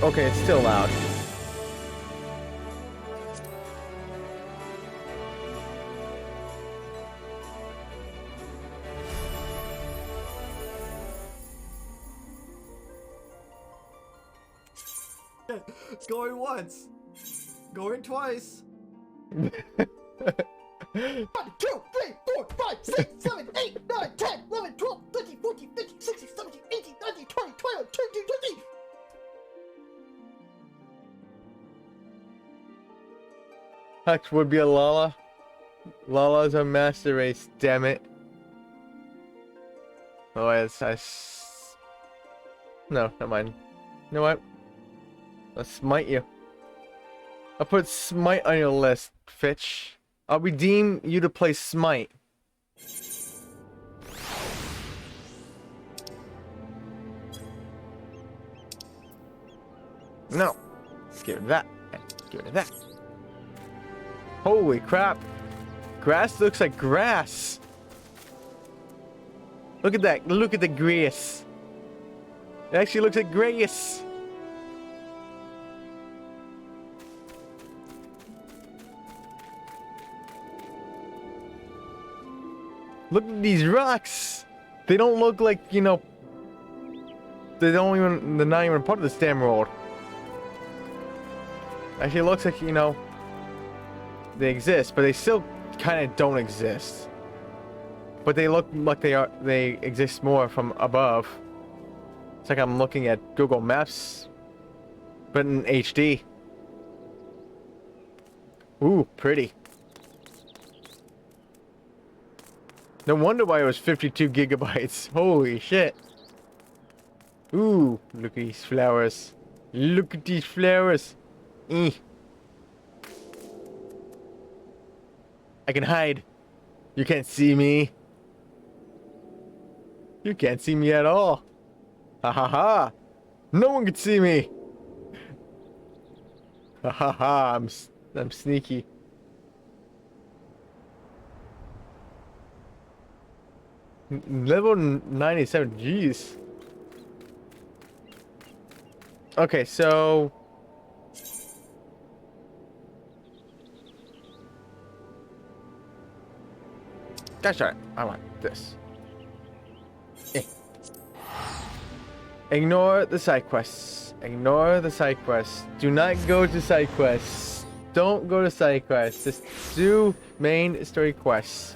Okay, it's still loud. Going once. Going twice. 1, 2, 3, 4, 5, 6, 7, 8, 9, 10, 11, 12, 13, 14, 15, 16, 17, 18, 19, 20, 21, 22, 23. Hux would be a Lala. Lala's a master race, damn it. Oh, no, never mind. You know what? I'll smite you. I'll put smite on your list, Fitch. I'll redeem you to play smite. No. Get rid of that. Get rid of that. Holy crap. Grass looks like grass. Look at that. Look at the grass. It actually looks like grass. Look at these rocks. They don't look like, you know, they're not even part of the stem road. Actually, it looks like, you know, they exist, but they still kind of don't exist. But they look like they exist more from above. It's like I'm looking at Google Maps, but in HD. Ooh, pretty. No wonder why it was 52 gigabytes. Holy shit. Ooh, look at these flowers. Look at these flowers. I can hide. You can't see me. You can't see me at all. Ha ha ha. No one can see me. Ha ha ha. I'm sneaky. Level 97. Jeez. Okay, so that's right. I want this. Ignore the side quests. Ignore the side quests. Do not go to side quests. Don't go to side quests. Just do main story quests.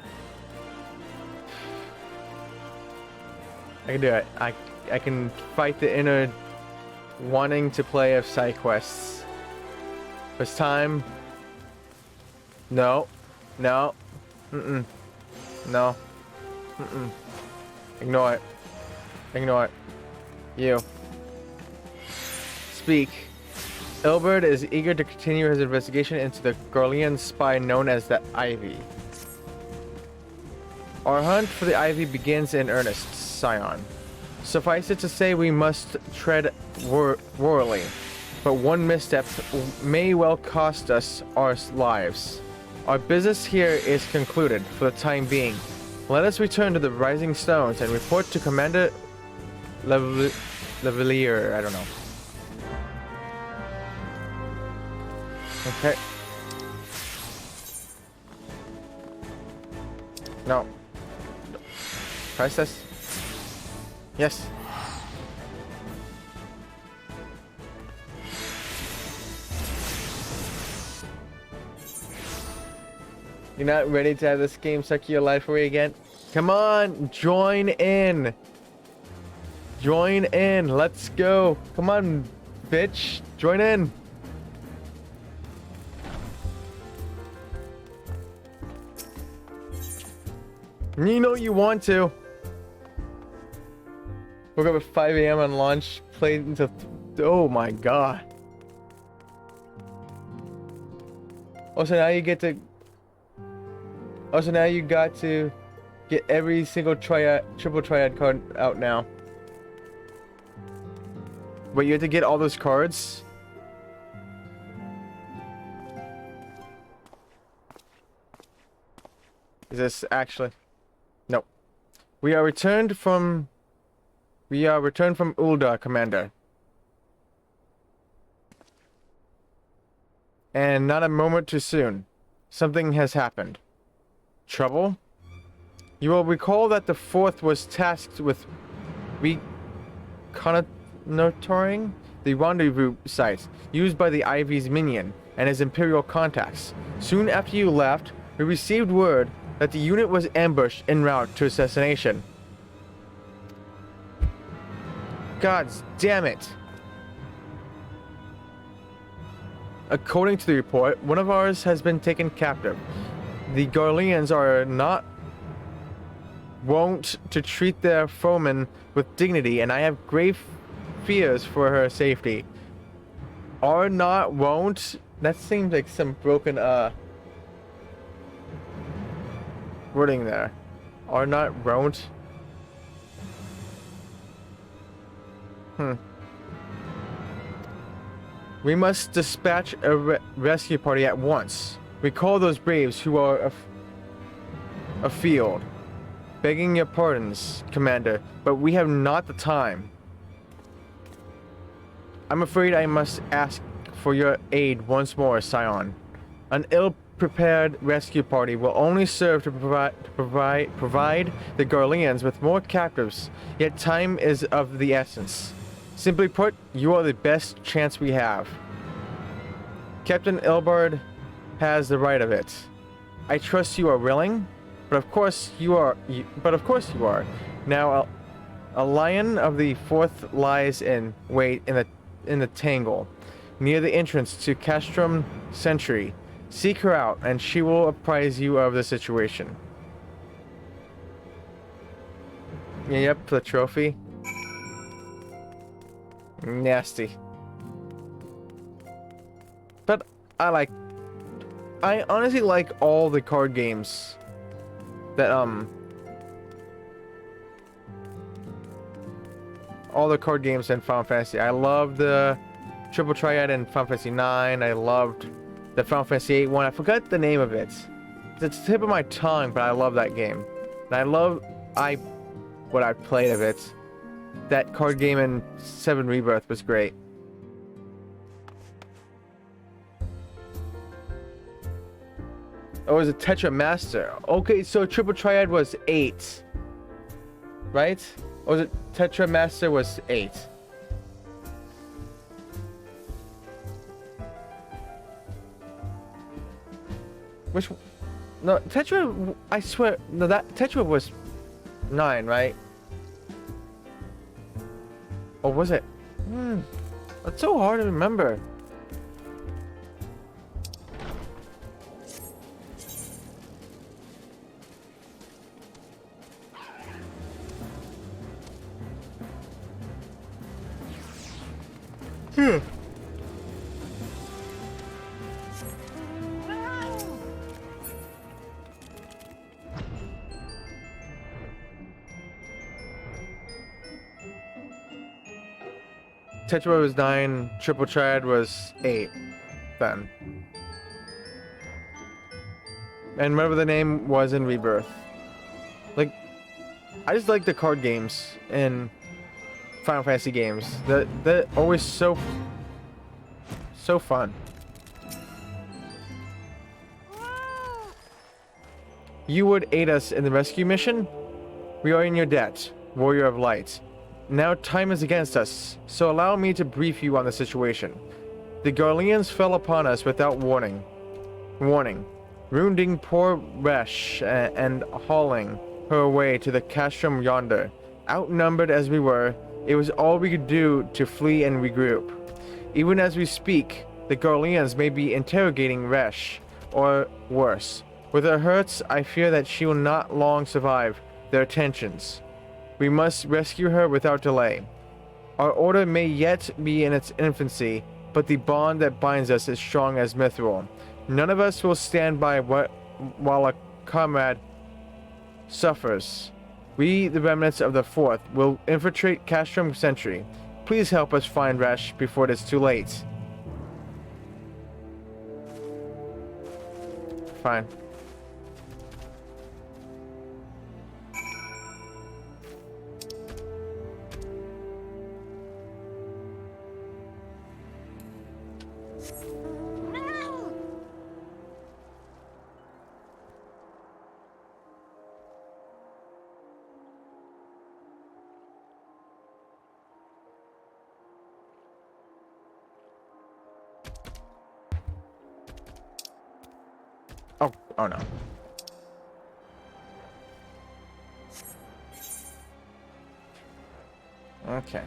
I can do it. I can fight the inner wanting to play of side quests. It's time. No. No. Mm-mm. No. Mm-mm. Ignore it. Ignore it. You. Speak. Ilbert is eager to continue his investigation into the Gorlian spy known as the Ivy. Our hunt for the Ivy begins in earnest, Scion. Suffice it to say we must tread warily, but one misstep may well cost us our lives. Our business here is concluded for the time being. Let us return to the Rising Stones and report to Commander Lavalier. I don't know. Okay. No. Press this. Yes. You're not ready to have this game suck your life away again? Come on, join in. Join in. Let's go. Come on, bitch. Join in. You know you want to. Woke up at 5 a.m. on launch. Played until... Oh my god. Also now you get to... Also now you got to get every single triple triad card out now. But you have to get all those cards. Is this actually... No. We are returned from Ul'dah, Commander. And not a moment too soon. Something has happened. Trouble? You will recall that the Fourth was tasked with reconnoitering the rendezvous site used by the Ivy's minion and his Imperial contacts. Soon after you left, we received word that the unit was ambushed en route to assassination. God damn it! According to the report, one of ours has been taken captive. The Garleans are not wont to treat their foemen with dignity, and I have grave fears for her safety. Are not wont? That seems like some broken wording there. Are not wont? We must dispatch a rescue party at once. Recall those braves who are afield. Begging your pardons, Commander, but we have not the time. I'm afraid I must ask for your aid once more, Scion. An ill-prepared rescue party will only serve to provide the Garleans with more captives, yet time is of the essence. Simply put, you are the best chance we have. Captain Ilbard has the right of it. I trust you are willing, but of course you are. Now, a lion of the Fourth lies in wait in the tangle, near the entrance to Castrum Sentry. Seek her out, and she will apprise you of the situation. Yep, the trophy. Nasty. But I honestly like all the card games that all the card games in Final Fantasy. I love the Triple Triad in Final Fantasy 9. I loved the Final Fantasy 8 one. I forgot the name of it. It's at the tip of my tongue, but I love that game. And I love what I played of it. That card game in 7 Rebirth was great. Oh, it was a Tetra Master. Okay, so Triple Triad was 8. Right? Or was it Tetra Master was 8? Which... No, Tetra... I swear... No, that... Tetra was 9, right? Or was it? That's so hard to remember. Tetra was 9, Triple Triad was 8, then. And whatever the name was in Rebirth. Like, I just like the card games in Final Fantasy games. They're always so fun. You would aid us in the rescue mission? We are in your debt, Warrior of Light. Now time is against us, so allow me to brief you on the situation. The Garleans fell upon us without warning, wounding poor Resh and hauling her away to the castrum yonder. Outnumbered as we were, it was all we could do to flee and regroup. Even as we speak, the Garleans may be interrogating Resh, or worse. With her hurts, I fear that she will not long survive their attentions. We must rescue her without delay. Our order may yet be in its infancy, but the bond that binds us is strong as mithril. None of us will stand by while a comrade suffers. We, the remnants of the Fourth, will infiltrate Castrum Sentry. Please help us find Resh before it is too late. Fine. Oh no. Okay.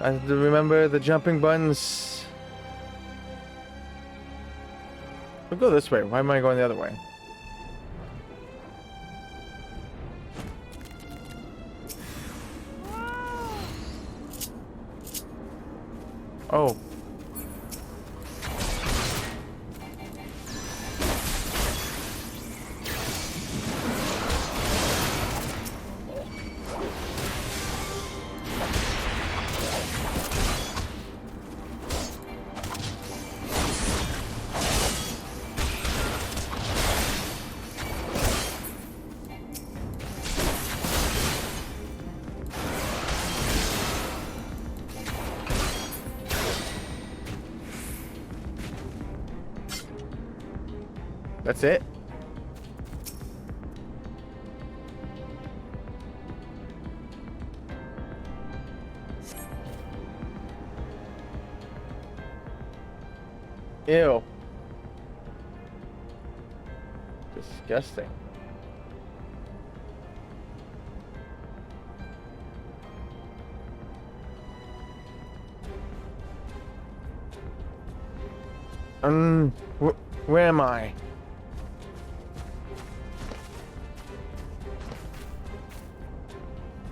I have to remember the jumping buttons. We'll go this way. Why am I going the other way? Oh. That's it? Ew. Disgusting. Where am I?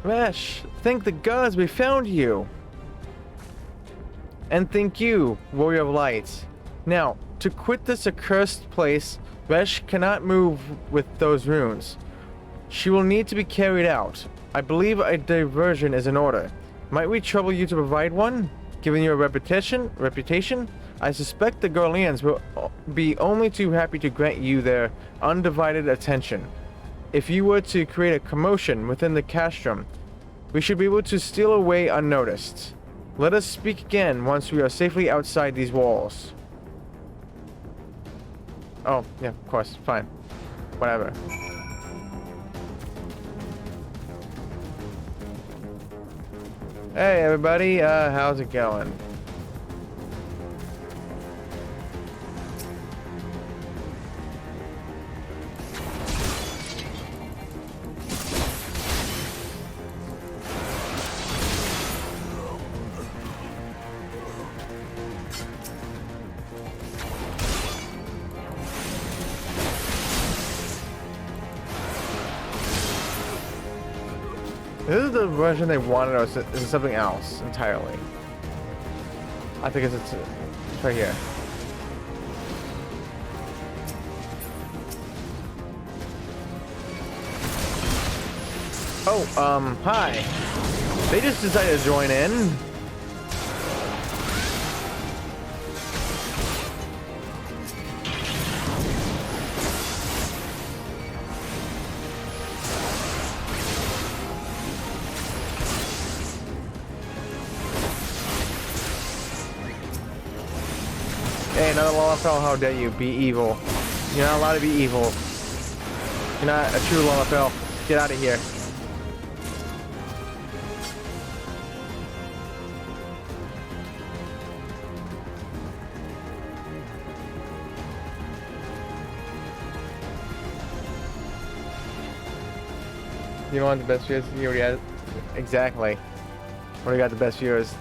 Vesh, thank the gods we found you. And thank you, Warrior of Light. Now, to quit this accursed place, Vesh cannot move with those runes. She will need to be carried out. I believe a diversion is in order. Might we trouble you to provide one? Given your reputation, I suspect the Garleans will be only too happy to grant you their undivided attention. If you were to create a commotion within the castrum, we should be able to steal away unnoticed. Let us speak again once we are safely outside these walls. Oh, yeah, of course, fine. Whatever. Hey everybody, how's it going? This is the version they wanted, or is it something else entirely? I think it's right here. Oh, hi. They just decided to join in. Hey, another Lalafell, how dare you be evil. You're not allowed to be evil. You're not a true Lalafell. Get out of here. You don't want the best viewers? You already had it. Exactly. Already got the best viewers.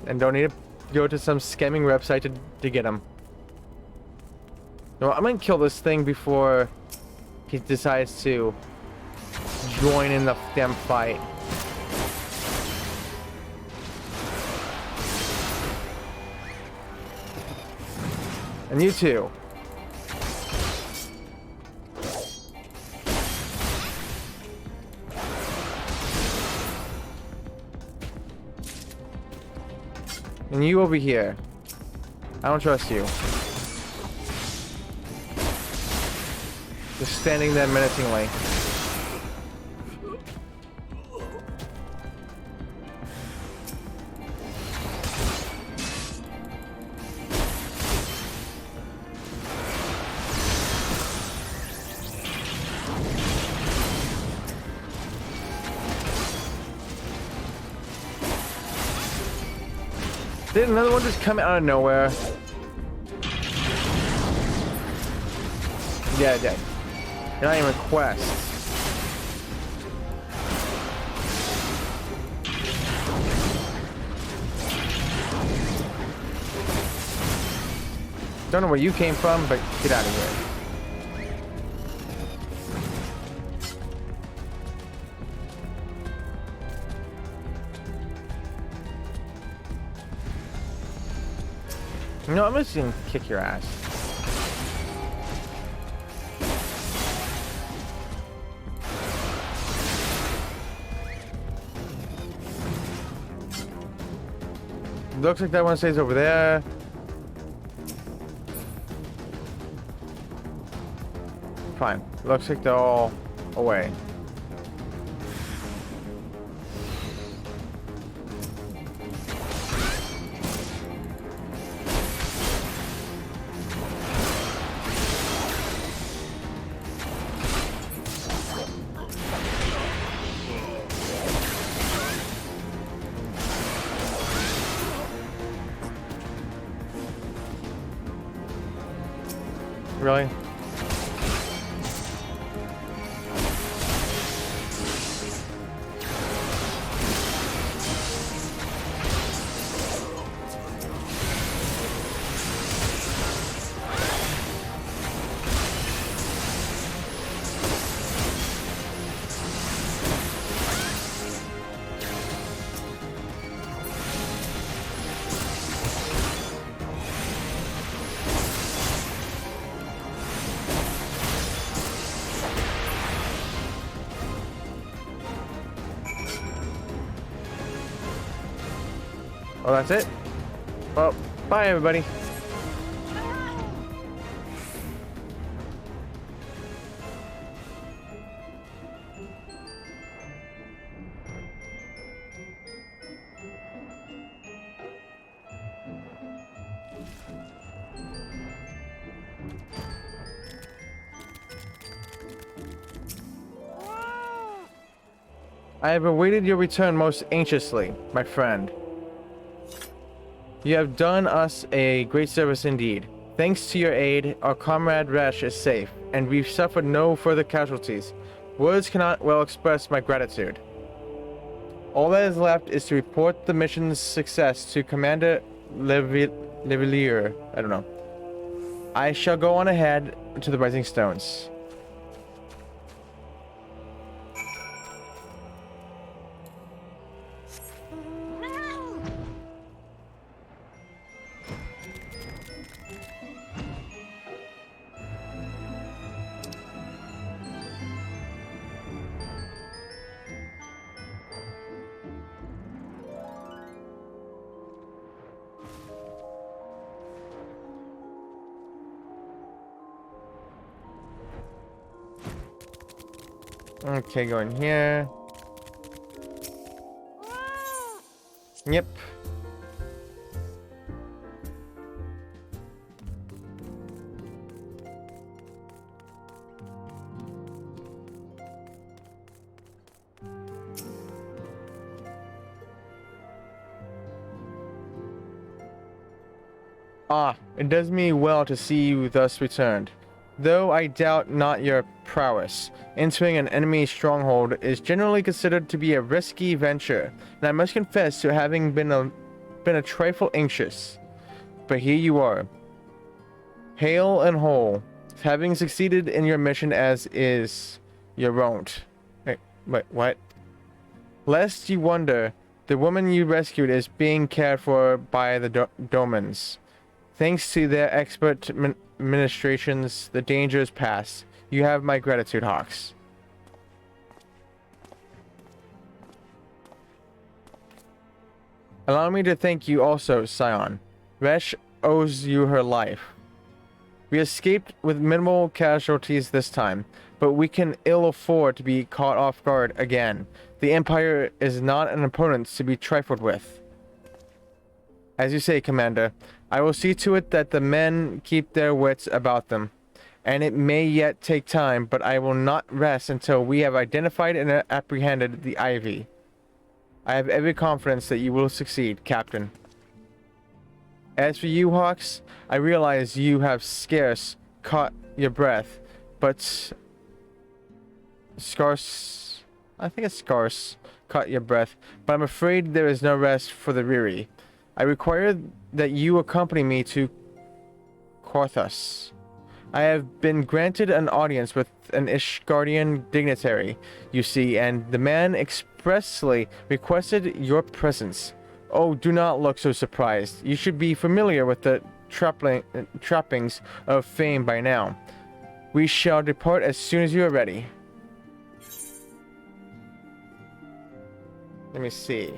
And don't need to go to some scamming website to get them. No, I'm gonna kill this thing before he decides to join in the damn fight. And you too. And you over here. I don't trust you. Just standing there menacingly. Did another one just come out of nowhere? Yeah, it did. They're not even quests. Don't know where you came from, but get out of here. No, I'm just gonna kick your ass. Looks like that one stays over there. Fine. Looks like they're all away. Really? Oh, that's it? Well, bye everybody. I have awaited your return most anxiously, my friend. You have done us a great service indeed. Thanks to your aid, our comrade Resh is safe, and we've suffered no further casualties. Words cannot well express my gratitude. All that is left is to report the mission's success to Commander Levelier. I don't know. I shall go on ahead to the Rising Stones. Okay, go in here. Yep. Ah, it does me well to see you thus returned. Though I doubt not your prowess, entering an enemy stronghold is generally considered to be a risky venture, and I must confess to having been a trifle anxious. But here you are, hale and whole, having succeeded in your mission as is your own. Wait, what? Lest you wonder, the woman you rescued is being cared for by the Domans. Thanks to their expert administrations, the danger is past. You have my gratitude, Hawks. Allow me to thank you also, Scion. Resh owes you her life. We escaped with minimal casualties this time, but we can ill afford to be caught off guard again. The Empire is not an opponent to be trifled with. As you say, Commander, I will see to it that the men keep their wits about them. And it may yet take time, but I will not rest until we have identified and apprehended the Ivy. I have every confidence that you will succeed, Captain. As for you, Hawks, I realize you have scarce caught your breath, but scarce, I think it's scarce, caught your breath, but I'm afraid there is no rest for the weary. I require that you accompany me to Korthus. I have been granted an audience with an Ishgardian dignitary, you see, and the man expressly requested your presence. Oh, do not look so surprised. You should be familiar with the trappings of fame by now. We shall depart as soon as you are ready. Let me see.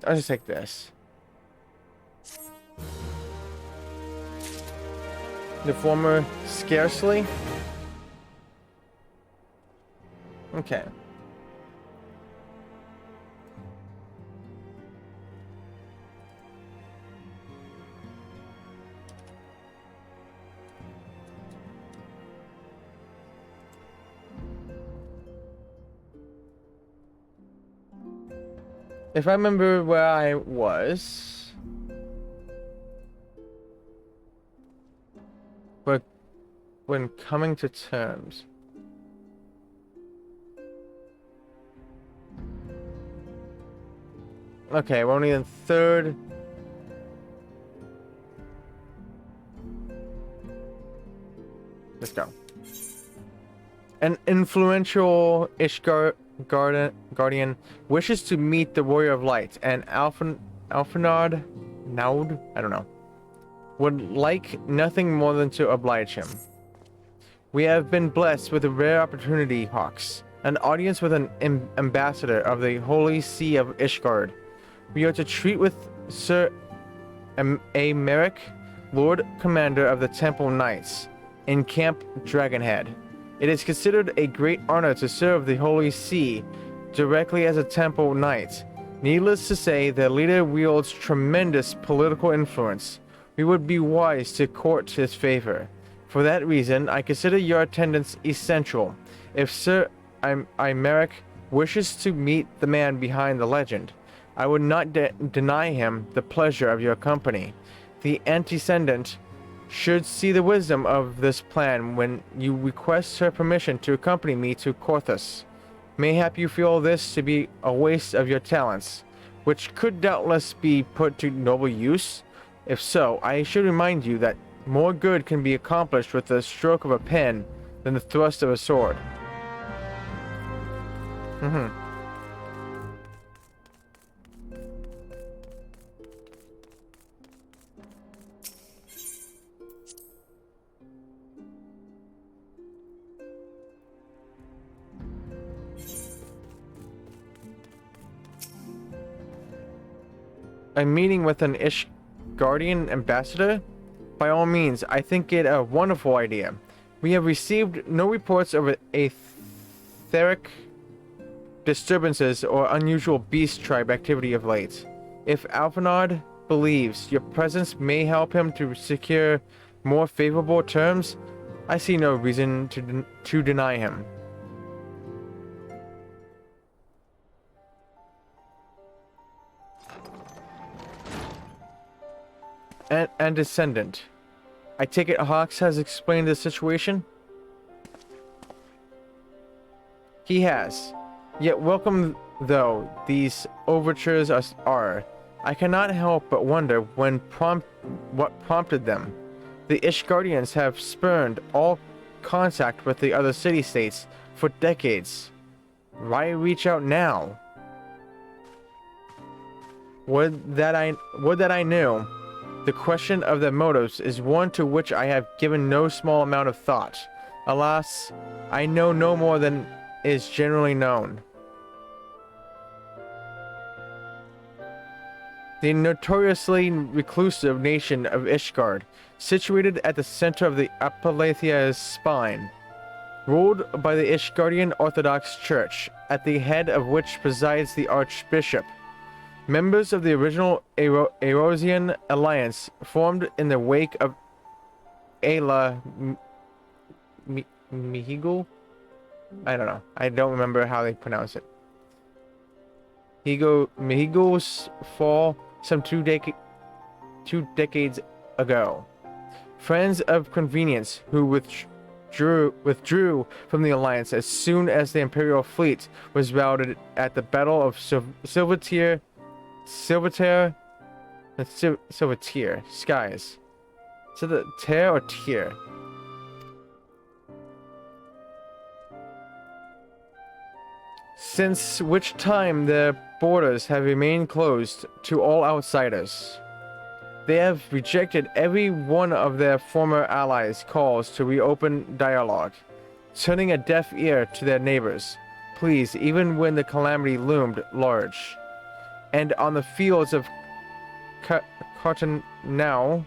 I'll just take this. The former scarcely. Okay. If I remember where I was, but when coming to terms. Okay, we're only in third. Let's go. An influential Guardian wishes to meet the Warrior of Light, and Alphinaud, I don't know, would like nothing more than to oblige him. We have been blessed with a rare opportunity, Hawks, an audience with an ambassador of the Holy See of Ishgard. We are to treat with Sir Merrick, Lord Commander of the Temple Knights, in Camp Dragonhead. It is considered a great honor to serve the Holy See directly as a Temple Knight. Needless to say, the leader wields tremendous political influence. We would be wise to court his favor. For that reason, I consider your attendance essential. If Sir Imeric wishes to meet the man behind the legend, I would not deny him the pleasure of your company. The antecedent should see the wisdom of this plan when you request her permission to accompany me to Korthus. Mayhap you feel this to be a waste of your talents, which could doubtless be put to noble use. If so, I should remind you that more good can be accomplished with the stroke of a pen than the thrust of a sword. A meeting with an Ishgardian ambassador? By all means, I think it a wonderful idea. We have received no reports of etheric disturbances or unusual beast tribe activity of late. If Alphinaud believes your presence may help him to secure more favorable terms, I see no reason to deny him. And descendant. I take it Hawks has explained the situation? He has. Yet welcome though these overtures are, I cannot help but wonder what prompted them. The Ishgardians have spurned all contact with the other city-states for decades. Why reach out now? Would that I knew. The question of their motives is one to which I have given no small amount of thought. Alas, I know no more than is generally known. The notoriously reclusive nation of Ishgard, situated at the center of the Appalachia's spine, ruled by the Ishgardian Orthodox Church, at the head of which presides the Archbishop. Members of the original Eorzean Alliance formed in the wake of Ayla Mihigul? I don't know. I don't remember how they pronounce it. Mihigul's fall some two decades ago. Friends of convenience who withdrew from the alliance as soon as the Imperial fleet was routed at the Battle of Silvertear Skies. So the tear or tier? Since which time their borders have remained closed to all outsiders. They have rejected every one of their former allies' calls to reopen dialogue, turning a deaf ear to their neighbors. Please, even when the calamity loomed large. And on the fields of Cotonou,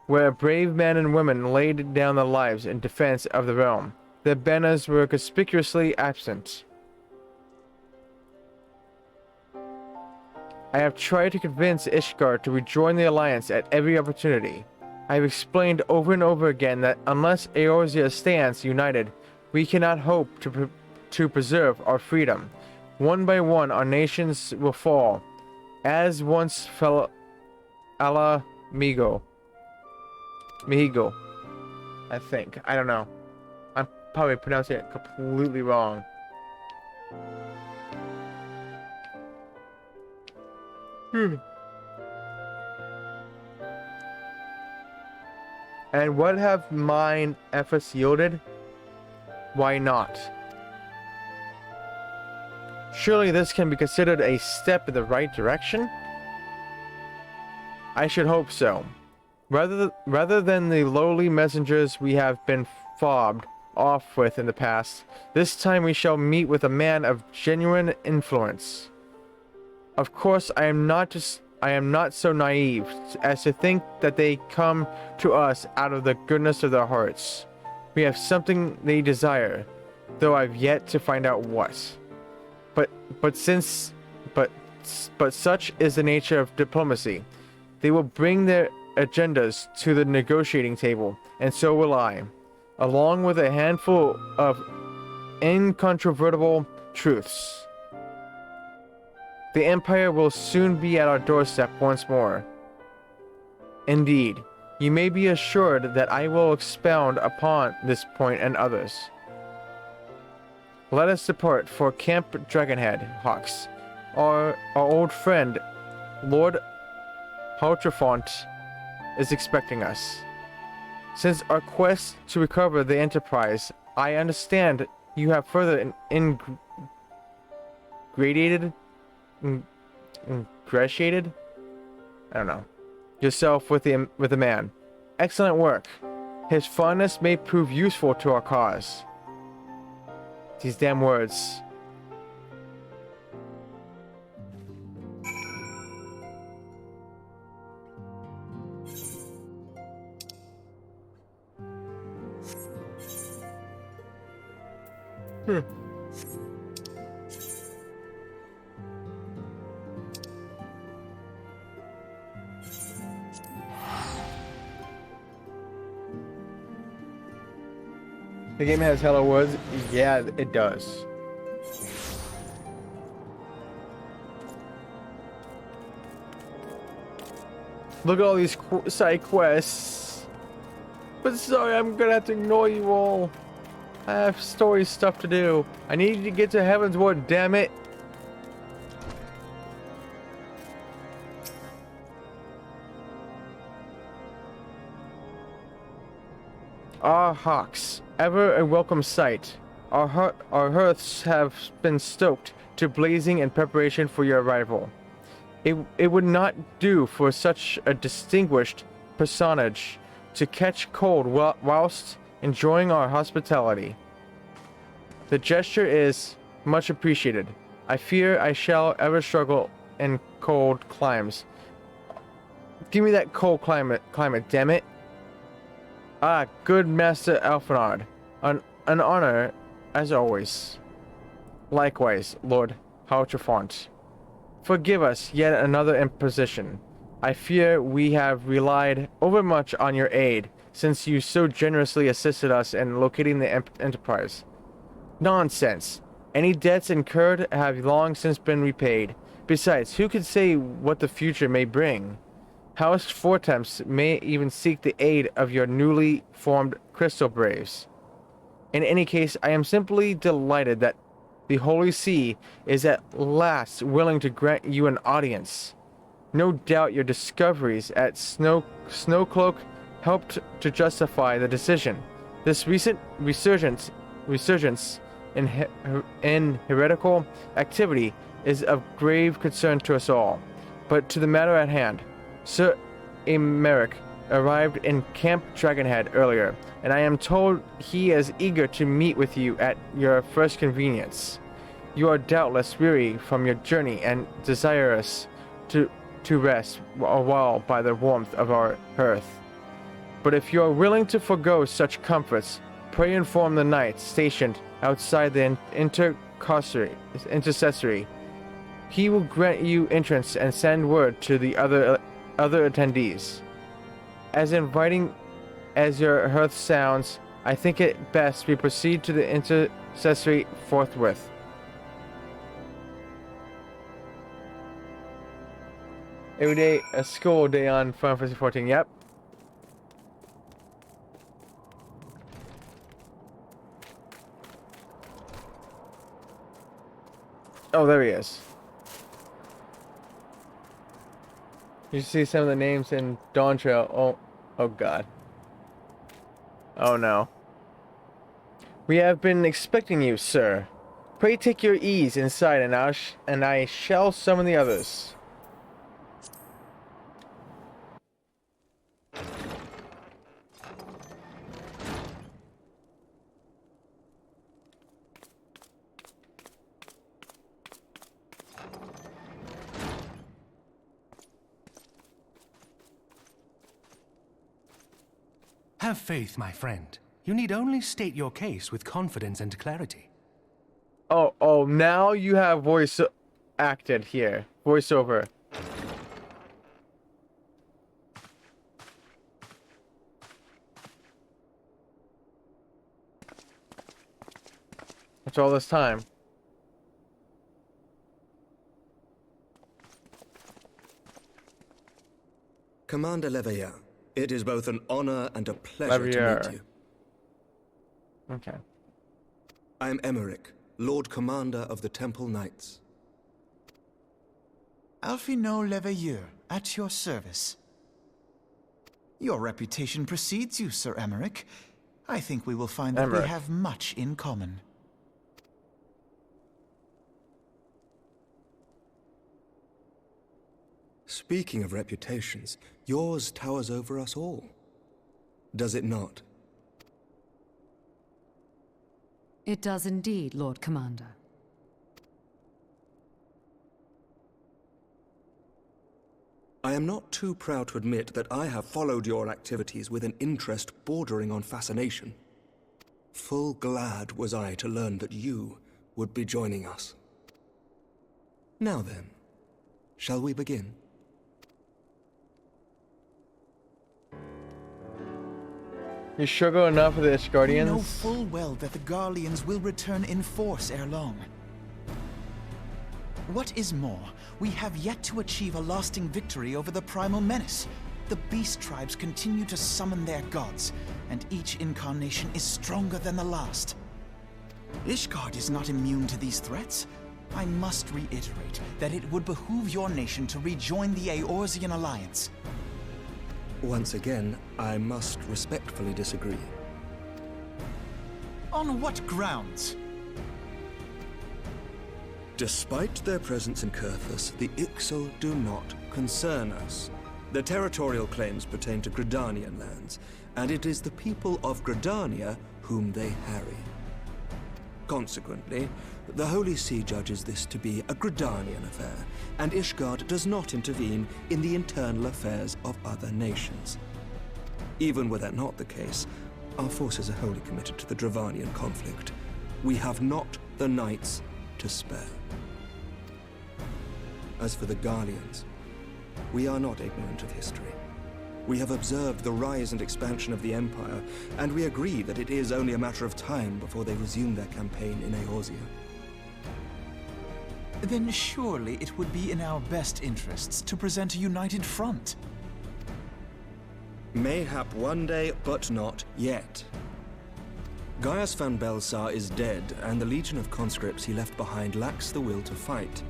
where brave men and women laid down their lives in defense of the realm, their banners were conspicuously absent. I have tried to convince Ishgard to rejoin the Alliance at every opportunity. I have explained over and over again that unless Eorzea stands united, we cannot hope to preserve our freedom. One by one, our nations will fall, as once fell Ala Mihigo, I think. I don't know. I'm probably pronouncing it completely wrong. And what have mine efforts yielded? Why not? Surely this can be considered a step in the right direction? I should hope so. Rather than the lowly messengers we have been fobbed off with in the past, this time we shall meet with a man of genuine influence. Of course, I am not so naive as to think that they come to us out of the goodness of their hearts. We have something they desire, though I've yet to find out what. But such is the nature of diplomacy. They will bring their agendas to the negotiating table, and so will I, along with a handful of incontrovertible truths. The Empire will soon be at our doorstep once more. Indeed, you may be assured that I will expound upon this point and others. Let us depart for Camp Dragonhead, Hawks. Our old friend, Lord Haltrafont, is expecting us. Since our quest to recover the Enterprise, I understand you have further ingratiated I don't know, yourself with the man. Excellent work. His fondness may prove useful to our cause. These damn words. The game has hello words? Yeah, it does. Look at all these side quests. But sorry, I'm gonna have to ignore you all. I have story stuff to do. I need to get to Heavensward, damn it. Ah, Hawks. Ever a welcome sight. Our hearths have been stoked to blazing in preparation for your arrival. It would not do for such a distinguished personage to catch cold whilst enjoying our hospitality. The gesture is much appreciated. I fear I shall ever struggle in cold climes. Give me that cold climate, damn it. Ah, good Master Alphonard. An honor, as always. Likewise, Lord Hautrefont. Forgive us yet another imposition. I fear we have relied overmuch on your aid, since you so generously assisted us in locating the Enterprise. Nonsense! Any debts incurred have long since been repaid. Besides, who can say what the future may bring? House Fortemps may even seek the aid of your newly formed Crystal Braves. In any case, I am simply delighted that the Holy See is at last willing to grant you an audience. No doubt your discoveries at Snowcloak helped to justify the decision. This recent resurgence in heretical activity is of grave concern to us all. But to the matter at hand, Sir Emeric arrived in Camp Dragonhead earlier, and I am told he is eager to meet with you at your first convenience. You are doubtless weary from your journey and desirous to rest a while by the warmth of our hearth. But if you are willing to forego such comforts, pray inform the knight stationed outside the intercessory. He will grant you entrance and send word to the other attendees. As inviting as your hearth sounds, I think it best we proceed to the intercessory forthwith. Every day, a school day on Final Fantasy 14. Yep. Oh, there he is. You see some of the names in Dawn Trail. Oh God. Oh no. We have been expecting you, sir. Pray take your ease inside, and I shall summon the others. Have faith, my friend. You need only state your case with confidence and clarity. Oh, now you have voice acted here. Voiceover. What's all this time? Commander Leveilleur, it is both an honor and a pleasure to meet you. Okay. I am Emeric, Lord Commander of the Temple Knights. Alphinaud Leveilleur, at your service. Your reputation precedes you, Sir Emeric. I think we will find that we have much in common. Speaking of reputations, yours towers over us all. Does it not? It does indeed, Lord Commander. I am not too proud to admit that I have followed your activities with an interest bordering on fascination. Full glad was I to learn that you would be joining us. Now then, shall we begin? You struggle enough with the Ishgardians? We know full well that the Garleans will return in force ere long. What is more, we have yet to achieve a lasting victory over the Primal Menace. The Beast Tribes continue to summon their gods, and each incarnation is stronger than the last. Ishgard is not immune to these threats. I must reiterate that it would behoove your nation to rejoin the Eorzean Alliance. Once again, I must respectfully disagree. On what grounds? Despite their presence in Kurthus, the Ixal do not concern us. Their territorial claims pertain to Gridanian lands, and it is the people of Gridania whom they harry. Consequently, the Holy See judges this to be a Gridanian affair, and Ishgard does not intervene in the internal affairs of other nations. Even were that not the case, our forces are wholly committed to the Dravanian conflict. We have not the knights to spare. As for the Guardians, we are not ignorant of history. We have observed the rise and expansion of the Empire, and we agree that it is only a matter of time before they resume their campaign in Eorzea. Then surely it would be in our best interests to present a united front. Mayhap one day, but not yet. Gaius van Belsar is dead, and the legion of conscripts he left behind lacks the will to fight.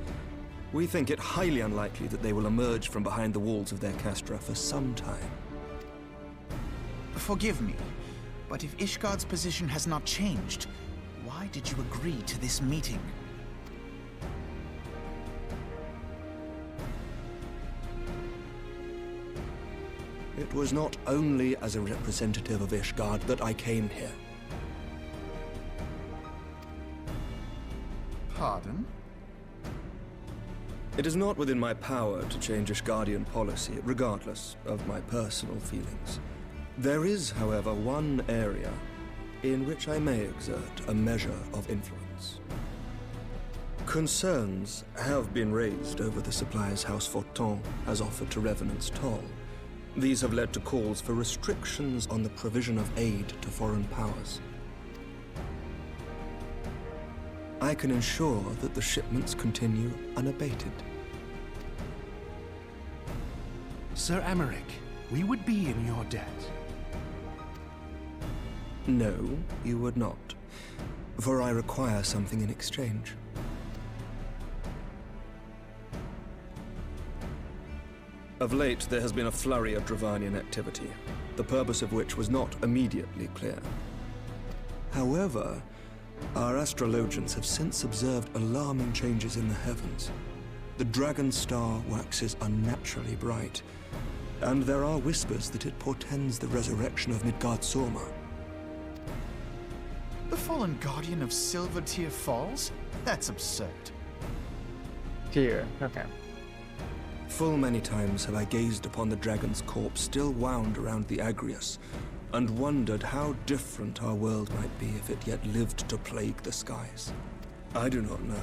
We think it highly unlikely that they will emerge from behind the walls of their castra for some time. Forgive me, but if Ishgard's position has not changed, why did you agree to this meeting? It was not only as a representative of Ishgard that I came here. Pardon? It is not within my power to change Ishgardian policy, regardless of my personal feelings. There is, however, one area in which I may exert a measure of influence. Concerns have been raised over the supplies House Forton has offered to Revenant's Toll. These have led to calls for restrictions on the provision of aid to foreign powers. I can ensure that the shipments continue unabated. Sir Emmerich, we would be in your debt. No, you would not, for I require something in exchange. Of late, there has been a flurry of Dravanian activity, the purpose of which was not immediately clear. However, our astrologians have since observed alarming changes in the heavens. The dragon star waxes unnaturally bright, and there are whispers that it portends the resurrection of Midgard-Sorma. The fallen guardian of Silvertear Falls? That's absurd. Dear. Okay. Full many times have I gazed upon the dragon's corpse still wound around the Agrius, and wondered how different our world might be if it yet lived to plague the skies. I do not know,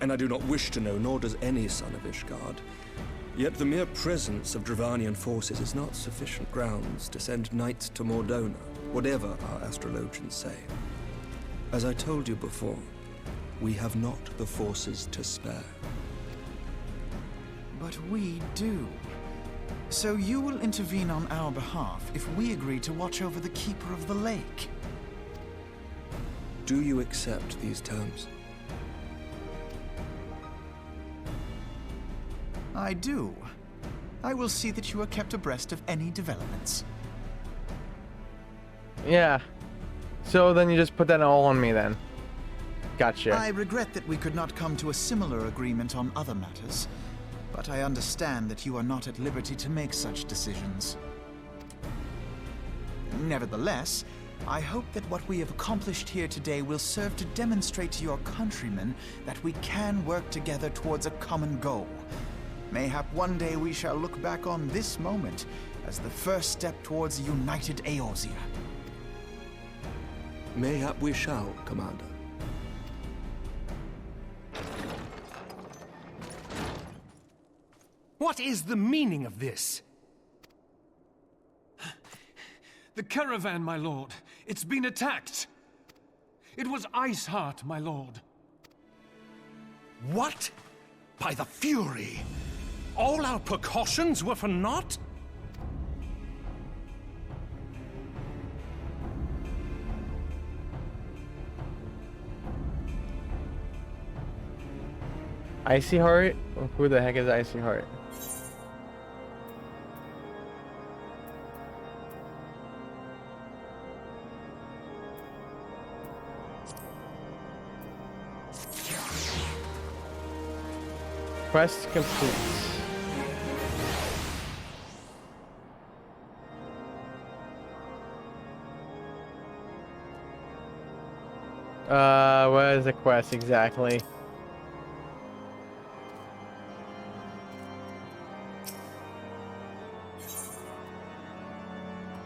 and I do not wish to know, nor does any son of Ishgard. Yet the mere presence of Dravanian forces is not sufficient grounds to send knights to Mordona, whatever our astrologians say. As I told you before, we have not the forces to spare. But we do. So you will intervene on our behalf if we agree to watch over the Keeper of the Lake. Do you accept these terms? I do. I will see that you are kept abreast of any developments. Yeah. So then you just put that all on me then. Gotcha. I regret that we could not come to a similar agreement on other matters, but I understand that you are not at liberty to make such decisions. Nevertheless, I hope that what we have accomplished here today will serve to demonstrate to your countrymen that we can work together towards a common goal. Mayhap one day we shall look back on this moment as the first step towards a united Eorzea. Mayhap we shall, Commander. What is the meaning of this? The caravan, my lord. It's been attacked. It was Iceheart, my lord. What? By the Fury! All our precautions were for naught? Icy Heart? Who the heck is Icy Heart? Quest complete. What is the quest exactly?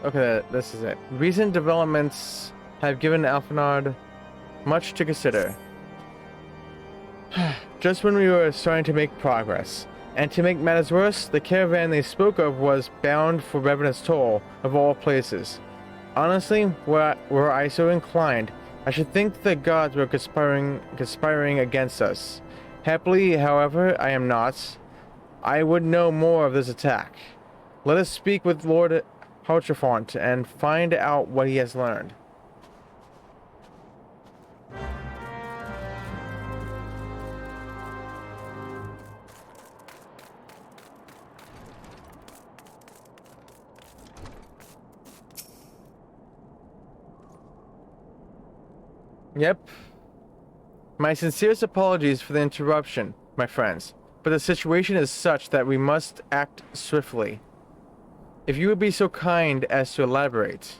Okay, this is it. Recent developments have given Alphinaud much to consider. Just when we were starting to make progress. And to make matters worse, the caravan they spoke of was bound for Revenant's Toll, of all places. Honestly, were I so inclined, I should think the gods were conspiring against us. Happily, however, I am not. I would know more of this attack. Let us speak with Lord Hautrefont and find out what he has learned. Yep. My sincerest apologies for the interruption, my friends, but the situation is such that we must act swiftly. If you would be so kind as to elaborate.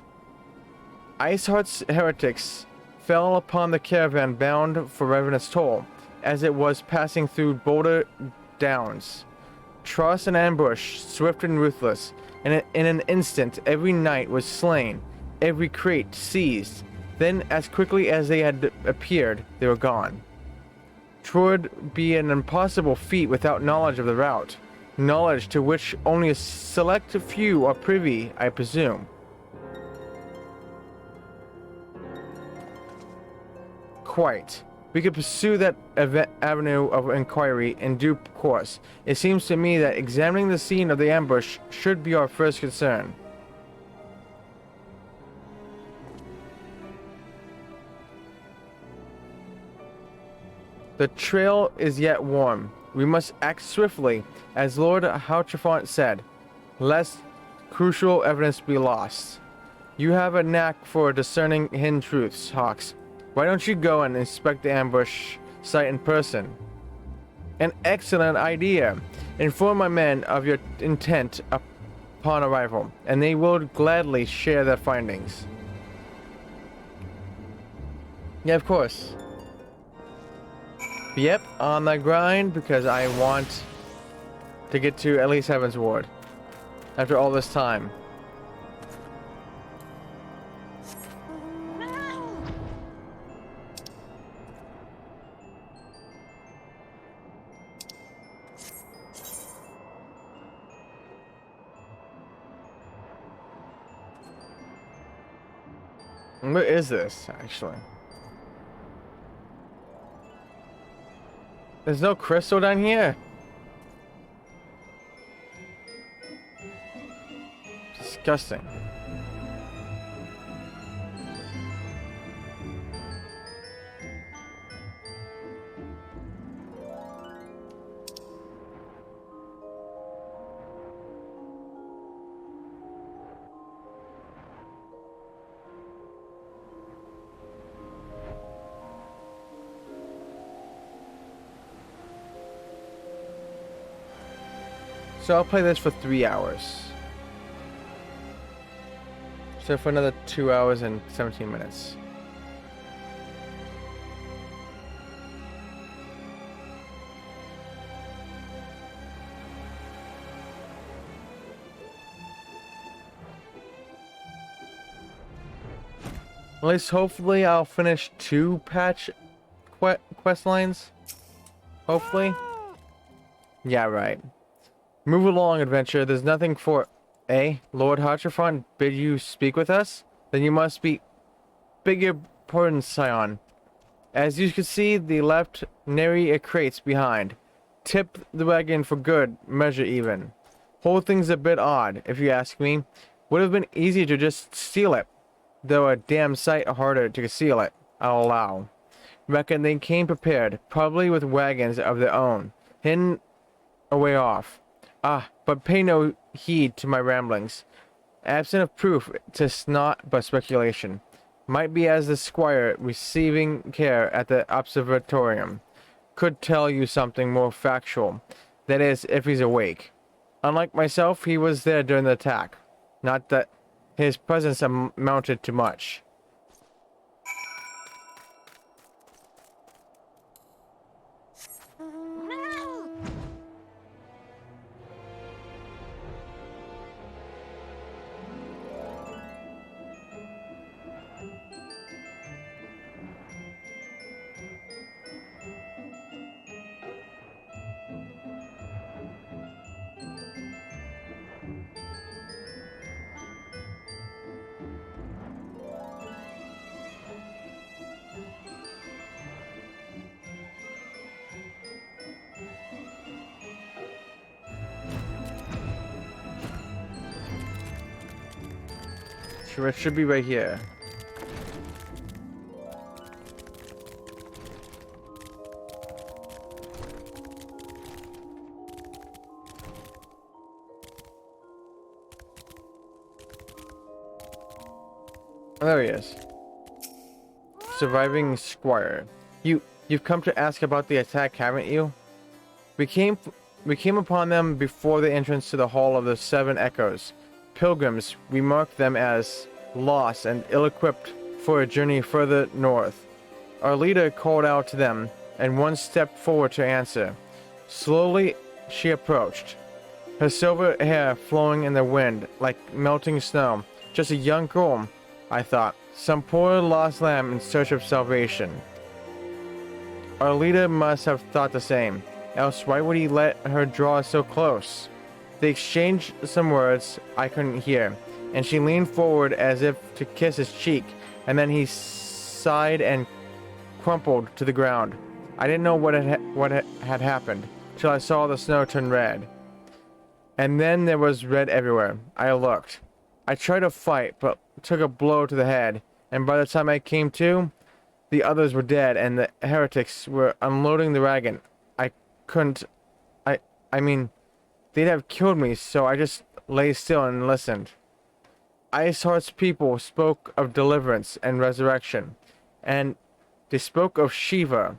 Iceheart's heretics fell upon the caravan bound for Revenant's Toll as it was passing through Boulder Downs. Truss and ambush, swift and ruthless, and in an instant every knight was slain, every crate seized. Then, as quickly as they had appeared, they were gone. 'Twould be an impossible feat without knowledge of the route, knowledge to which only a select few are privy, I presume. Quite. We could pursue that avenue of inquiry in due course. It seems to me that examining the scene of the ambush should be our first concern. The trail is yet warm. We must act swiftly, as Lord Hautrefont said, lest crucial evidence be lost. You have a knack for discerning hidden truths, Hawks. Why don't you go and inspect the ambush site in person? An excellent idea. Inform my men of your intent upon arrival, and they will gladly share their findings. Yeah, of course. Yep, on the grind because I want to get to at least Heaven's Ward after all this time. Where is this, actually? There's no crystal down here? Disgusting. So I'll play this for 3 hours. So for another 2 hours and 17 minutes. At least hopefully I'll finish 2 patch quest lines. Hopefully. Yeah, right. Move along, adventure. There's nothing for... Lord Hautrefont bid you speak with us? Then you must be... Beg your pardon, Scion. As you can see, the left nary crates behind. Tip the wagon for good measure even. Whole thing's a bit odd, if you ask me. Would have been easy to just steal it. Though a damn sight harder to conceal it, I'll allow. Reckon they came prepared, probably with wagons of their own, hidden a way off. Ah, but pay no heed to my ramblings. Absent of proof, 'tis naught but speculation. Might be as the squire receiving care at the observatorium could tell you something more factual. That is, if he's awake. Unlike myself, he was there during the attack. Not that his presence amounted to much. It should be right here. Oh, there he is. Surviving Squire. You've come to ask about the attack, haven't you? We came upon them before the entrance to the Hall of the Seven Echoes. Pilgrims, we marked them as lost and ill-equipped for a journey further north. Our leader called out to them, and one stepped forward to answer. Slowly, she approached, her silver hair flowing in the wind like melting snow. Just a young girl, I thought. Some poor lost lamb in search of salvation. Our leader must have thought the same, else why would he let her draw so close? They exchanged some words I couldn't hear, and she leaned forward as if to kiss his cheek, and then he sighed and crumpled to the ground. I didn't know what had happened, till I saw the snow turn red. And then there was red everywhere. I looked. I tried to fight, but took a blow to the head, and by the time I came to, the others were dead, and the heretics were unloading the wagon. I mean, they'd have killed me, so I just lay still and listened. Iceheart's people spoke of deliverance and resurrection, and they spoke of Shiva.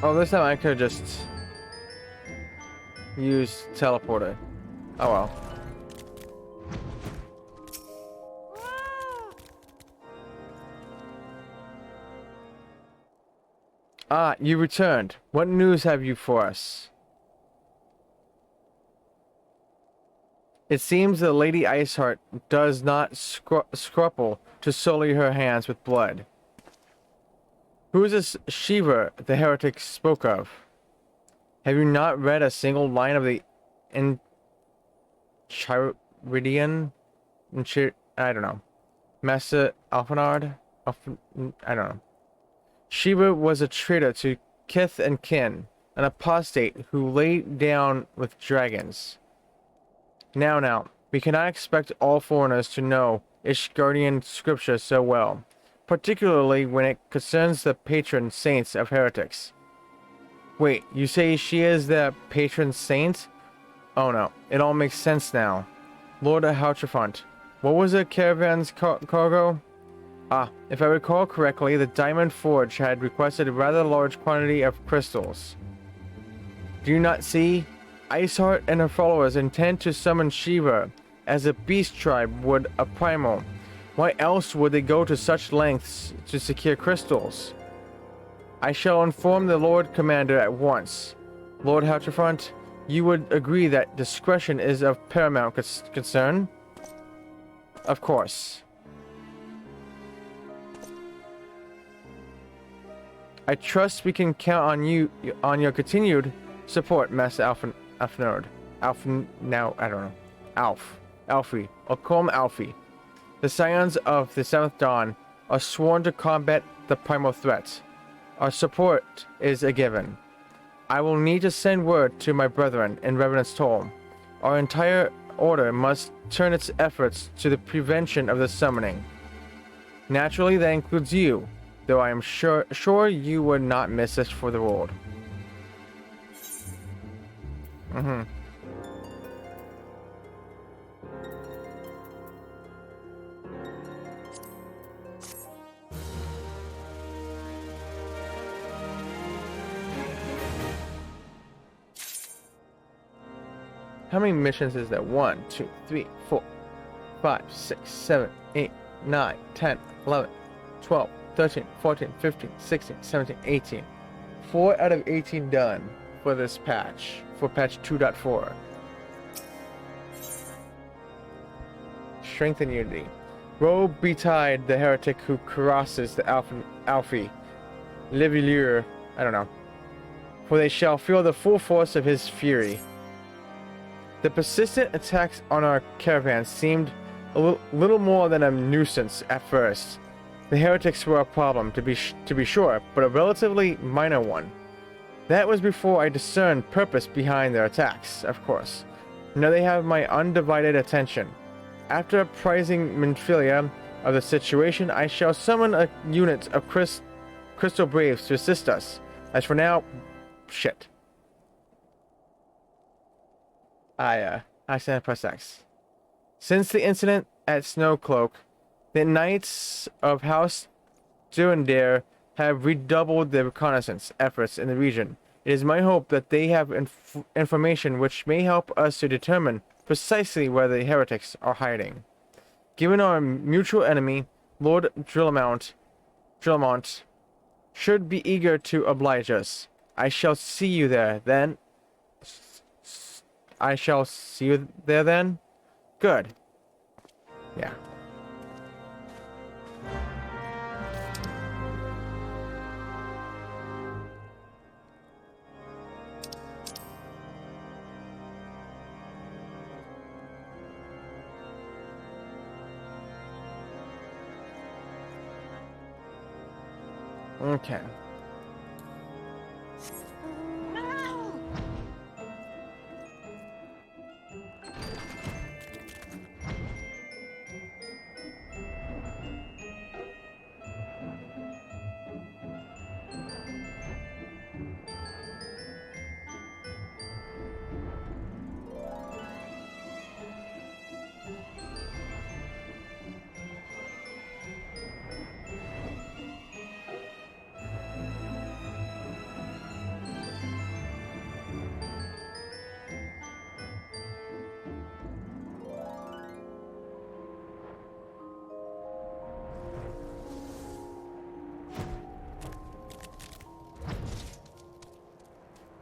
Oh, this time I could just use teleporter. Oh well. Ah, you returned. What news have you for us? It seems that Lady Iceheart does not scruple to sully her hands with blood. Who is this Shiva the heretics spoke of? Have you not read a single line of the Enchiridion? I don't know. Master Alphanard? I don't know. Shiva was a traitor to kith and kin, an apostate who lay down with dragons. Now, we cannot expect all foreigners to know Ishgardian scripture so well, particularly when it concerns the patron saints of heretics. Wait, you say she is the patron saint? Oh no, it all makes sense now. Lord Houtrefant, what was the caravan's cargo? Ah, if I recall correctly, the Diamond Forge had requested a rather large quantity of crystals. Do you not see? Iceheart and her followers intend to summon Shiva, as a beast tribe would a primal. Why else would they go to such lengths to secure crystals? I shall inform the Lord Commander at once. Lord Houtrefant, you would agree that discretion is of paramount concern? Of course. I trust we can count on your continued support, Master Alphanord. Alfie. I'll call him Alfie. The Scions of the Seventh Dawn are sworn to combat the primal threat. Our support is a given. I will need to send word to my brethren in Revenant's Toll. Our entire order must turn its efforts to the prevention of the summoning. Naturally, that includes you, though I am sure you would not miss this for the world. How many missions is that? 1, 2, 3, 4, 5, 6, 7, 8, 9, 10, 11, 12, 13, 14, 15, 16, 17, 18. 4 out of 18 done for this patch. for patch 2.4. Strength and unity. Woe betide the heretic who crosses the Alfie. Livelier, I don't know. For they shall feel the full force of his fury. The persistent attacks on our caravan seemed a little more than a nuisance at first. The heretics were a problem, to be sure, but a relatively minor one. That was before I discerned purpose behind their attacks, of course. Now they have my undivided attention. After apprising Minfilia of the situation, I shall summon a unit of Crystal Braves to assist us. As for now, shit. I stand press X. Since the incident at Snowcloak, the Knights of House Durandare have redoubled their reconnaissance efforts in the region. It is my hope that they have information which may help us to determine precisely where the heretics are hiding. Given our mutual enemy, Lord Drillamont should be eager to oblige us. I shall see you there then. I shall see you there then? Good. Yeah. Okay.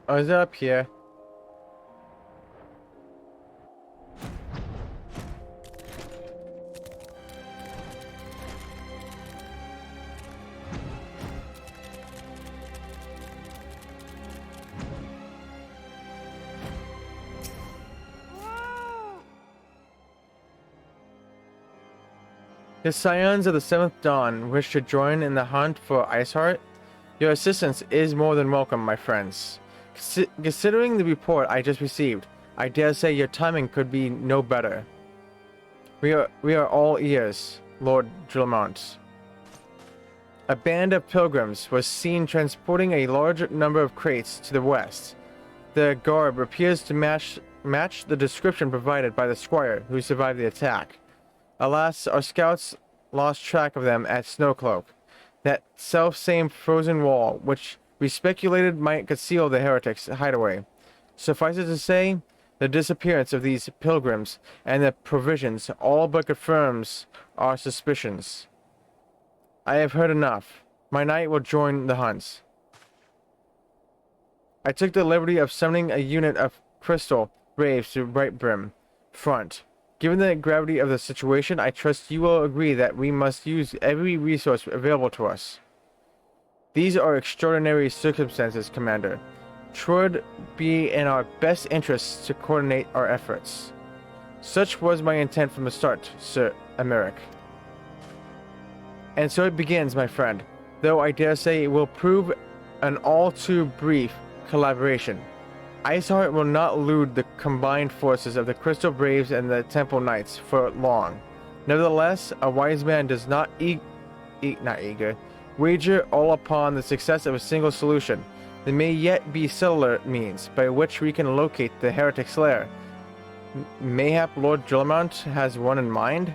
Oh, is it up here? The Scions of the Seventh Dawn wish to join in the hunt for Iceheart. Your assistance is more than welcome, my friends. Considering the report I just received, I dare say your timing could be no better. We are all ears, Lord Drillamont. A band of pilgrims was seen transporting a large number of crates to the west. The garb appears to match the description provided by the squire who survived the attack. Alas, our scouts lost track of them at Snowcloak, that self-same frozen wall which we speculated might conceal the heretics' hideaway. Suffice it to say, the disappearance of these pilgrims and the provisions all but confirms our suspicions. I have heard enough. My knight will join the hunts. I took the liberty of summoning a unit of crystal braves to Brightbrim front. Given the gravity of the situation, I trust you will agree that we must use every resource available to us. These are extraordinary circumstances, Commander. 'Twould be in our best interests to coordinate our efforts. Such was my intent from the start, Sir Emeric. And so it begins, my friend, though I dare say it will prove an all too brief collaboration. Iceheart will not elude the combined forces of the Crystal Braves and the Temple Knights for long. Nevertheless, a wise man does not wager all upon the success of a single solution. There may yet be subtler means by which we can locate the heretic's lair. Mayhap Lord Drillamont has one in mind?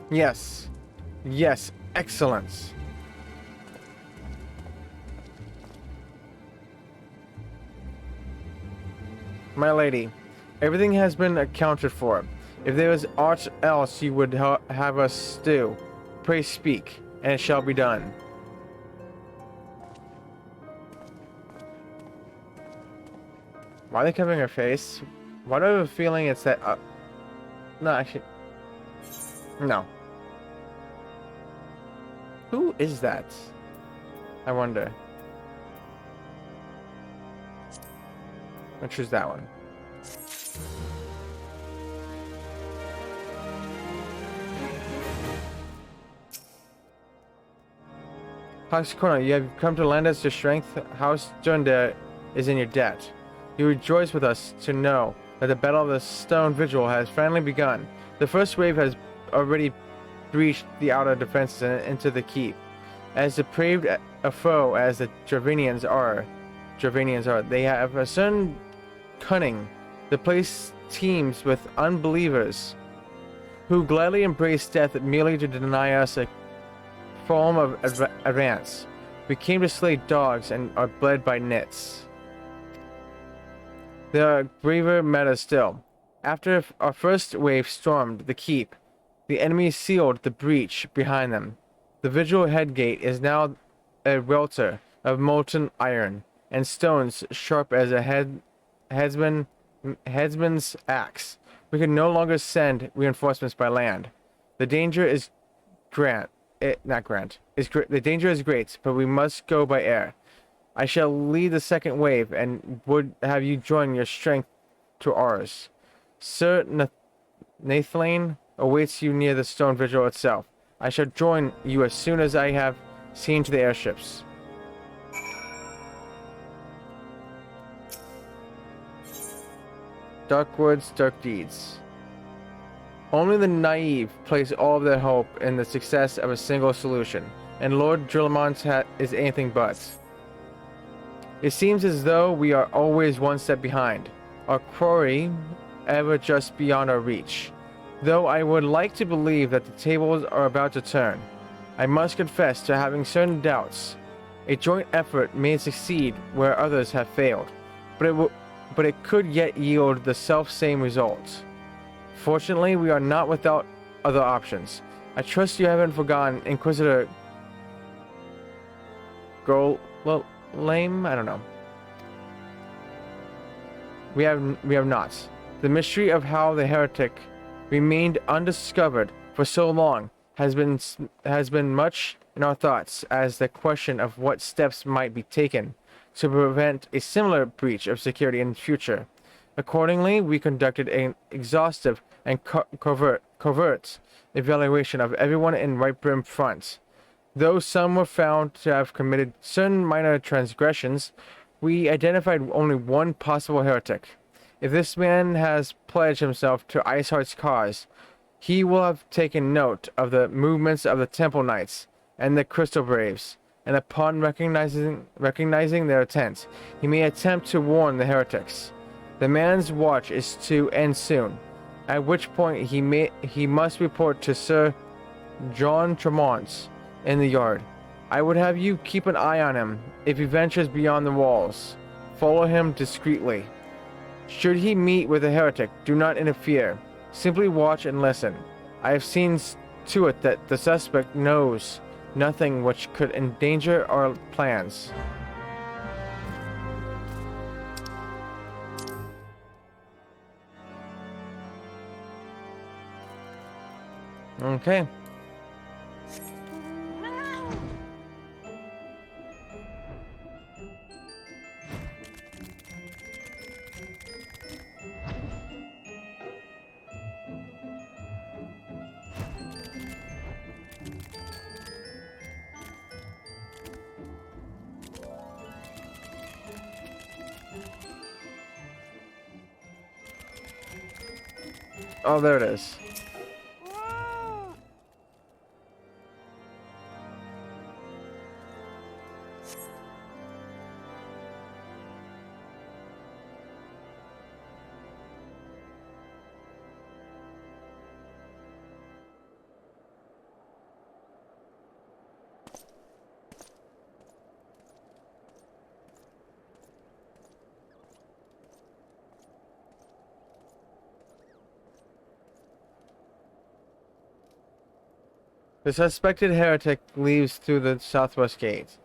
Yes. Yes, excellence. My lady, everything has been accounted for. If there is aught else you would have us do, pray speak, and it shall be done. Why are they covering her face? Why do I have a feeling it's that... no, actually... No. Who is that? I wonder. I'll choose that one. House Corner, you have come to lend us your strength. House Junda is in your debt. You rejoice with us to know that the Battle of the Stone Vigil has finally begun. The first wave has already breached the outer defenses and into the keep. As depraved a foe as the Dravanians are, they have a certain cunning. The place teems with unbelievers who gladly embrace death merely to deny us a form of advance. We came to slay dogs and are bled by nits. There are graver matters still. After our first wave stormed the keep, the enemy sealed the breach behind them. The vigil headgate is now a welter of molten iron and stones sharp as a headsman's axe. We can no longer send reinforcements by land. The danger is the danger is great, but we must go by air. I shall lead the second wave and would have you join your strength to ours. Sir Nathlane awaits you near the stone vigil itself. I shall join you as soon as I have seen to the airships. Dark words, dark deeds. Only the naive place all of their hope in the success of a single solution, and Lord Drillamont is anything but. It seems as though we are always one step behind, our quarry ever just beyond our reach. Though I would like to believe that the tables are about to turn, I must confess to having certain doubts. A joint effort may succeed where others have failed, but it could yet yield the self-same results. Fortunately, we are not without other options. I trust you haven't forgotten Inquisitor Lame? I don't know. We have not. The mystery of how the heretic remained undiscovered for so long has been much in our thoughts as the question of what steps might be taken to prevent a similar breach of security in the future. Accordingly, we conducted an exhaustive and covert evaluation of everyone in Right Brim Front. Though some were found to have committed certain minor transgressions, we identified only one possible heretic. If this man has pledged himself to Iceheart's cause, he will have taken note of the movements of the Temple Knights and the Crystal Braves, and upon recognizing their intent, he may attempt to warn the heretics. The man's watch is to end soon, at which point he must report to Sir John Tremont in the yard. I would have you keep an eye on him. If he ventures beyond the walls, follow him discreetly. Should he meet with a heretic, do not interfere. Simply watch and listen. I have seen to it that the suspect knows nothing which could endanger our plans. Okay. Oh, there it is. The suspected heretic leaves through the southwest gate.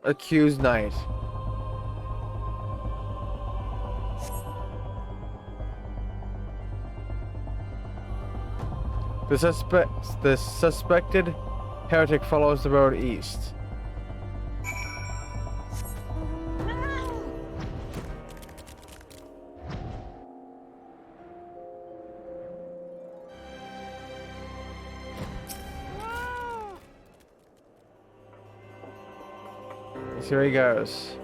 Accused Knight. The suspected heretic follows the road east. Here he goes.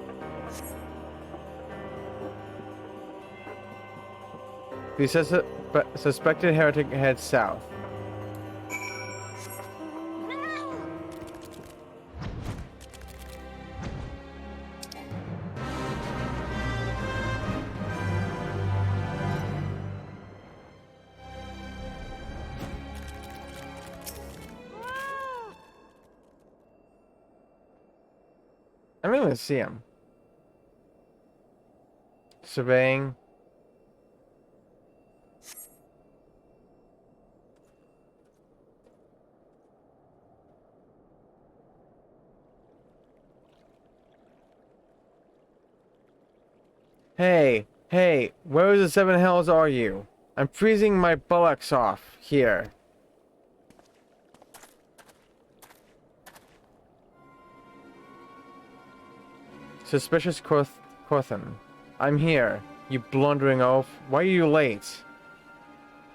The suspected heretic heads south. I don't even see him. Surveying. Hey, where in the seven hells are you? I'm freezing my bullocks off here. Suspicious Quothan. I'm here, you blundering oaf. Why are you late?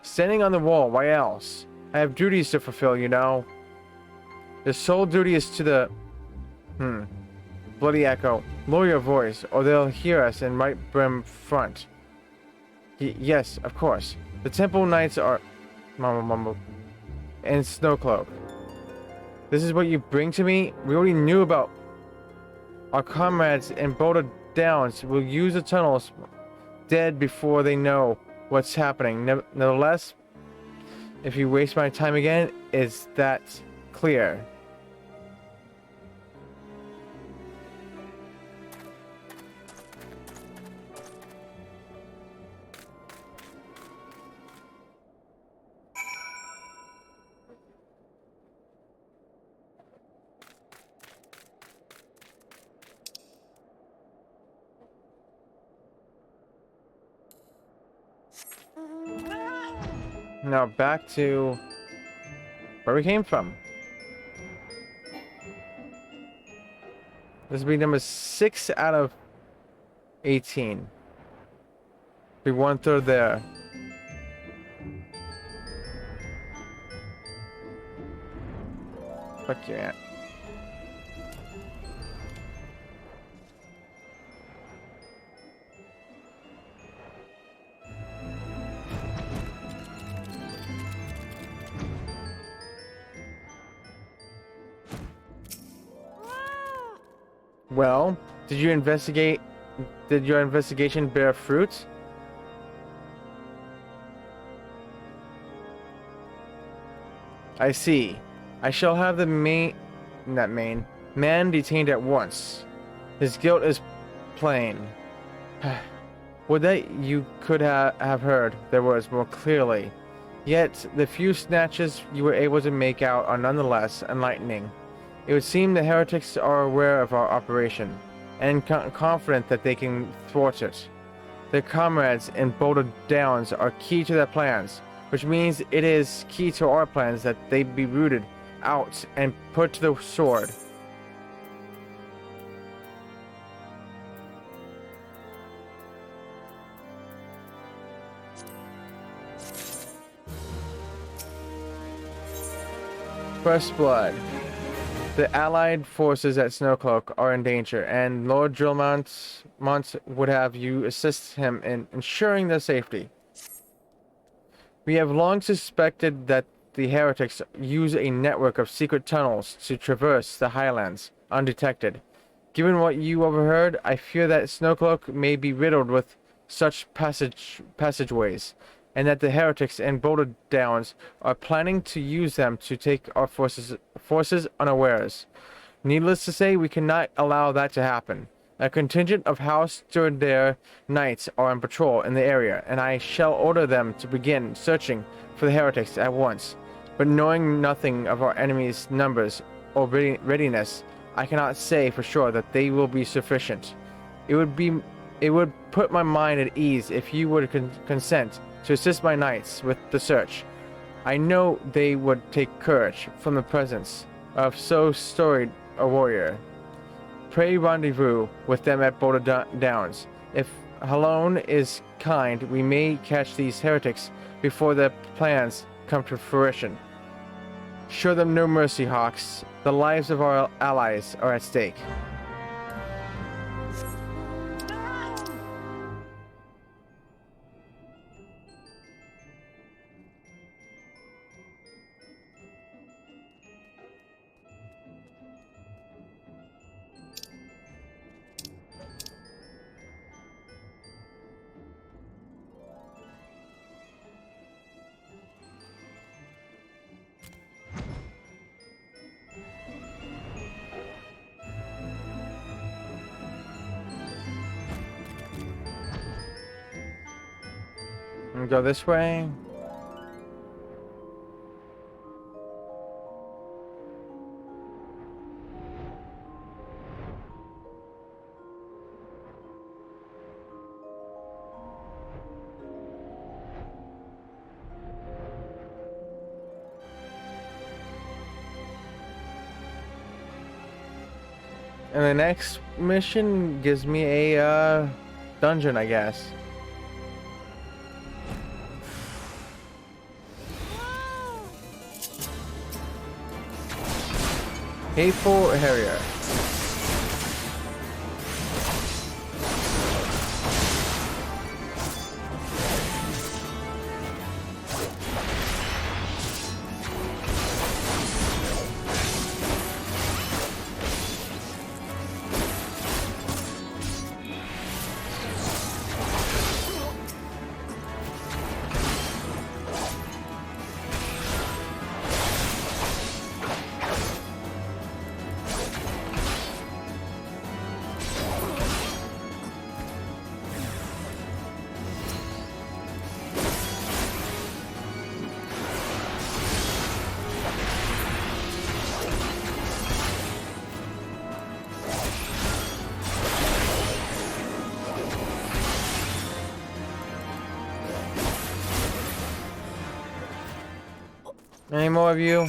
Standing on the wall, why else? I have duties to fulfill, you know. The sole duty is to the... Bloody Echo, lower your voice, or they'll hear us in right brim front. Yes, of course. The Temple Knights are... Mumble. And Snowcloak. This is what you bring to me? We already knew about... Our comrades in Boulder Downs will use the tunnels dead before they know what's happening. Nevertheless, if you waste my time again, it's that clear. Now back to where we came from. This will be number 6 out of 18. Be 1/3 there. Fuck you, Aunt. Well, did your investigation bear fruit? I see. I shall have the man detained at once. His guilt is plain. Would that you could have heard their words more clearly. Yet, the few snatches you were able to make out are nonetheless enlightening. It would seem the heretics are aware of our operation, and confident that they can thwart it. Their comrades in Boulder Downs are key to their plans, which means it is key to our plans that they be rooted out and put to the sword. First Blood. The allied forces at Snowcloak are in danger, and Lord Drillmont would have you assist him in ensuring their safety. We have long suspected that the heretics use a network of secret tunnels to traverse the highlands undetected. Given what you overheard, I fear that Snowcloak may be riddled with such passageways, and that the heretics in Boulder Downs are planning to use them to take our forces unawares. Needless to say, we cannot allow that to happen. A contingent of House Jourdair knights are on patrol in the area, and I shall order them to begin searching for the heretics at once. But knowing nothing of our enemy's numbers or readiness, I cannot say for sure that they will be sufficient. It would put my mind at ease if you would consent to assist my knights with the search. I know they would take courage from the presence of so storied a warrior. Pray rendezvous with them at Boulder Downs. If Halone is kind, we may catch these heretics before their plans come to fruition. Show them no mercy, Hawks. The lives of our allies are at stake. Go this way. And the next mission gives me a dungeon, I guess. Hateful Harrier. Any more of you?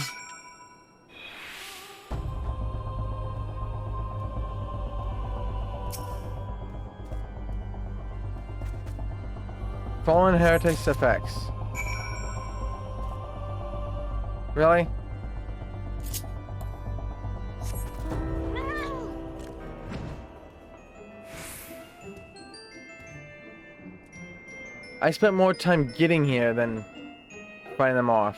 Fallen Heretics effects. Really? I spent more time getting here than fighting them off.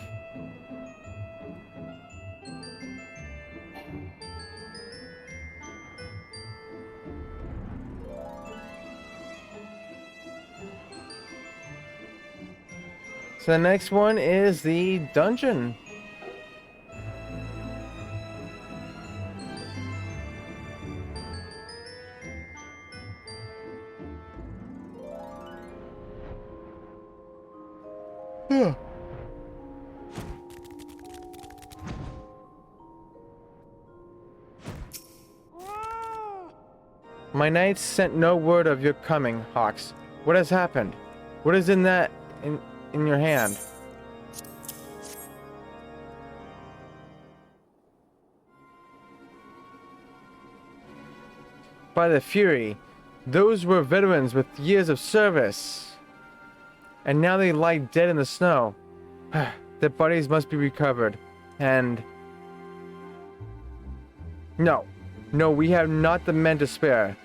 So the next one is the dungeon. My knights sent no word of your coming, Hawks. What has happened? What is in that in your hand? By the Fury, those were veterans with years of service. And now they lie dead in the snow. Their bodies must be recovered. And... No, we have not the men to spare.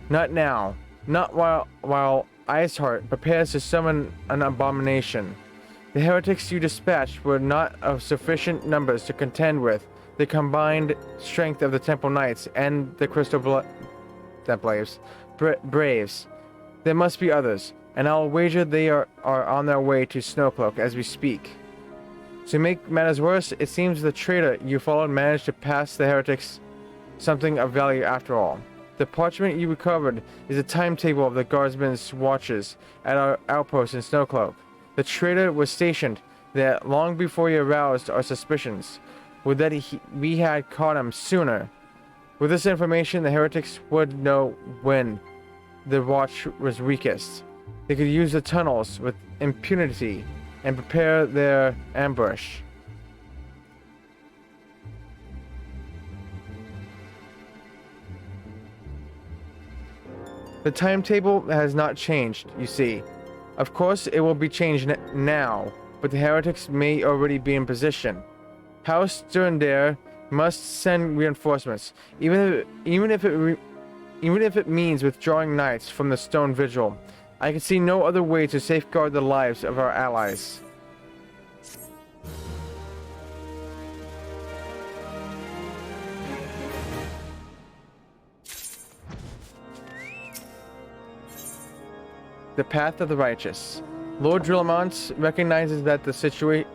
Not now. Not while Iceheart prepares to summon an abomination. The heretics you dispatched were not of sufficient numbers to contend with the combined strength of the Temple Knights and the Crystal Templars. Braves. There must be others, and I'll wager they are on their way to Snowcloak as we speak. To make matters worse, it seems the traitor you followed managed to pass the heretics something of value after all. The parchment you recovered is a timetable of the guardsmen's watches at our outpost in Snowcloak. The traitor was stationed there long before he aroused our suspicions. Would that we had caught him sooner. With this information, the heretics would know when the watch was weakest. They could use the tunnels with impunity and prepare their ambush. The timetable has not changed, you see. Of course, it will be changed now, but the heretics may already be in position. House Sterndare must send reinforcements, even if it means withdrawing knights from the Stone Vigil. I can see no other way to safeguard the lives of our allies. The path of the righteous. Lord Drillamont recognizes that the situation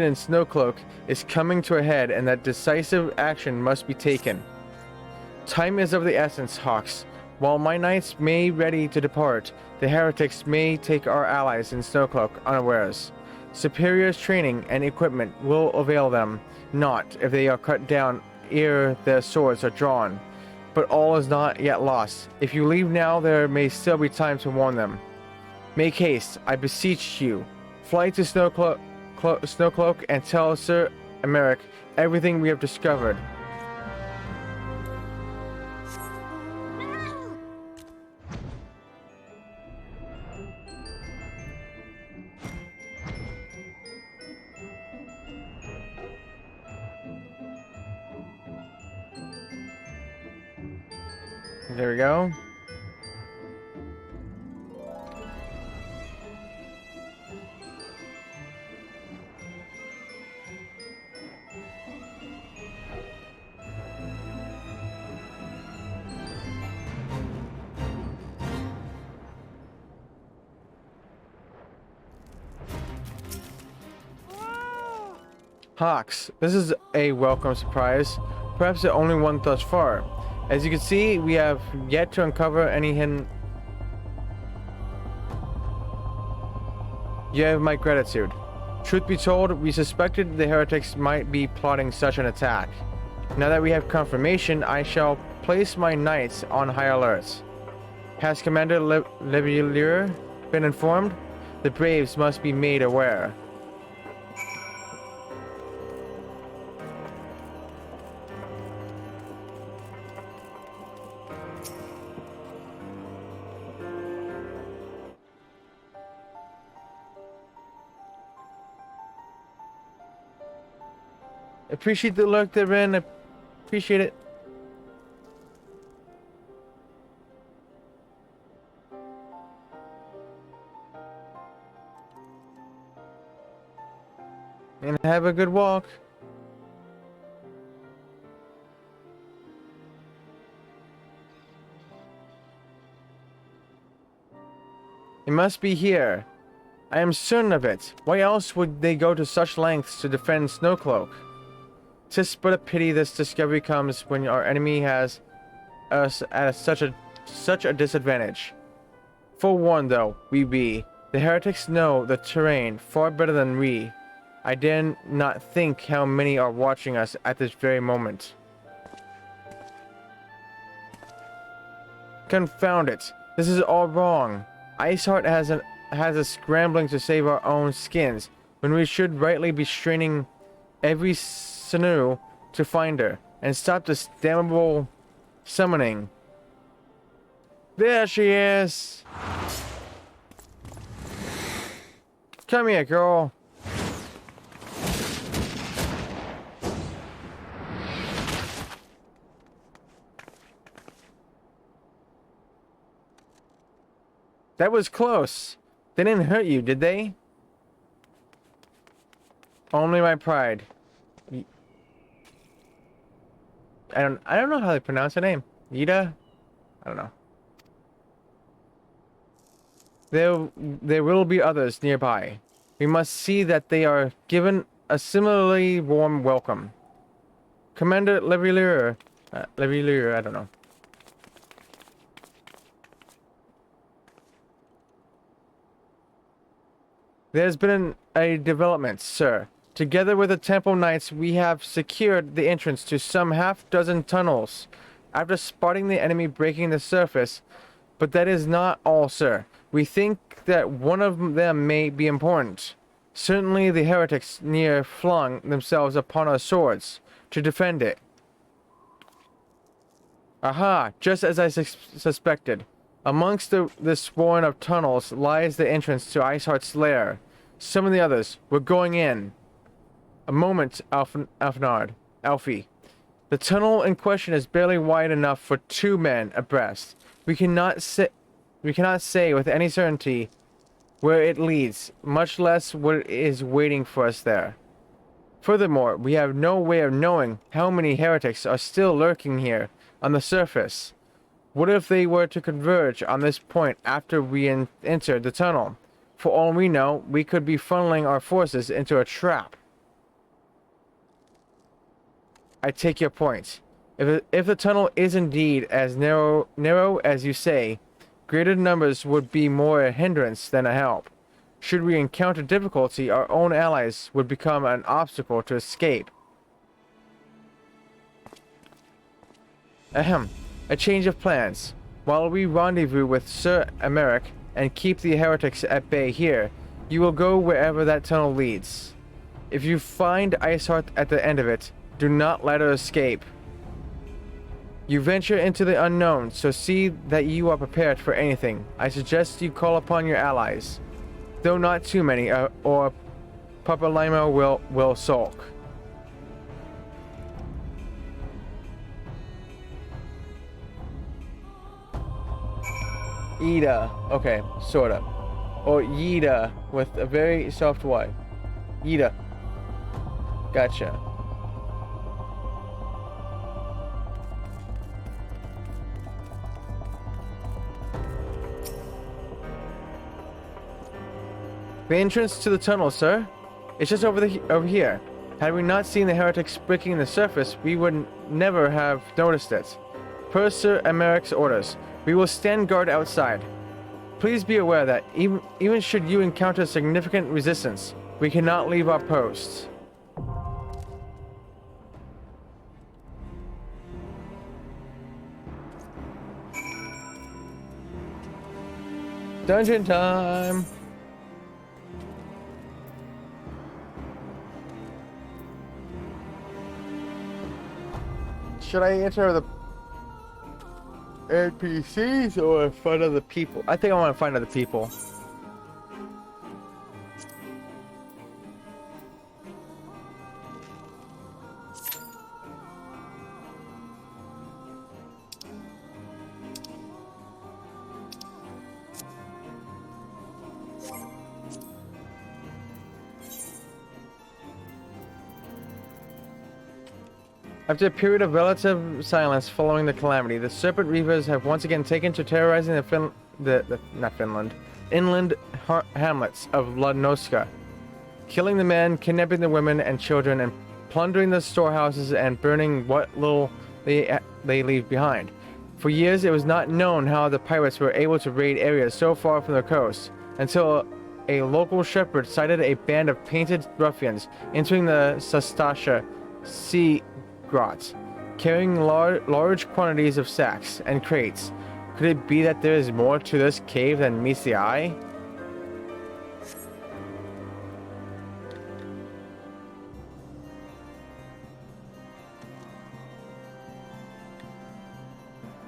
in Snowcloak is coming to a head and that decisive action must be taken. Time is of the essence, Hawks. While my knights may be ready to depart, the heretics may take our allies in Snowcloak unawares. Superior's training and equipment will avail them not if they are cut down ere their swords are drawn. But all is not yet lost. If you leave now, there may still be time to warn them. Make haste, I beseech you. Fly to Snowcloak and tell Sir Emeric everything we have discovered. There we go. Hawks, this is a welcome surprise, perhaps the only one thus far. As you can see, we have yet to uncover any hidden... You have my gratitude. Truth be told, we suspected the heretics might be plotting such an attack. Now that we have confirmation, I shall place my knights on high alert. Has Commander Leveilleur been informed? The Braves must be made aware. Appreciate the lurk there, Ren. Appreciate it. And have a good walk. It must be here. I am certain of it. Why else would they go to such lengths to defend Snowcloak? 'Tis but a pity this discovery comes when our enemy has us at such a disadvantage. Forewarned though we be, the heretics know the terrain far better than we. I dare not think how many are watching us at this very moment. Confound it! This is all wrong. Iceheart has us scrambling to save our own skins, when we should rightly be straining every sinew to find her and stop this damnable summoning. There she is! Come here, girl. That was close. They didn't hurt you, did they? Only my pride. I don't know how they pronounce her name. Yida? I don't know. There will be others nearby. We must see that they are given a similarly warm welcome. Commander Levilier, I don't know. There's been a development, sir. Together with the Temple Knights, we have secured the entrance to some half-dozen tunnels after spotting the enemy breaking the surface. But that is not all, sir. We think that one of them may be important. Certainly the heretics near flung themselves upon our swords to defend it. Aha! Just as I suspected. Amongst the swarm of tunnels lies the entrance to Iceheart's lair. Some of the others. We're going in. A moment, Alfie. The tunnel in question is barely wide enough for 2 men abreast. We cannot say with any certainty where it leads, much less what is waiting for us there. Furthermore, we have no way of knowing how many heretics are still lurking here on the surface. What if they were to converge on this point after we enter the tunnel? For all we know, we could be funneling our forces into a trap. I take your point. If the tunnel is indeed as narrow as you say, greater numbers would be more a hindrance than a help. Should we encounter difficulty, our own allies would become an obstacle to escape. Ahem. A change of plans. While we rendezvous with Sir Emeric and keep the heretics at bay here, you will go wherever that tunnel leads. If you find Iceheart at the end of it, do not let her escape. You venture into the unknown, so see that you are prepared for anything. I suggest you call upon your allies, though not too many, or Papalymo will sulk. Ida. Okay, sorta. Or Yida with a very soft Y. Yida. Gotcha. The entrance to the tunnel, sir. It's just over here. Had we not seen the heretics breaking the surface, we would never have noticed it. Per Sir Emeric's orders, we will stand guard outside. Please be aware that even should you encounter significant resistance, we cannot leave our posts. Dungeon time! Should I enter the NPCs or find other people? I think I want to find other people. After a period of relative silence following the calamity, the Serpent Reavers have once again taken to terrorizing inland hamlets of Ludnoska, killing the men, kidnapping the women and children, and plundering the storehouses and burning what little they leave behind. For years, it was not known how the pirates were able to raid areas so far from the coast, until a local shepherd sighted a band of painted ruffians entering the Sastasha Sea Grot, carrying large quantities of sacks and crates. Could it be that there is more to this cave than meets the eye?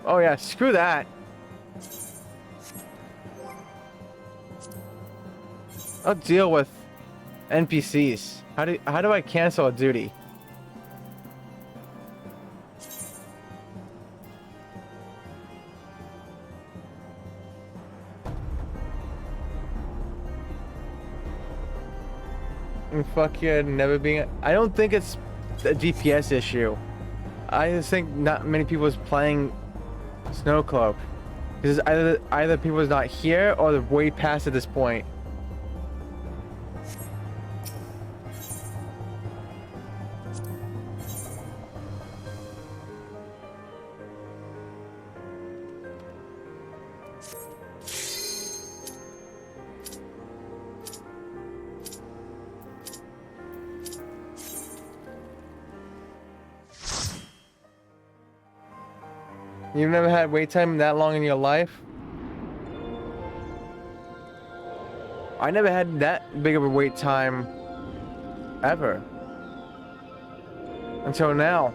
Oh yeah, screw that. I'll deal with NPCs. How do I cancel a duty? fucking never being. I don't think it's a GPS issue. I just think not many people is playing Snow Cloak. Because either people's not here or they're way past at this point. You've never had wait time that long in your life? I never had that big of a wait time ever. Until now.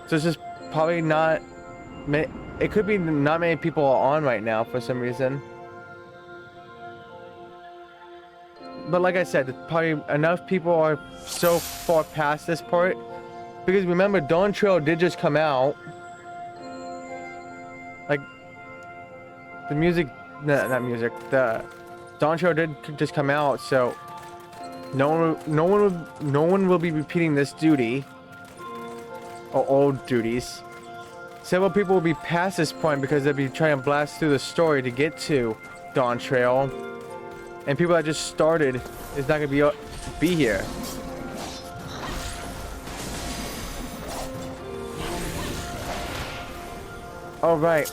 So it's just probably not... It could be not many people are on right now for some reason. But like I said, probably enough people are so far past this part. Because remember, Dawntrail did just come out. Like, the music, not music, the Dawntrail did just come out, so no one will be repeating this duty or old duties. Several people will be past this point because they'll be trying to blast through the story to get to Dawntrail, and people that just started is not gonna be here. All right.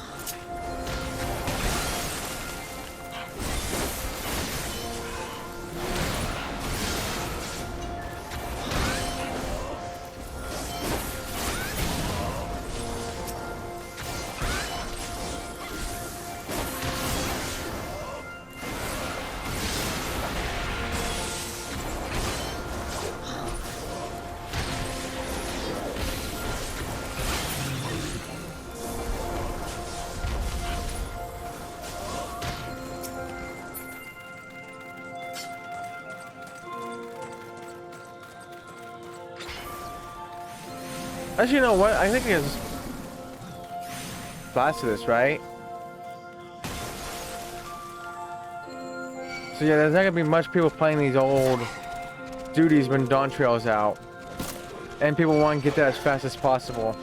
Actually, you know what? I think I just blast this, right? So yeah, there's not gonna be much people playing these old duties when Dawntrail's out, and people want to get there as fast as possible.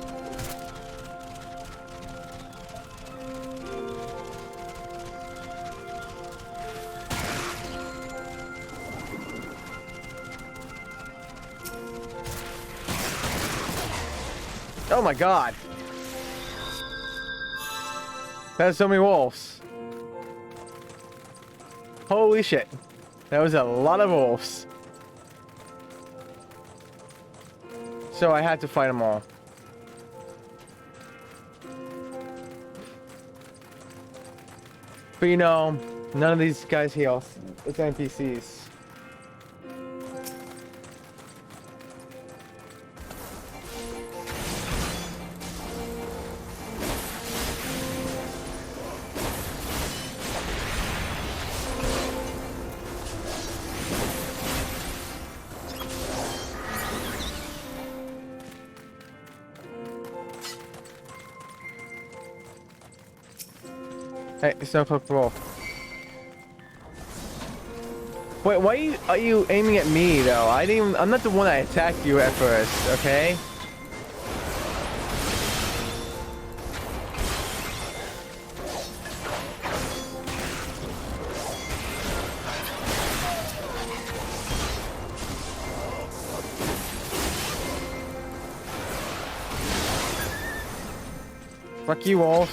Oh my god. That's so many wolves. Holy shit. That was a lot of wolves. So I had to fight them all. But you know, none of these guys heal. It's NPCs. Hey, Snowcloak Wolf. Wait, why are you aiming at me though? I'm not the one that attacked you at first, okay? Fuck you, wolves.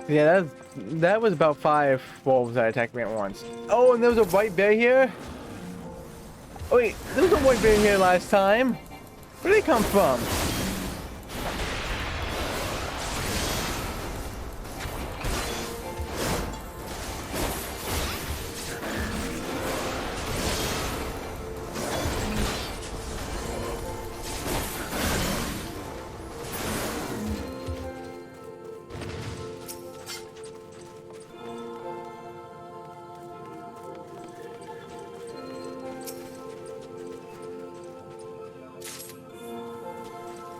Yeah, that was about 5 wolves that attacked me at once. Oh, and there was a white bear here? Oh wait, there was a white bear here last time. Where did they come from?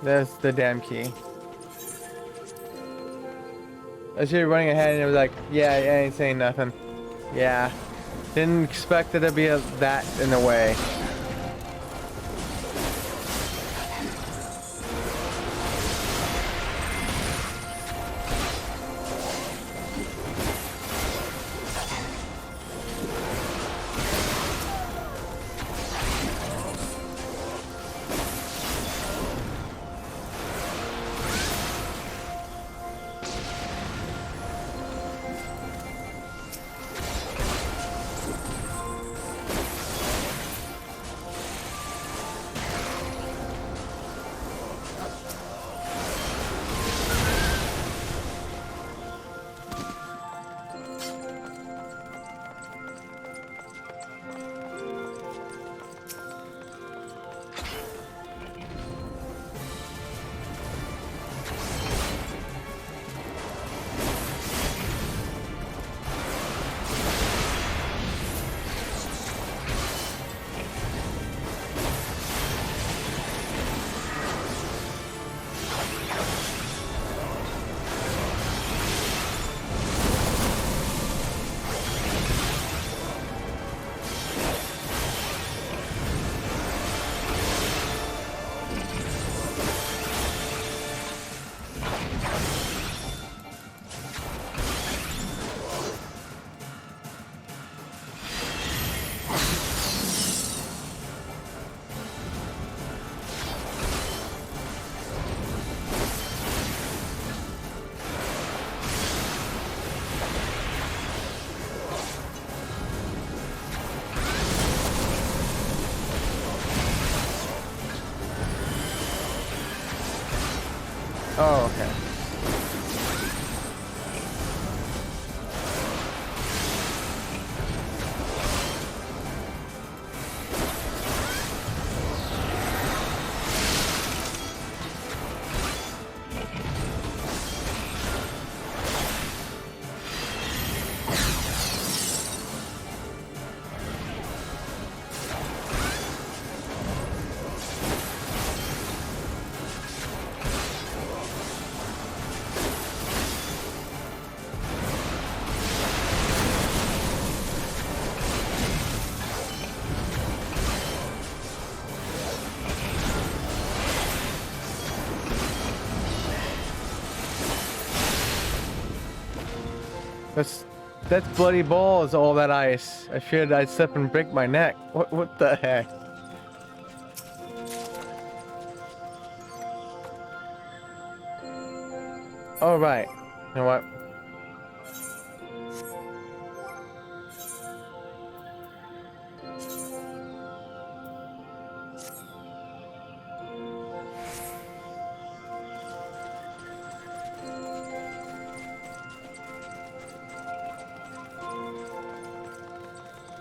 That's the damn key. I was here running ahead and it was like, yeah, I ain't saying nothing. Yeah. Didn't expect it to be that in the way. Oh, okay. That's bloody balls, all that ice. I feared I'd slip and break my neck. What the heck? All right. You know what?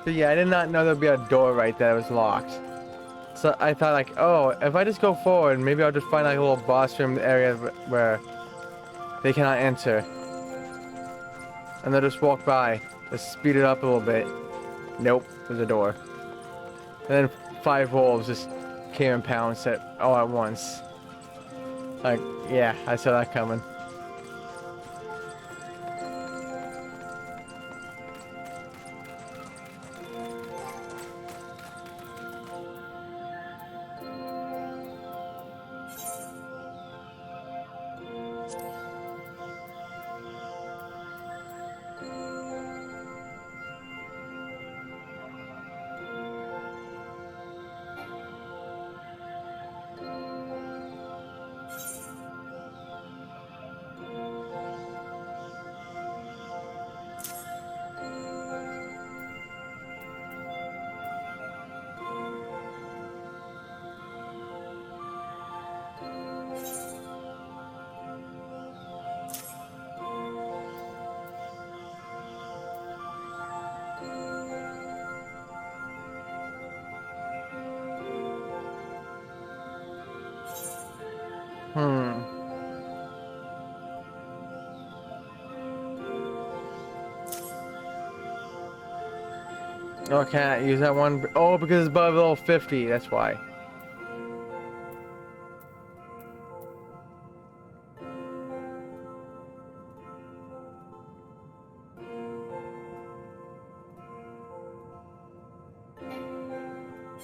So yeah, I did not know there'd be a door right there that was locked. So I thought like, oh, if I just go forward, maybe I'll just find like a little boss room area where they cannot enter. And they'll just walk by. Just speed it up a little bit. Nope, there's a door. And then 5 wolves just came and pounced it all at once. Like, yeah, I saw that coming. Oh, I can't use that one. Oh, because it's above level 50, that's why.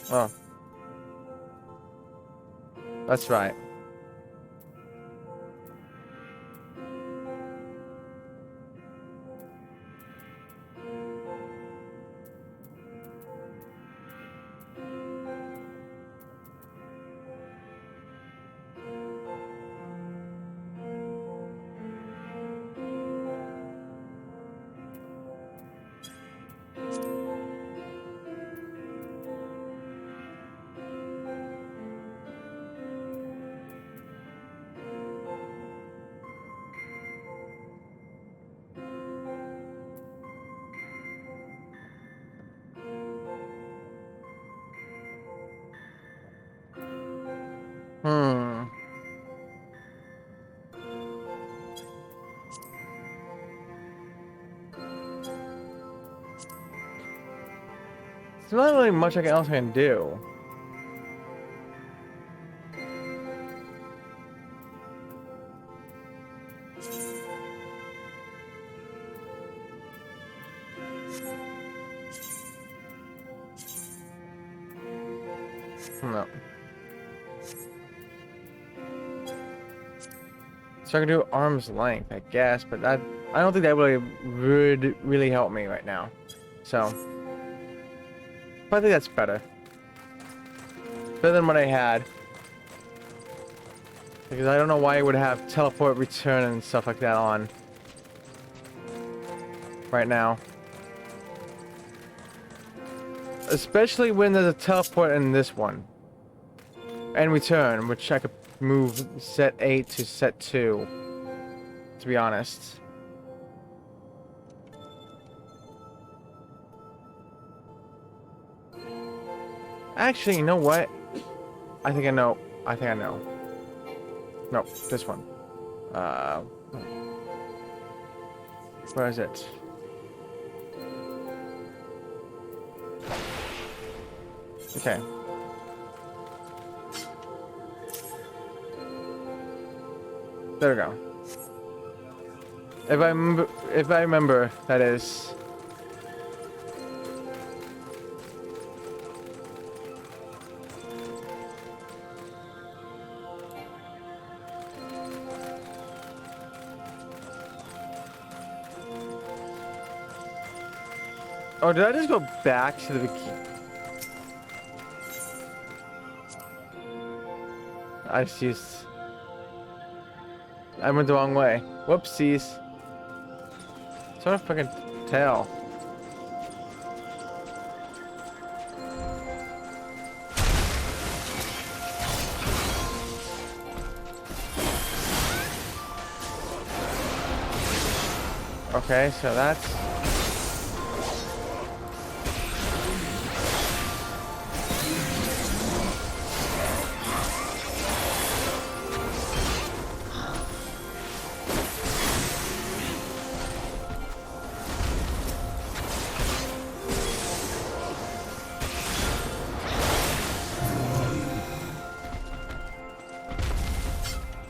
Oh. That's right. Hmm. There's not really much else I can do. No. So I can do arm's length, I guess, but I don't think that would really help me right now. So, but I think that's better. Better than what I had. Because I don't know why I would have teleport return and stuff like that on right now. Especially when there's a teleport in this one. And return, which I could move set 8 to set 2. To be honest. Actually, you know what? I think I know. I think I know. No, this one. Where is it? Okay. There we go. If I remember, that is. Oh, did I just go back to the beginning? I just I went the wrong way. Whoopsies. Sort of fucking tell. Okay, so that's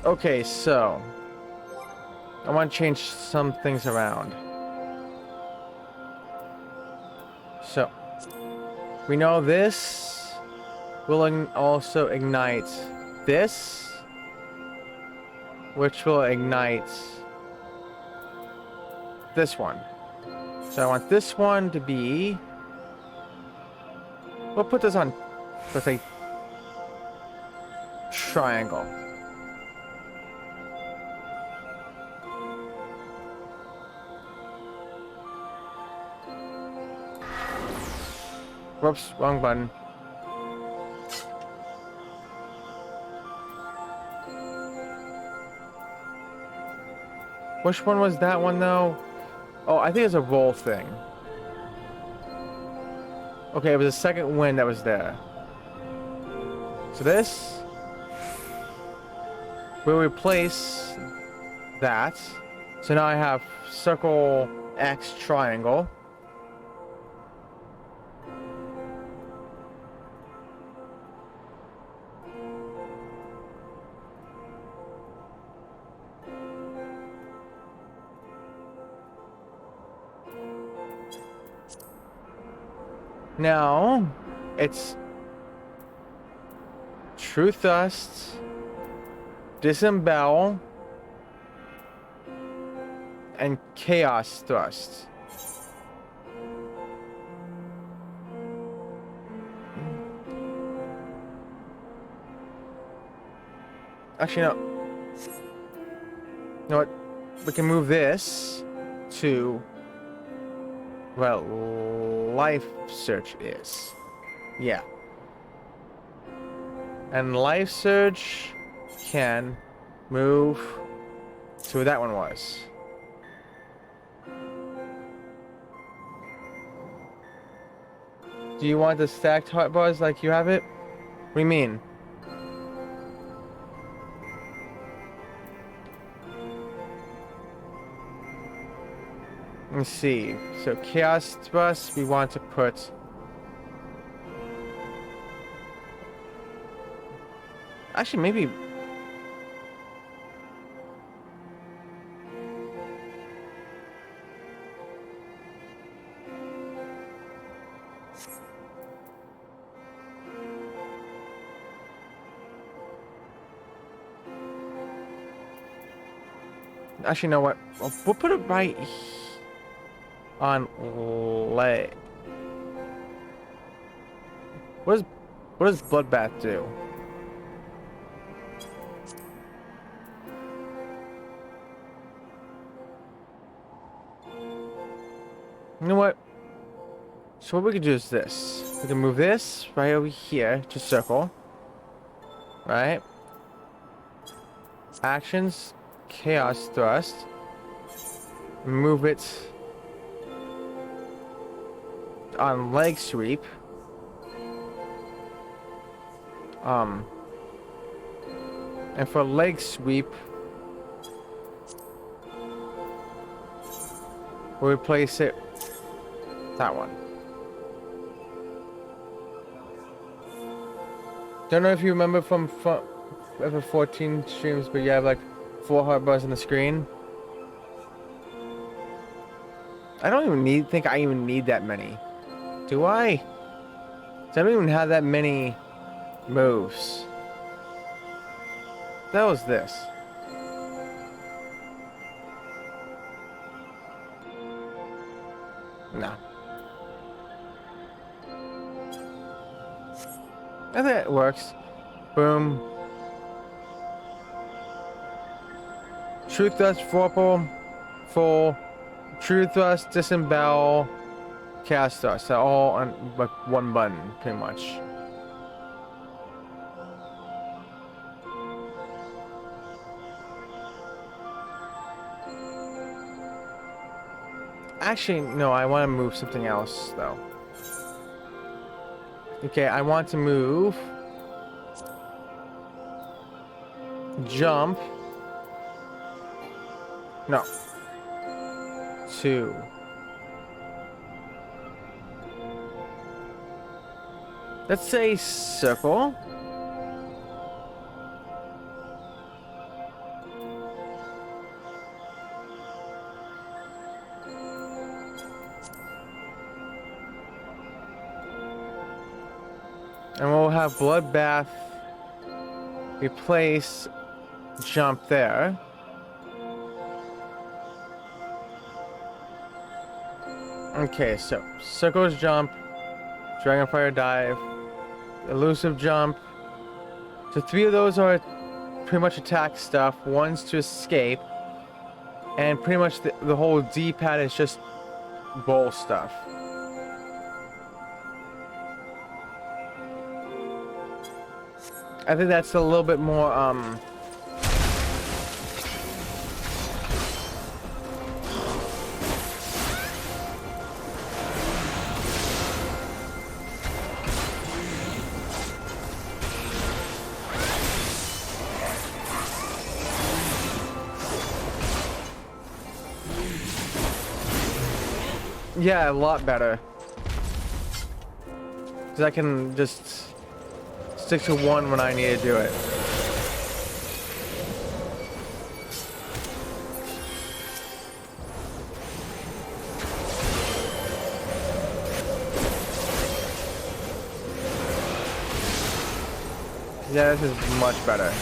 okay, so I want to change some things around. So we know this will also ignite this, which will ignite this one. So I want this one to be, we'll put this on, let's say, triangle. Whoops, wrong button. Which one was that one though? Oh, I think it's a roll thing. Okay, it was the second wind that was there. So this will replace that. So now I have circle, X, triangle. Now, it's True Thrust, Disembowel, and Chaos Thrust. Actually, no. You know what? We can move this to where Life Surge is. Yeah. And Life Surge can move to where that one was. Do you want the stacked heart bars like you have it? What do you mean? Let's see. So Chaos Thrust, we want to put... Actually, maybe... Actually, you know what? We'll put it right on leg. What does Bloodbath do? You know what? So what we can do is this. We can move this right over here to circle. Right? Actions, Chaos Thrust. Move it on leg sweep. And for leg sweep, we'll replace it that one. Don't know if you remember from ever 14 streams, but you have like 4 heart bars on the screen. I don't even think I even need that many. Do I? I don't even have that many moves. That was this. No. I think it works. Boom. True Thrust, Vorpal, Full, True Thrust, Disembowel, Chaos Thrust. They're all on like one button, pretty much. Actually, no, I want to move something else, though. Okay, I want to move... Jump. No. 2. Let's say circle. And we'll have Bloodbath replace jump there. Okay, so circles jump, Dragonfire dive, elusive jump. So 3 of those are pretty much attack stuff, 1's to escape, and pretty much the whole D-pad is just bowl stuff. I think that's a little bit more, yeah, a lot better. Because I can just stick to one when I need to do it. Yeah, this is much better.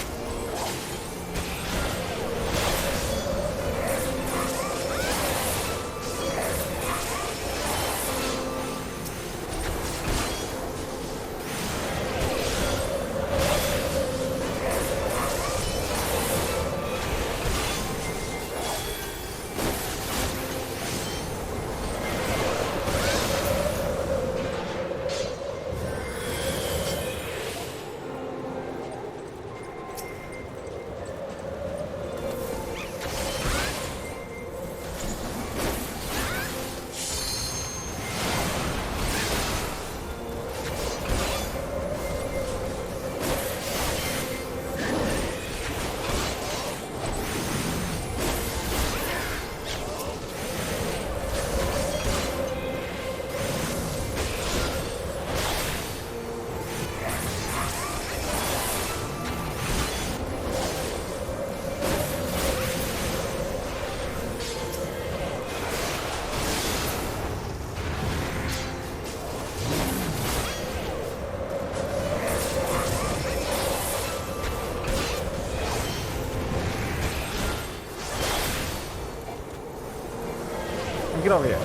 Get over here.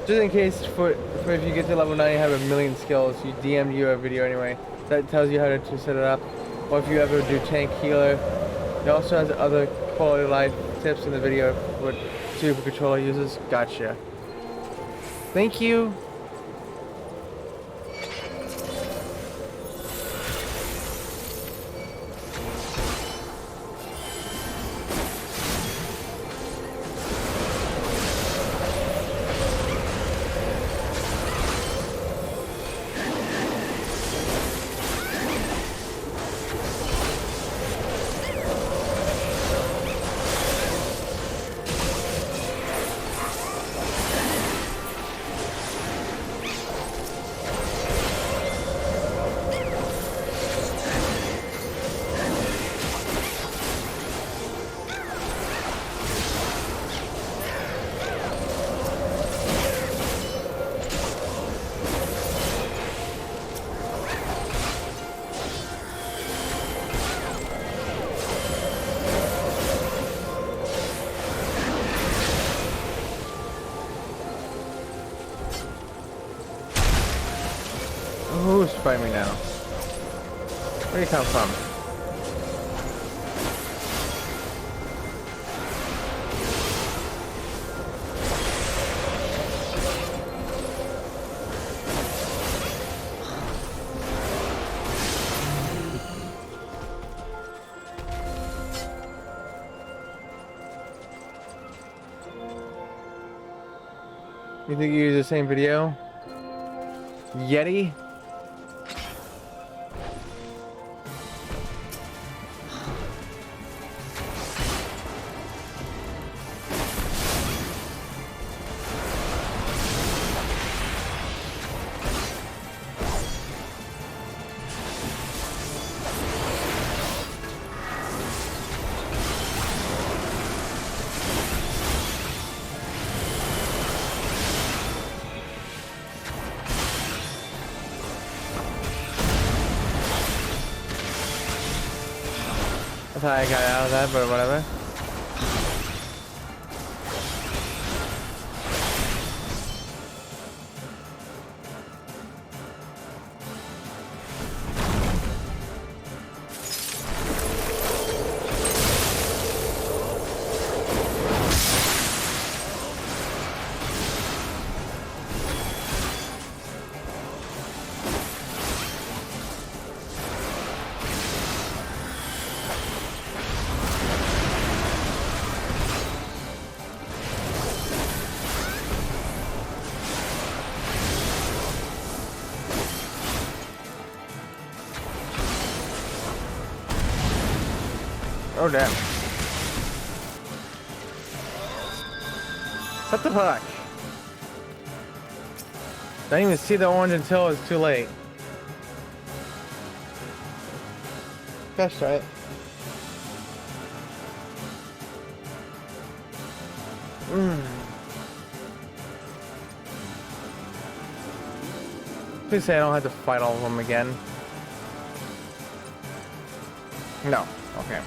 Just in case, for if you get to level 9 you have a million skills, you DM'd you a video anyway that tells you how to set it up. Or if you ever do tank healer, it also has other quality of life tips in the video what Super Controller uses. Gotcha. Thank you. Who's fighting me now? Where do you come from? You think you use the same video? Yeti? That's how I got out of that, but whatever. Oh damn. What the fuck? Didn't even see the orange until it's too late. Gosh, right. Please say I don't have to fight all of them again. No. Okay.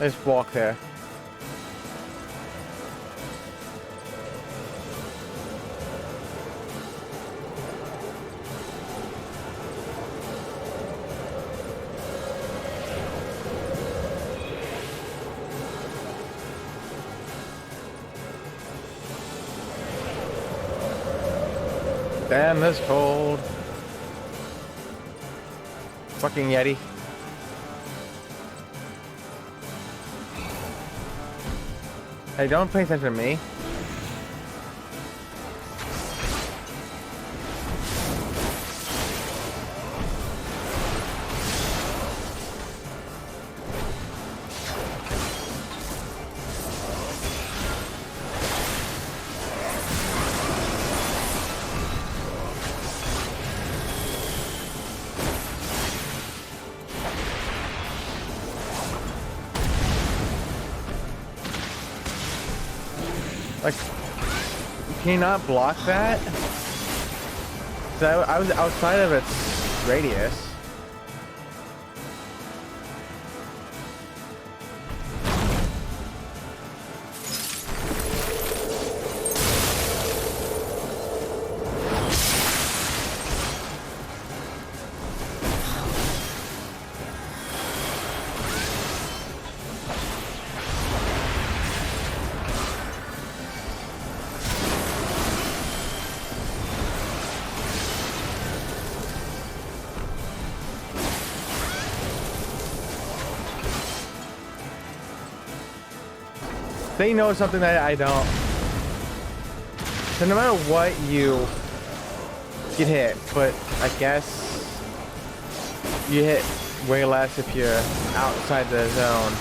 Let's walk there. Damn, this cold. Fucking Yeti. Hey, don't pay attention to me. Like, can you not block that? 'Cause I was outside of its radius. They know something that I don't. So no matter what, you get hit, but I guess you hit way less if you're outside the zone.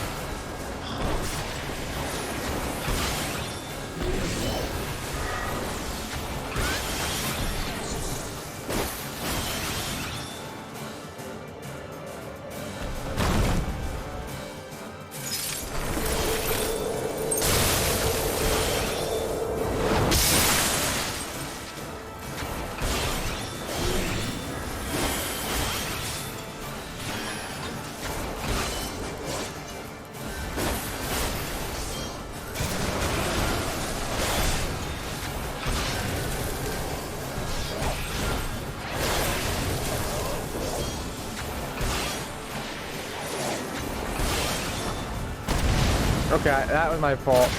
Okay, that was my fault.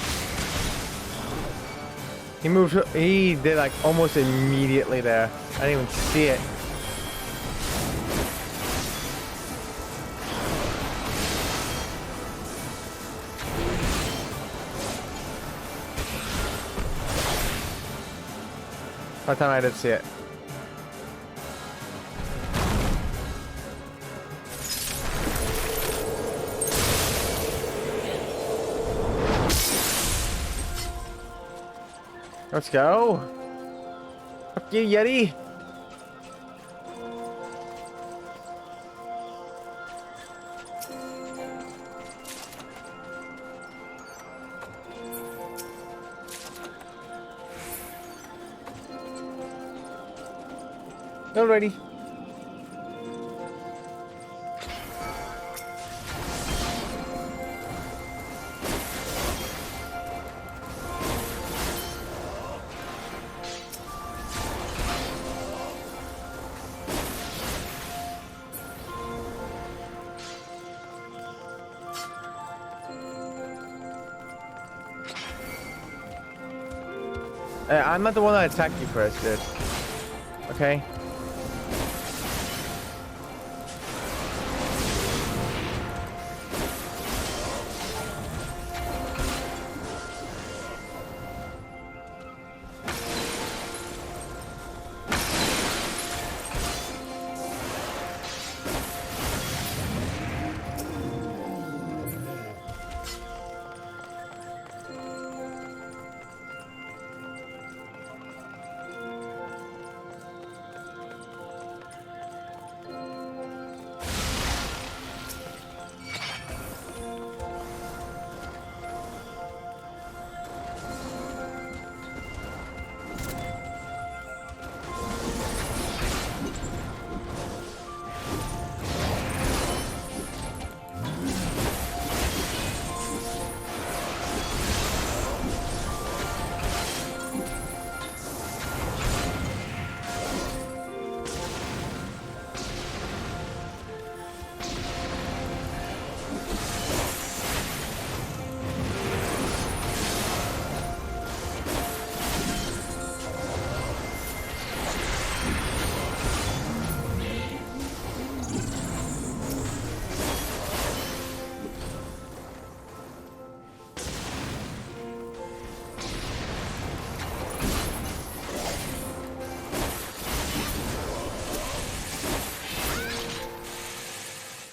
He did like almost immediately there. I didn't even see it. That time I did see it. Let's go. Fuck you, Yeti. Alrighty. I'm not the one that attacked you first, dude. Okay?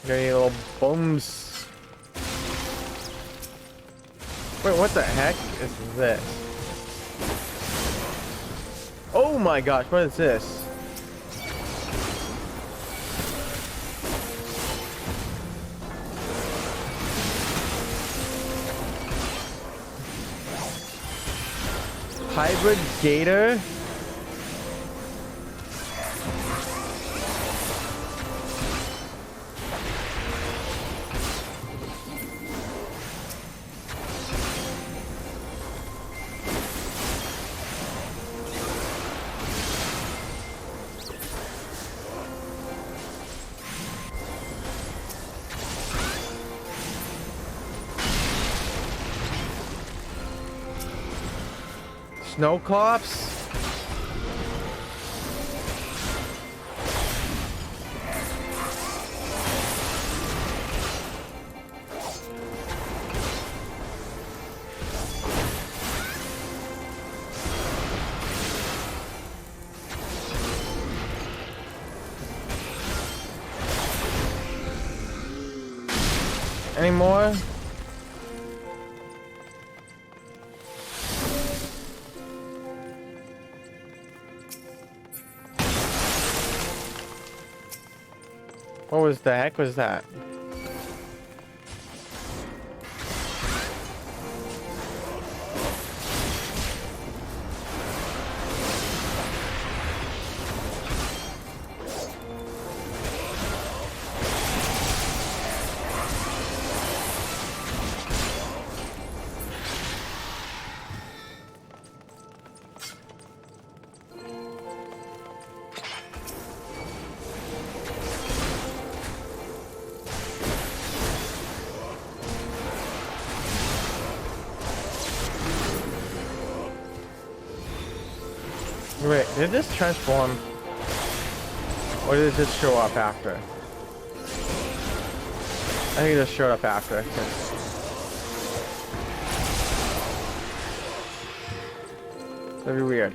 Got any little bums? Wait, what the heck is this? Oh my gosh, what is this? Hybrid gator? Snowclops? Any more? What was the heck was that? Wait, did this transform? Or did it just show up after? I think it just showed up after. That'd be weird.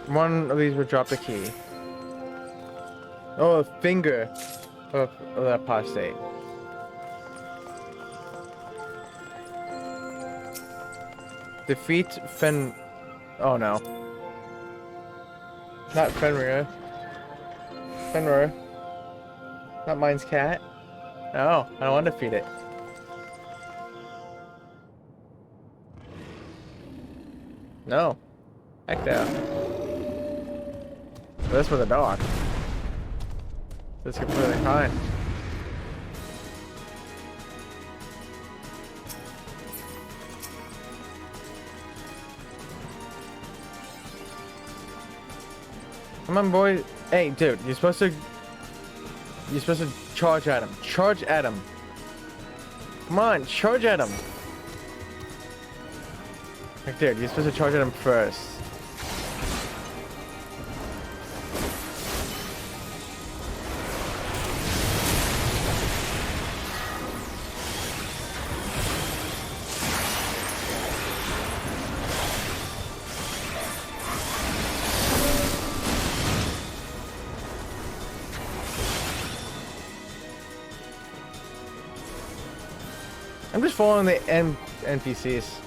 One of these would drop the key. Oh, a finger of the apostate. Defeat Fen... Oh no. Not Fenrir. Fenrir. Not Mine's cat. No, I don't want to defeat it. No. Heck no. This with a dog. That's completely fine. Come on, boy. Hey, dude, you're supposed to charge at him. Charge at him. Come on, charge at him. Like, dude, you're supposed to charge at him first. I'm just following the NPCs.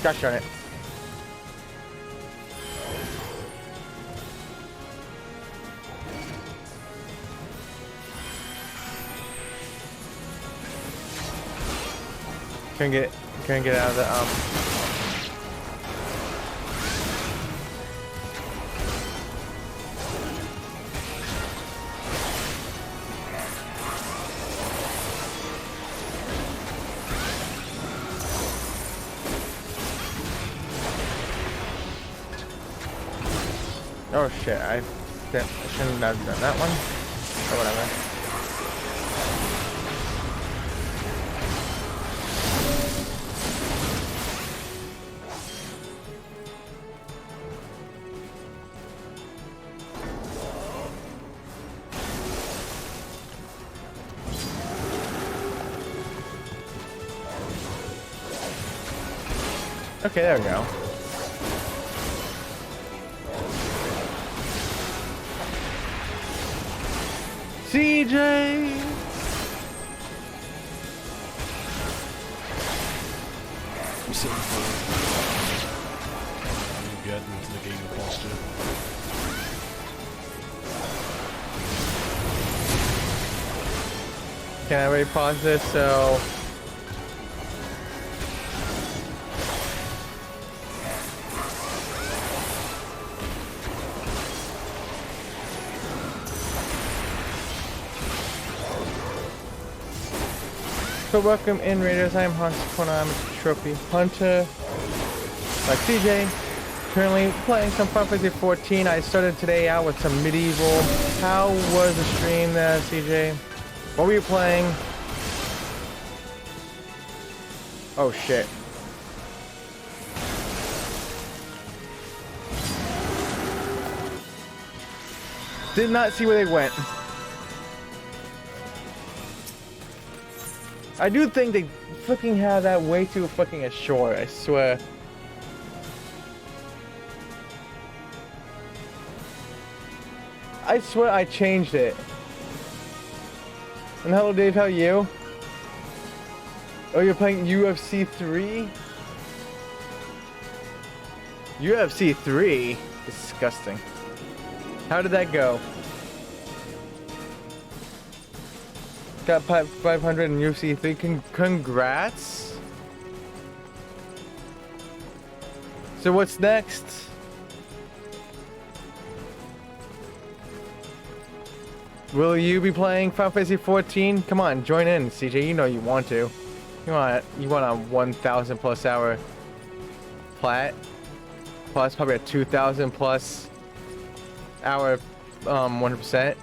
Gosh darn it. Couldn't get out of the Oh shit, I shouldn't have done that one. Or whatever. Okay, there we go. CJ! I'm sitting for I'm getting into the game posture. Can everybody pause this so... So welcome in, Raiders. I am Hans Corner. I'm a trophy hunter. Like CJ. Currently playing some Final Fantasy 14. I started today out with some medieval. How was the stream there, CJ? What were you playing? Oh shit. Did not see where they went. I do think they fucking have that way too fucking ashore, I swear. I swear I changed it. And hello Dave, how are you? Oh, you're playing UFC 3? UFC 3? Disgusting. How did that go? Got 500 in UFC 3. Congrats. So what's next? Will you be playing Final Fantasy 14? Come on, join in, CJ. You know you want to. You want a 1,000 plus hour plat, plus probably a 2,000 plus hour 100%.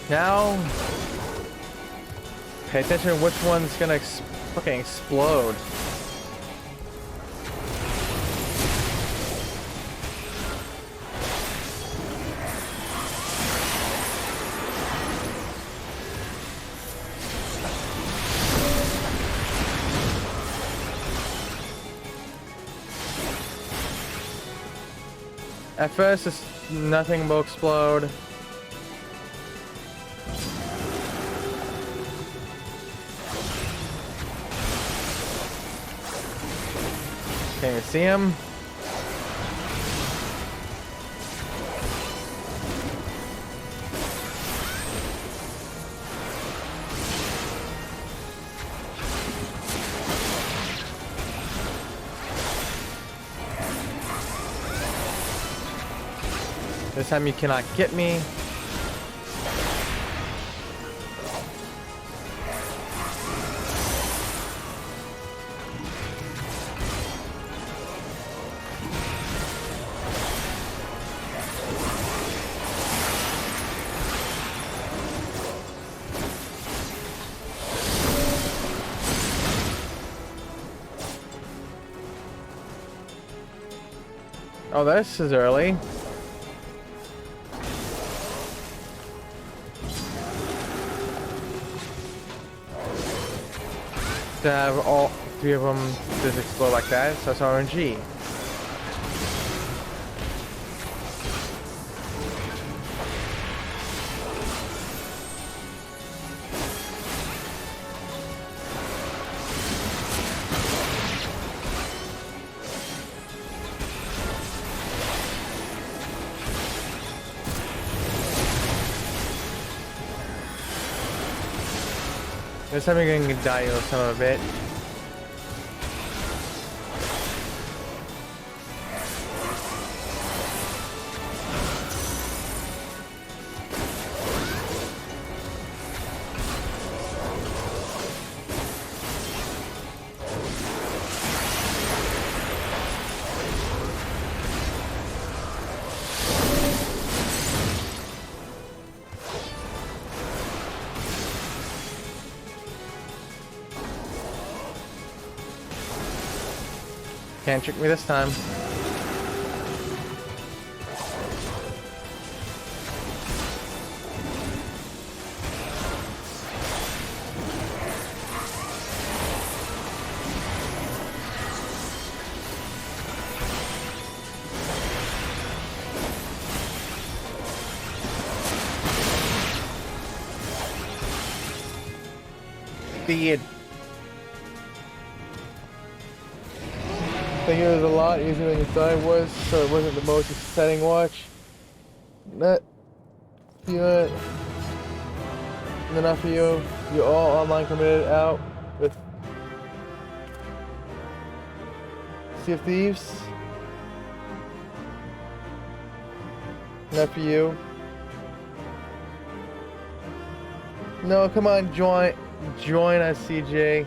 Now, pay attention to which one's gonna fucking explode. At first, nothing will explode. Can you see him? This time you cannot get me. Oh, this is early. to have all 3 of them just explode like that, so it's RNG. This time you're gonna die, you little son of a bit. Can't trick me this time. Beard. I think it was a lot easier than you thought it was, so it wasn't the most exciting watch. Not you know, enough for you. You're all online committed out with Sea of Thieves. Not for you. No, come on, join us, CJ.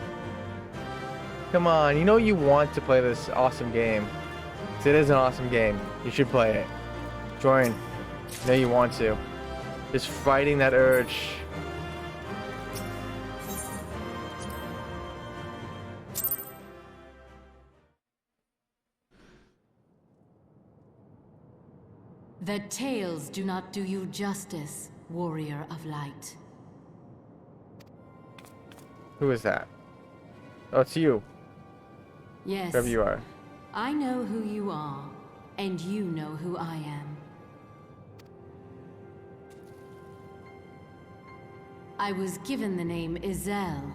Come on, you know you want to play this awesome game. It is an awesome game. You should play it. Join. You know you want to. Just fighting that urge. The tales do not do you justice, warrior of light. Who is that? Oh, it's you. Yes. Whoever you are. I know who you are, and you know who I am. I was given the name Izel,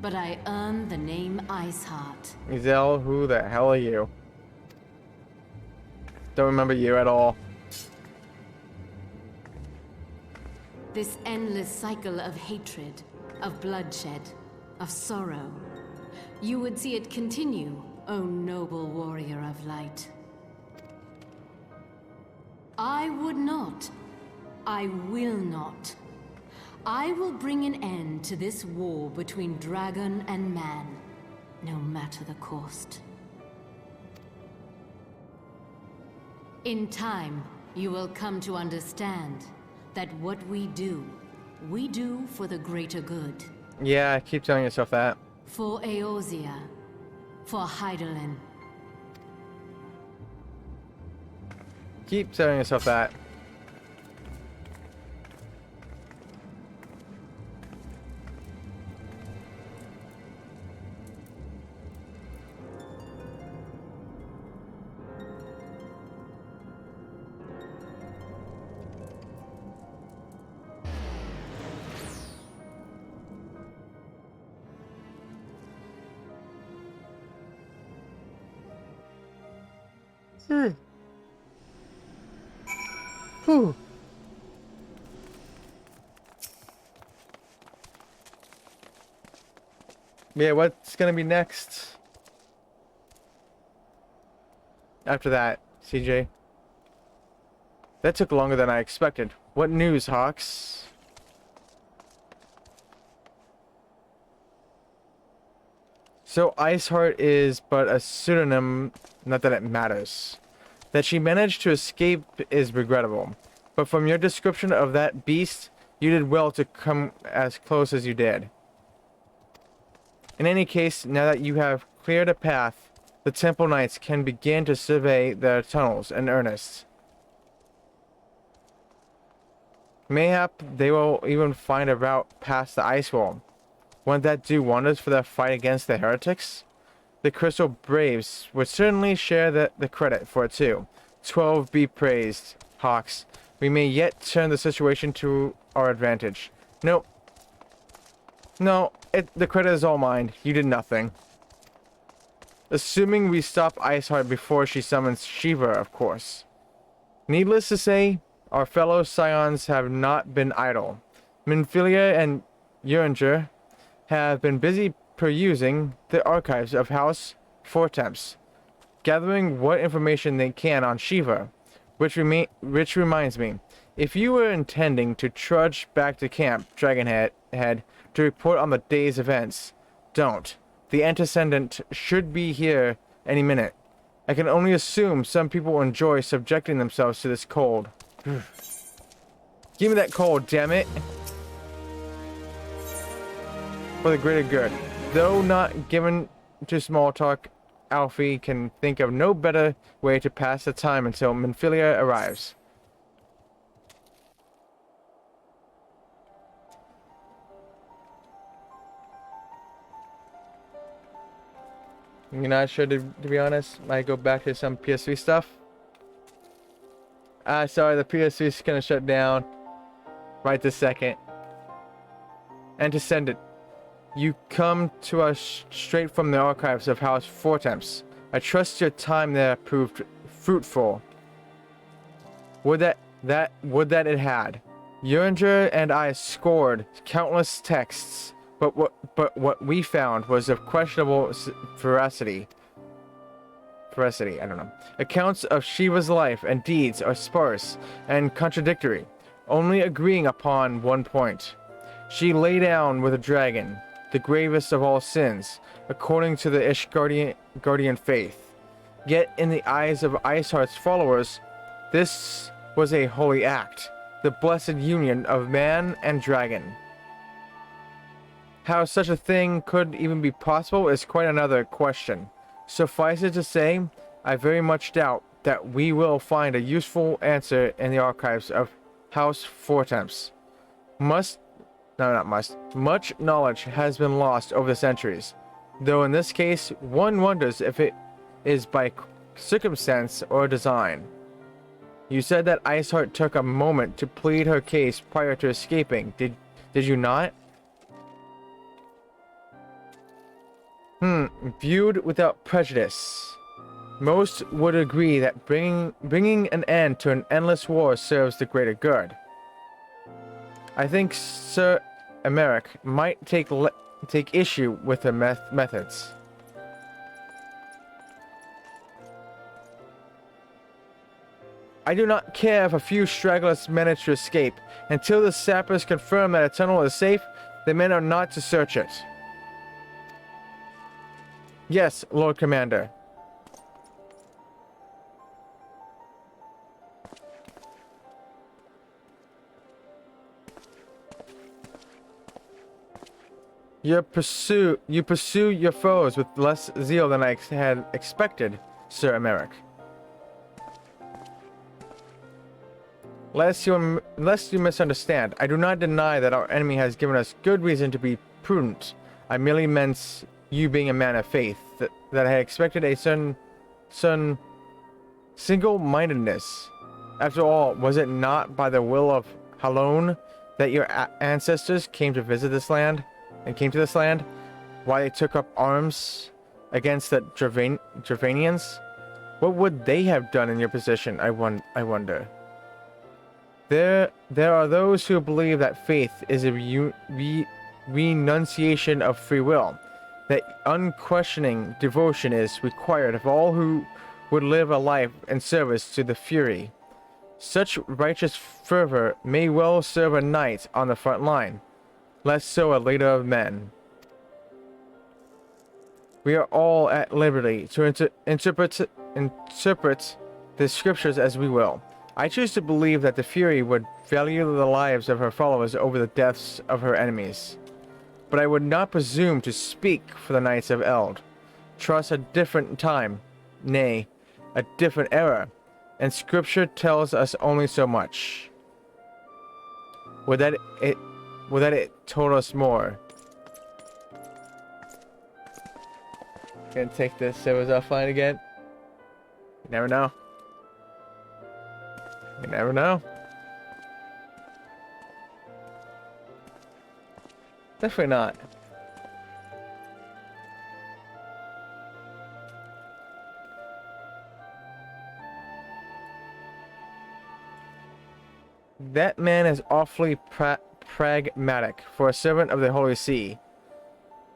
but I earned the name Iceheart. Izel, who the hell are you? Don't remember you at all. This endless cycle of hatred, of bloodshed, of sorrow. You would see it continue, O noble warrior of light. I would not. I will not. I will bring an end to this war between dragon and man, no matter the cost. In time, you will come to understand that what we do for the greater good. Yeah, keep telling yourself that. For Eorzea. For Hydaelyn. Keep telling yourself that. Whew. Yeah, what's gonna be next? After that, CJ? That took longer than I expected. What news, Hawks? So Iceheart is but a pseudonym, not that it matters. That she managed to escape is regrettable. But from your description of that beast, you did well to come as close as you did. In any case, now that you have cleared a path, the Temple Knights can begin to survey their tunnels in earnest. Mayhap they will even find a route past the ice wall. Wouldn't that do wonders for their fight against the heretics? The Crystal Braves would certainly share the credit for it too. 12 be praised, Hawks. We may yet turn the situation to our advantage. Nope. No, the credit is all mine. You did nothing. Assuming we stop Iceheart before she summons Shiva, of course. Needless to say, our fellow Scions have not been idle. Minfilia and Uringer have been busy perusing the archives of House Fortemps, gathering what information they can on Shiva, which reminds me, if you were intending to trudge back to camp Dragonhead to report on the day's events, don't. The Antecedent should be here any minute. I can only assume some people enjoy subjecting themselves to this cold. Give me that cold, damn it! For the greater good. Though not given to small talk, Alfie can think of no better way to pass the time until Minfilia arrives. You're not sure, to be honest? Might go back to some PS3 stuff. Sorry, the PS3 is gonna shut down right this second. Antecedent. You come to us straight from the archives of House Fortemps. I trust your time there proved fruitful. Would that it had. Uringer and I scored countless texts, but what we found was of questionable veracity. I don't know. Accounts of Shiva's life and deeds are sparse and contradictory, only agreeing upon one point. She lay down with a dragon, the gravest of all sins, according to the Ishgardian faith. Yet in the eyes of Iceheart's followers, this was a holy act, the blessed union of man and dragon. How such a thing could even be possible is quite another question. Suffice it to say, I very much doubt that we will find a useful answer in the archives of House Fortemps. Much knowledge has been lost over the centuries, though in this case, one wonders if it is by circumstance or design. You said that Iceheart took a moment to plead her case prior to escaping. Did you not? Viewed without prejudice. Most would agree that bringing an end to an endless war serves the greater good. I think Sir Emeric might take issue with her methods. I do not care if a few stragglers manage to escape. Until the sappers confirm that a tunnel is safe, the men are not to search it. Yes, Lord Commander. You pursue your foes with less zeal than I had expected, Sir Emeric. Lest you misunderstand, I do not deny that our enemy has given us good reason to be prudent. I merely meant you being a man of faith, that I had expected a certain single-mindedness. After all, was it not by the will of Halone that your ancestors came to this land? Why they took up arms against the Dravanians? What would they have done in your position, I wonder? There are those who believe that faith is a renunciation of free will, that unquestioning devotion is required of all who would live a life in service to the Fury. Such righteous fervor may well serve a knight on the front line, less so a leader of men. We are all at liberty to interpret the scriptures as we will. I choose to believe that the Fury would value the lives of her followers over the deaths of her enemies. But I would not presume to speak for the Knights of Eld. Trust a different time, nay, a different era, and Scripture tells us only so much. Would that it told us more. Gonna take the servers offline again. You never know. You never know. Definitely not. That man is awfully pragmatic for a servant of the Holy See.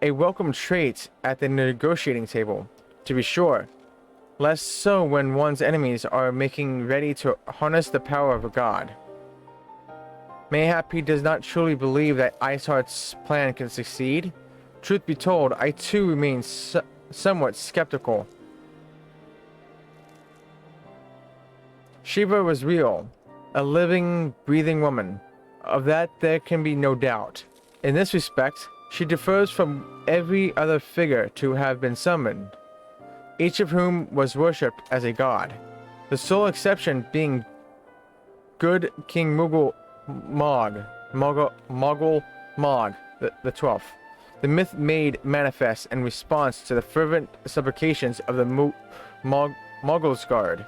A welcome trait at the negotiating table, to be sure. Less so when one's enemies are making ready to harness the power of a god. Mayhap he does not truly believe that Iceheart's plan can succeed. Truth be told, I too remain somewhat skeptical. Shiva was real. A living, breathing woman. Of that there can be no doubt. In this respect, she differs from every other figure to have been summoned, each of whom was worshipped as a god. The sole exception being good King Mogul Mog, the 12th. The myth made manifest in response to the fervent supplications of the Mogul's guard.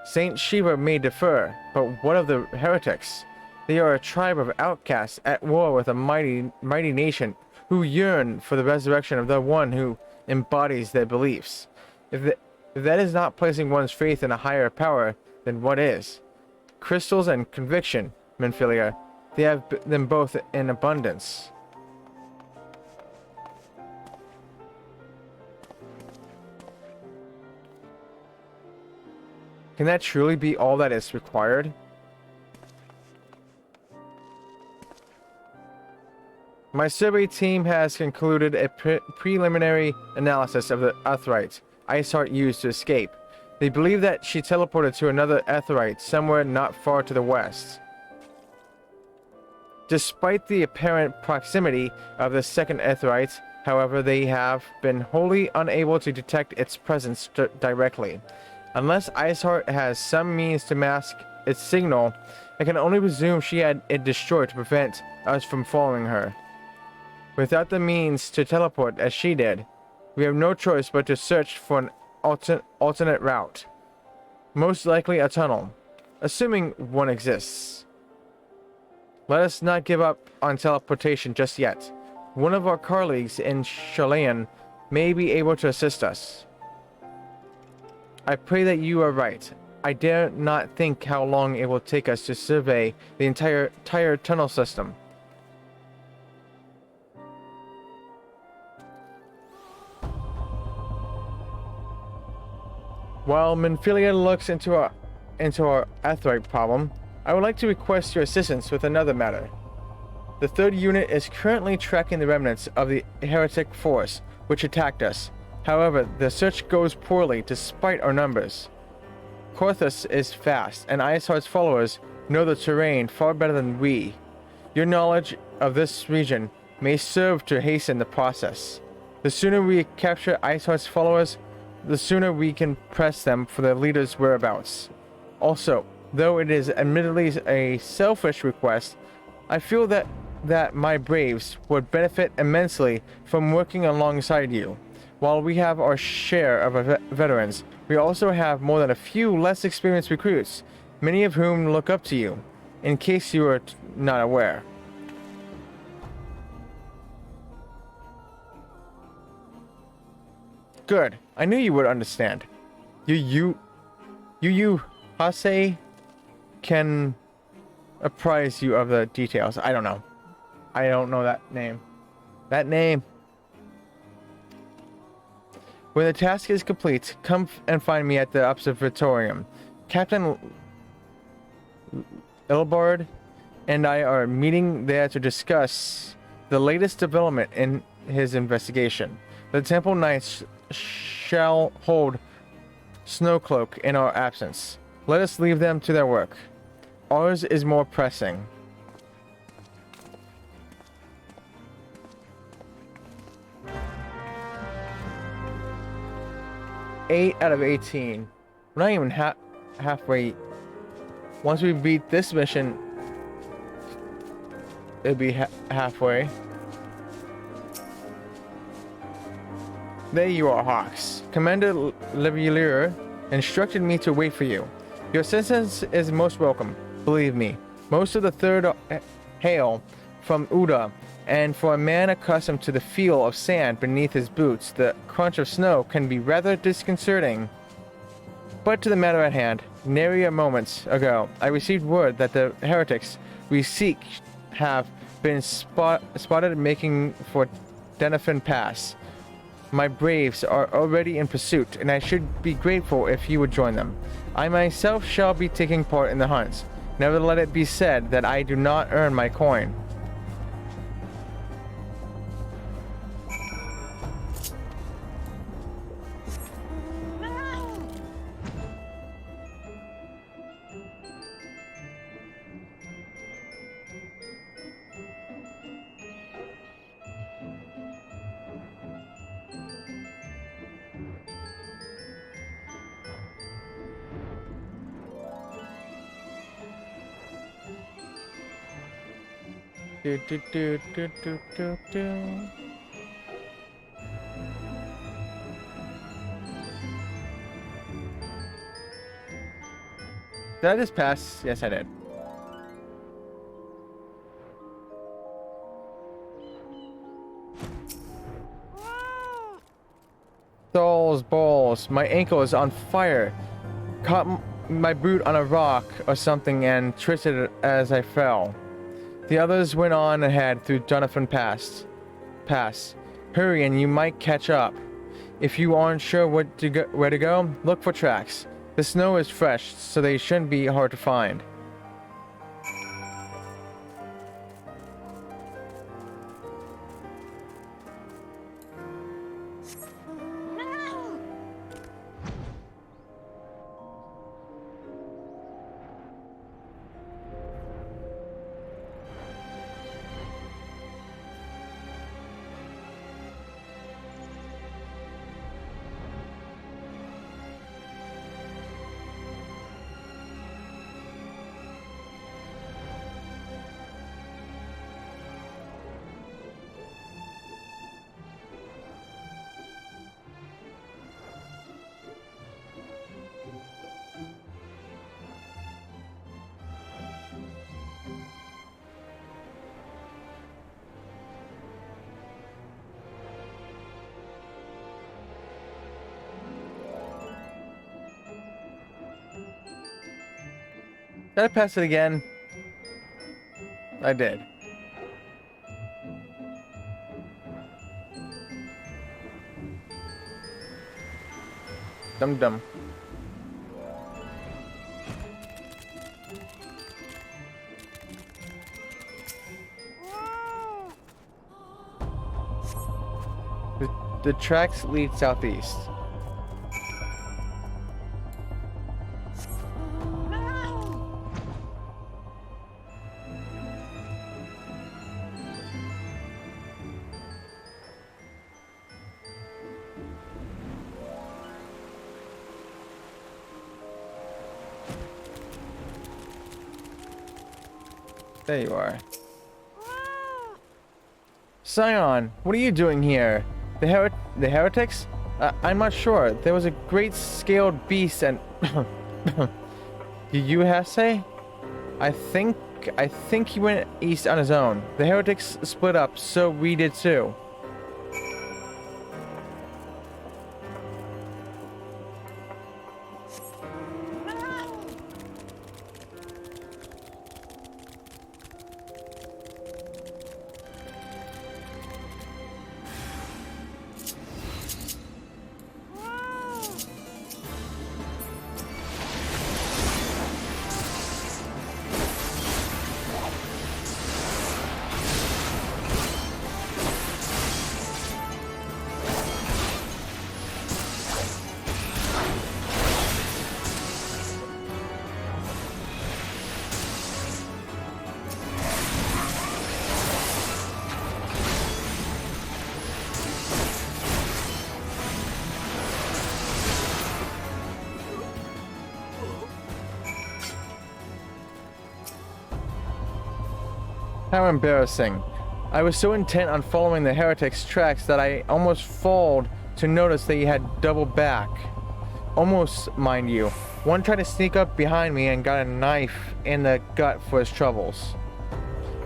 Saint Shiva may differ, but what of the heretics? They are a tribe of outcasts at war with a mighty nation who yearn for the resurrection of the one who embodies their beliefs. If that is not placing one's faith in a higher power, then what is? Crystals and conviction, Minfilia, they have them both in abundance. Can that truly be all that is required? My survey team has concluded a preliminary analysis of the Aetheryte Iceheart used to escape. They believe that she teleported to another Aetheryte somewhere not far to the west. Despite the apparent proximity of the second Aetheryte, however, they have been wholly unable to detect its presence directly. Unless Iceheart has some means to mask its signal, I can only presume she had it destroyed to prevent us from following her. Without the means to teleport as she did, we have no choice but to search for an alternate route. Most likely a tunnel, assuming one exists. Let us not give up on teleportation just yet. One of our colleagues in Shallan may be able to assist us. I pray that you are right. I dare not think how long it will take us to survey the entire tunnel system. While Minfilia looks into our Aetheryte problem, I would like to request your assistance with another matter. The 3rd unit is currently tracking the remnants of the heretic force which attacked us. However, the search goes poorly despite our numbers. Korthus is fast, and Iceheart's followers know the terrain far better than we. Your knowledge of this region may serve to hasten the process. The sooner we capture Iceheart's followers, the sooner we can press them for their leader's whereabouts. Also, though it is admittedly a selfish request, I feel that my braves would benefit immensely from working alongside you. While we have our share of veterans, we also have more than a few less experienced recruits, many of whom look up to you, in case you are not aware. Good. I knew you would understand. You Hase can apprise you of the details. I don't know. I don't know that name. That name. When the task is complete, come and find me at the observatorium. Captain Ilbard and I are meeting there to discuss the latest development in his investigation. The Temple Knights shall hold Snowcloak in our absence. Let us leave them to their work. Ours is more pressing. Eight out of 18. We're not even halfway. Once we beat this mission, it'll be halfway. There you are, Hawks. Commander Leveilleur instructed me to wait for you. Your assistance is most welcome, believe me. Most of the Third hail from Uda, and for a man accustomed to the feel of sand beneath his boots, the crunch of snow can be rather disconcerting. But to the matter at hand, nary a moment ago, I received word that the heretics we seek have been spotted making for Denefin Pass. My braves are already in pursuit, and I should be grateful if you would join them. I myself shall be taking part in the hunt. Never let it be said that I do not earn my coin. Do, do, do, do, do, do, do. Did I just pass? Yes, I did. Dolls, balls. My ankle is on fire. Caught my boot on a rock or something and twisted it as I fell. The others went on ahead through Denefin Pass. Hurry and you might catch up. If you aren't sure where to go, look for tracks. The snow is fresh, so they shouldn't be hard to find. Did I pass it again? I did. Dum-dum. The tracks lead southeast. There you are. Scion, what are you doing here? The heretics? I'm not sure. There was a great scaled beast and... You have say? I think he went east on his own. The heretics split up, so we did too. How embarrassing. I was so intent on following the heretics' tracks that I almost falled to notice that he had doubled back. Almost, mind you. One tried to sneak up behind me and got a knife in the gut for his troubles.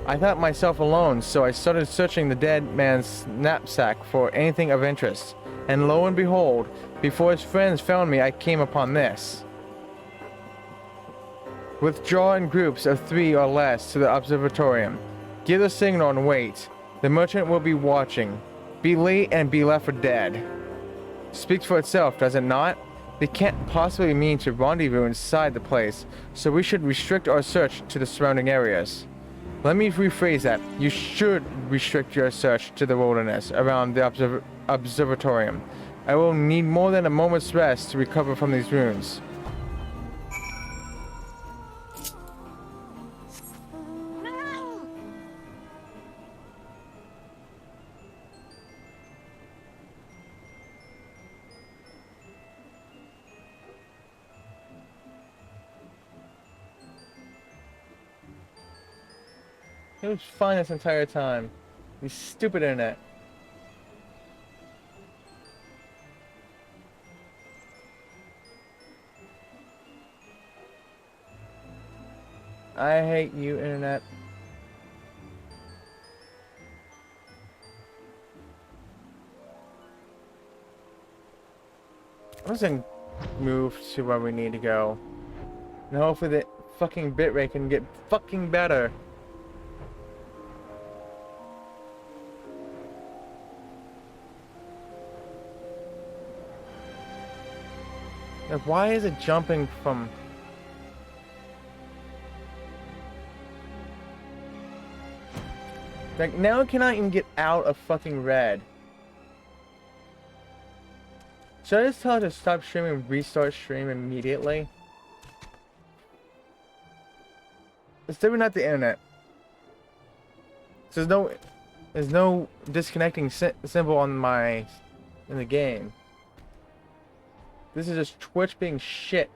I thought myself alone, so I started searching the dead man's knapsack for anything of interest. And lo and behold, before his friends found me, I came upon this. Withdraw in groups of 3 or less to the observatorium. Give the signal and wait. The merchant will be watching. Be late and be left for dead. Speaks for itself, does it not? They can't possibly mean to rendezvous inside the place, so we should restrict our search to the surrounding areas. Let me rephrase that. You should restrict your search to the wilderness around the observatorium. I will need more than a moment's rest to recover from these wounds. It was fine this entire time. You stupid internet. I hate you, internet. I'm just gonna move to where we need to go. And hopefully the fucking bitrate can get fucking better. Like, why is it jumping from... Like, now I cannot even get out of fucking red. Should I just tell it to stop streaming and restart stream immediately? It's definitely not the internet. So there's no disconnecting symbol on in the game. This is just Twitch being shit.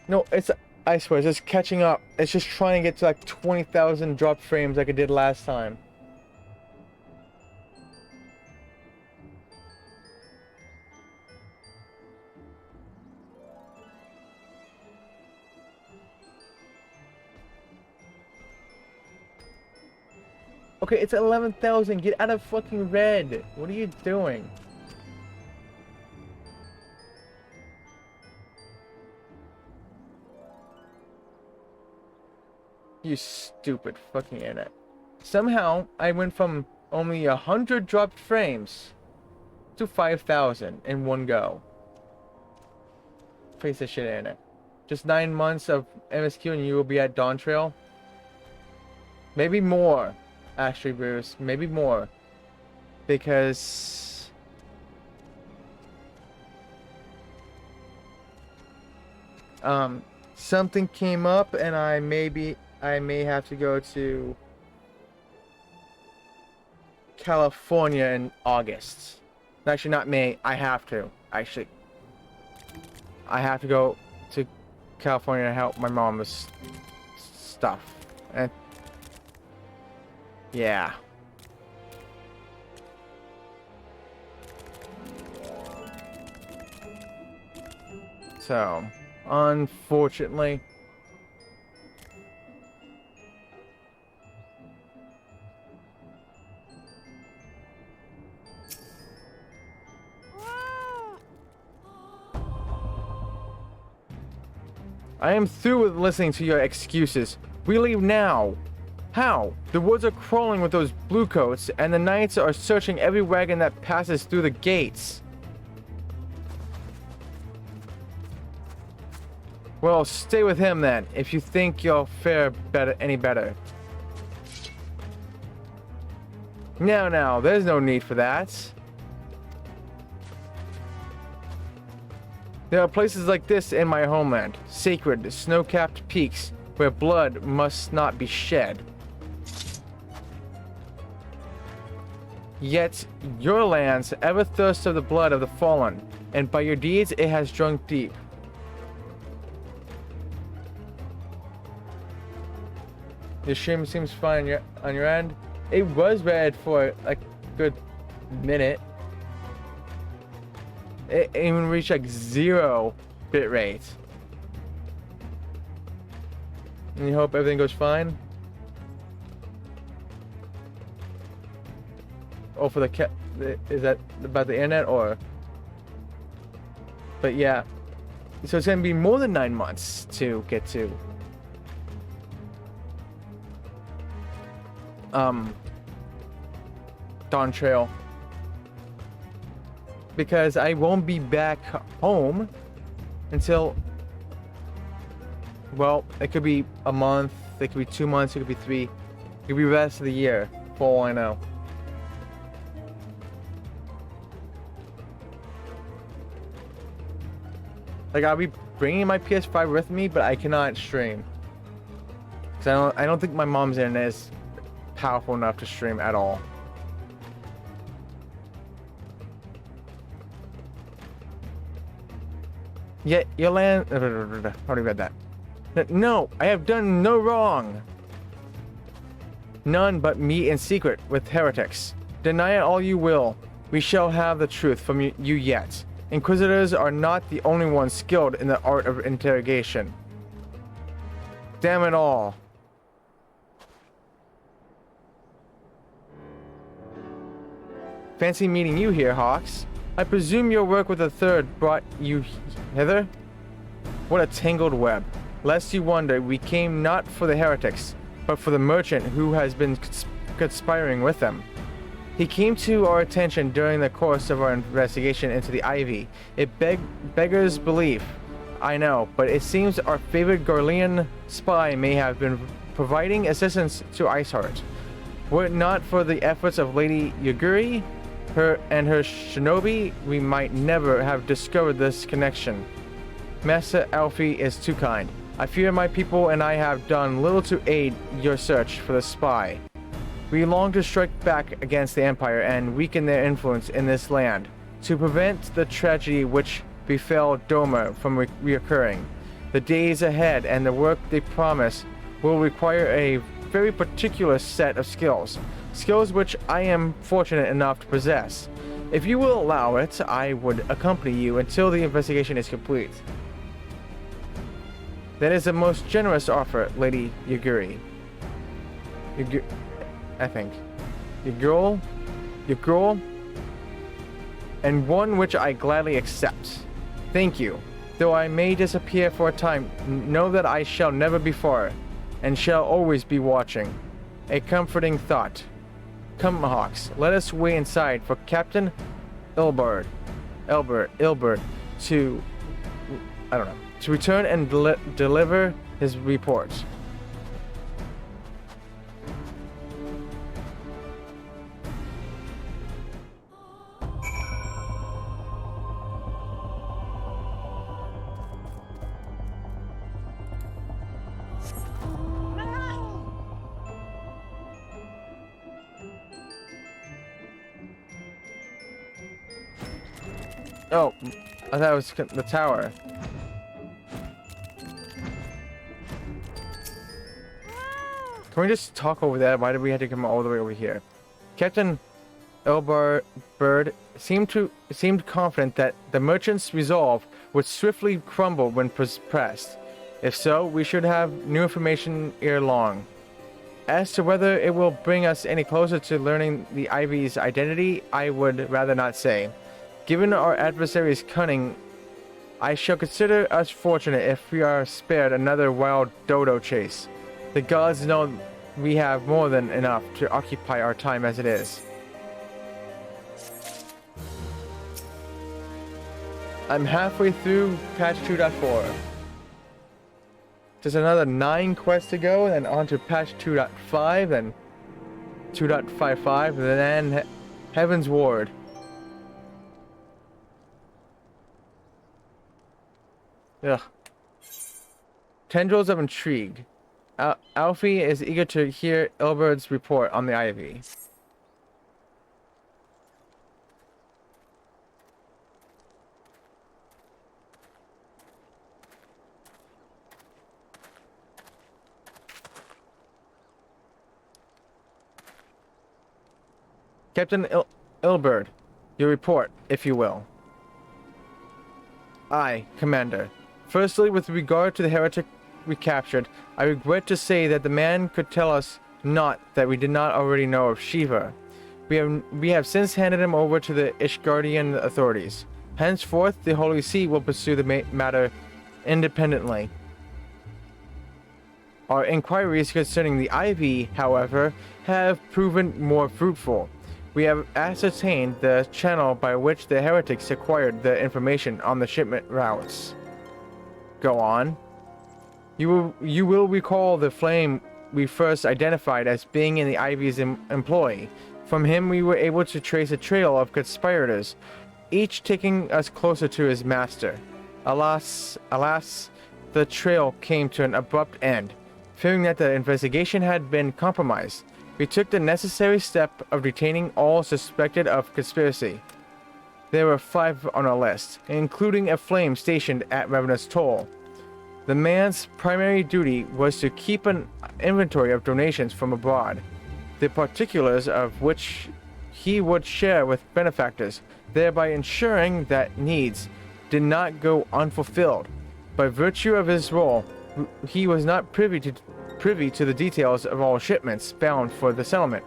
No, I swear, it's just catching up. It's just trying to get to like 20,000 drop frames like it did last time. Okay, it's 11,000. Get out of fucking red. What are you doing? You stupid fucking internet. Somehow, I went from only 100 dropped frames to 5,000 in one go. Face this shit, internet. Just 9 months of MSQ and you will be at Dawntrail. Maybe more. Actually, Bruce, maybe more, because something came up and I may have to go to California in August. Actually, not May. I have to. Actually, I have to go to California to help my mom with stuff. And yeah. So, unfortunately, I am through with listening to your excuses. We leave now. How? The woods are crawling with those bluecoats, and the knights are searching every wagon that passes through the gates. Well, stay with him then, if you think you'll fare any better. Now, there's no need for that. There are places like this in my homeland, sacred, snow-capped peaks, where blood must not be shed. Yet your lands ever thirst of the blood of the fallen, and by your deeds it has drunk deep. Your stream seems fine on your end. It was red for a good minute. It even reached like 0 bit rate. And you hope everything goes fine. Oh, for the is that about the internet or? But yeah, so it's gonna be more than 9 months to get to. Dawn Trail. Because I won't be back home until, well, it could be a month, it could be 2 months, it could be 3, it could be the rest of the year, for all I know. Like, I'll be bringing my PS5 with me, but I cannot stream. Because I don't think my mom's internet is powerful enough to stream at all. Yet, Yolanda... already read that. No, I have done no wrong. None but me in secret with heretics. Deny it all you will. We shall have the truth from you yet. Inquisitors are not the only ones skilled in the art of interrogation. Damn it all. Fancy meeting you here, Hawks. I presume your work with the Third brought you hither? What a tangled web. Lest you wonder, we came not for the heretics, but for the merchant who has been conspiring with them. He came to our attention during the course of our investigation into the Ivy. It beggars belief, I know, but it seems our favorite Garlean spy may have been providing assistance to Iceheart. Were it not for the efforts of Lady Yuguri, her shinobi, we might never have discovered this connection. Master Alfie is too kind. I fear my people and I have done little to aid your search for the spy. We long to strike back against the Empire and weaken their influence in this land, to prevent the tragedy which befell Doma from reoccurring. The days ahead and the work they promise will require a very particular set of skills which I am fortunate enough to possess. If you will allow it, I would accompany you until the investigation is complete. That is a most generous offer, Lady Yuguri. I think. Your girl, and one which I gladly accept. Thank you. Though I may disappear for a time, know that I shall never be far, and shall always be watching. A comforting thought. Come, Hawks, let us wait inside for Captain Ilbert to, I don't know, to return and deliver his report. Oh, I thought it was the tower. Can we just talk over there? Why did we have to come all the way over here? Captain Elbar Bird seemed confident that the merchant's resolve would swiftly crumble when pressed. If so, we should have new information ere long. As to whether it will bring us any closer to learning the Ivy's identity, I would rather not say. Given our adversary's cunning, I shall consider us fortunate if we are spared another wild dodo chase. The gods know we have more than enough to occupy our time as it is. I'm halfway through patch 2.4. Just another 9 quests to go, and then on to patch 2.5, then 2.55, and then Heaven's Ward. Ugh. Tendrils of intrigue. Alfie is eager to hear Ilbert's report on the Ivy. Captain Ilberd, your report, if you will. Aye, Commander. Firstly, with regard to the heretic we captured, I regret to say that the man could tell us not that we did not already know of Shiva. We have since handed him over to the Ishgardian authorities. Henceforth, the Holy See will pursue the matter independently. Our inquiries concerning the Ivy, however, have proven more fruitful. We have ascertained the channel by which the heretics acquired the information on the shipment routes. Go on. You will recall the flame we first identified as being in the Ivy's employ. From him we were able to trace a trail of conspirators, each taking us closer to his master. Alas, the trail came to an abrupt end. Fearing that the investigation had been compromised, we took the necessary step of detaining all suspected of conspiracy. There were 5 on our list, including a flame stationed at Ravenous Toll. The man's primary duty was to keep an inventory of donations from abroad, the particulars of which he would share with benefactors, thereby ensuring that needs did not go unfulfilled. By virtue of his role, he was not privy to the details of all shipments bound for the settlement.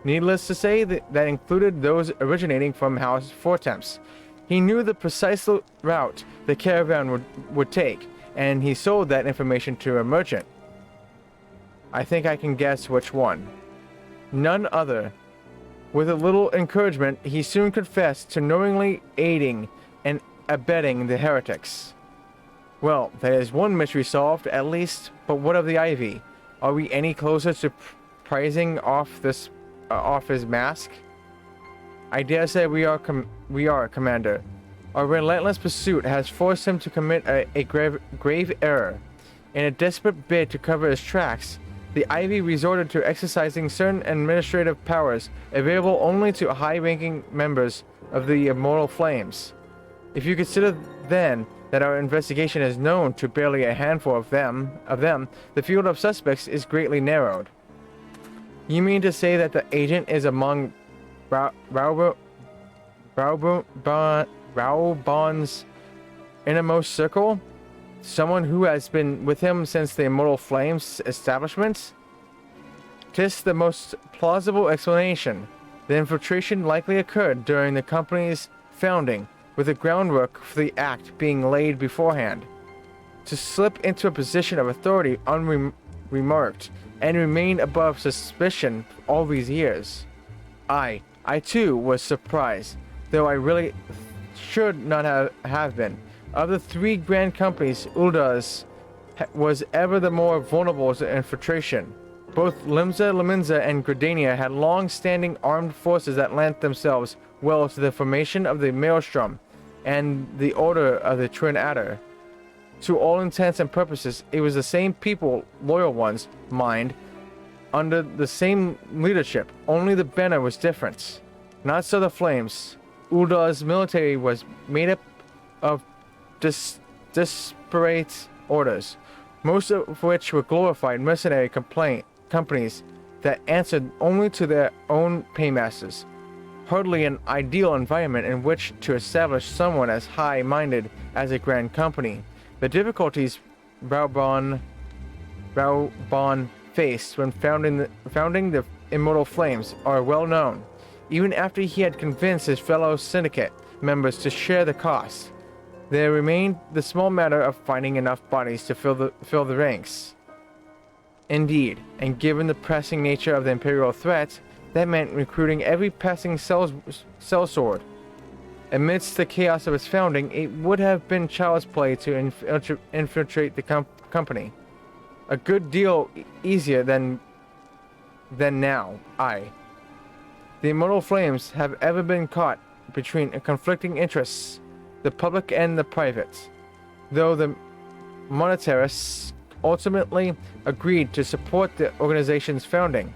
Needless to say, that included those originating from House Fortemps. He knew the precise route the caravan would take, and he sold that information to a merchant. I think I can guess which one. None other. With a little encouragement, he soon confessed to knowingly aiding and abetting the heretics. Well, that is one mystery solved, at least, but what of the Ivy? Are we any closer to prizing off his mask? I dare say we are, Commander. Our relentless pursuit has forced him to commit a grave error. In a desperate bid to cover his tracks, the Ivy resorted to exercising certain administrative powers available only to high-ranking members of the Immortal Flames. If you consider, then, that our investigation is known to barely a handful of them, the field of suspects is greatly narrowed. You mean to say that the agent is among Raubon's innermost circle? Someone who has been with him since the Immortal Flames establishment? 'Tis the most plausible explanation. The infiltration likely occurred during the company's founding, with the groundwork for the act being laid beforehand. To slip into a position of authority unremarked and remain above suspicion all these years. I too was surprised, though I really should not have been. Of the 3 grand companies, Ulda's was ever the more vulnerable to infiltration. Both Limsa, Leminza, and Gridania had long-standing armed forces that lent themselves well to the formation of the Maelstrom and the Order of the Twin Adder. To all intents and purposes, it was the same people, loyal ones, mind, under the same leadership, only the banner was different. Not so the Flames. Ulda's military was made up of disparate orders, most of which were glorified mercenary companies that answered only to their own paymasters. Hardly an ideal environment in which to establish someone as high-minded as a grand company. The difficulties Raubon faced when founding the Immortal Flames are well known. Even after he had convinced his fellow syndicate members to share the cost, there remained the small matter of finding enough bodies to fill the ranks. Indeed, and given the pressing nature of the Imperial threat, that meant recruiting every passing sellsword. Amidst the chaos of its founding, it would have been child's play to infiltrate the company. A good deal easier than now, aye. The Immortal Flames have ever been caught between conflicting interests, the public and the private. Though the monetarists ultimately agreed to support the organization's founding,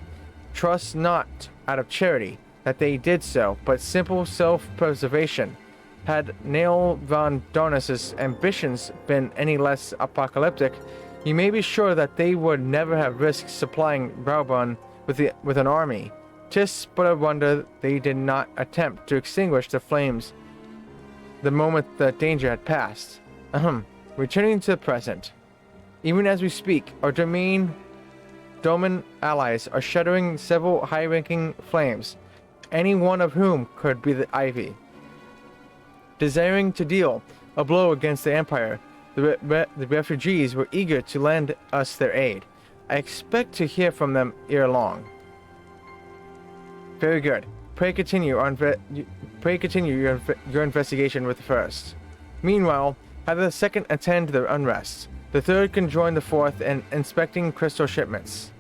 trust not out of charity that they did so, but simple self-preservation. Had Nael von Darnas's ambitions been any less apocalyptic, you may be sure that they would never have risked supplying Raubon with an army. 'Tis but a wonder they did not attempt to extinguish the flames the moment the danger had passed. Returning to the present. Even as we speak, our domain allies are shuddering several high-ranking flames, any one of whom could be the Ivy. Desiring to deal a blow against the Empire, the refugees were eager to lend us their aid. I expect to hear from them ere long. Very good. Pray continue your investigation with the first. Meanwhile, have the second attend to the unrest. The third can join the fourth in inspecting crystal shipments.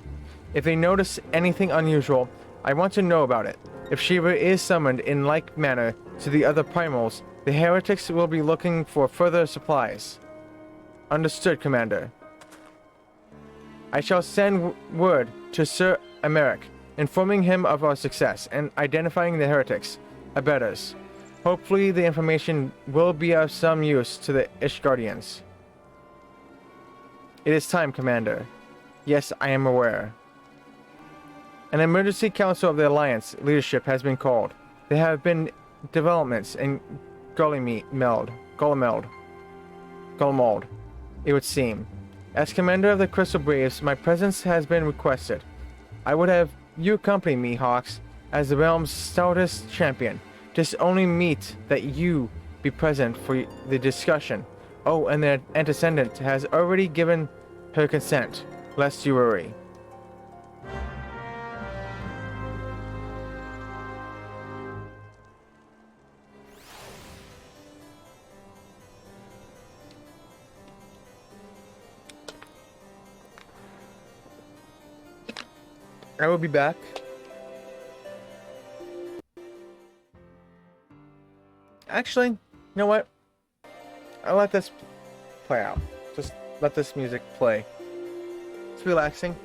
If they notice anything unusual, I want to know about it. If Shiva is summoned in like manner to the other primals, the heretics will be looking for further supplies. Understood, Commander. I shall send word to Sir Emeric, informing him of our success and identifying the heretics' abettors. Hopefully the information will be of some use to the Ishgardians. It is time, Commander. Yes, I am aware. An emergency council of the Alliance leadership has been called. There have been developments in Gullimeld, it would seem. As commander of the Crystal Braves, my presence has been requested. I would have you accompany me, Hawks, as the realm's stoutest champion. 'Tis only meet that you be present for the discussion. Oh, and the antecedent has already given her consent, lest you worry. I will be back. Actually, you know what? I'll let this play out. Just let this music play. It's relaxing.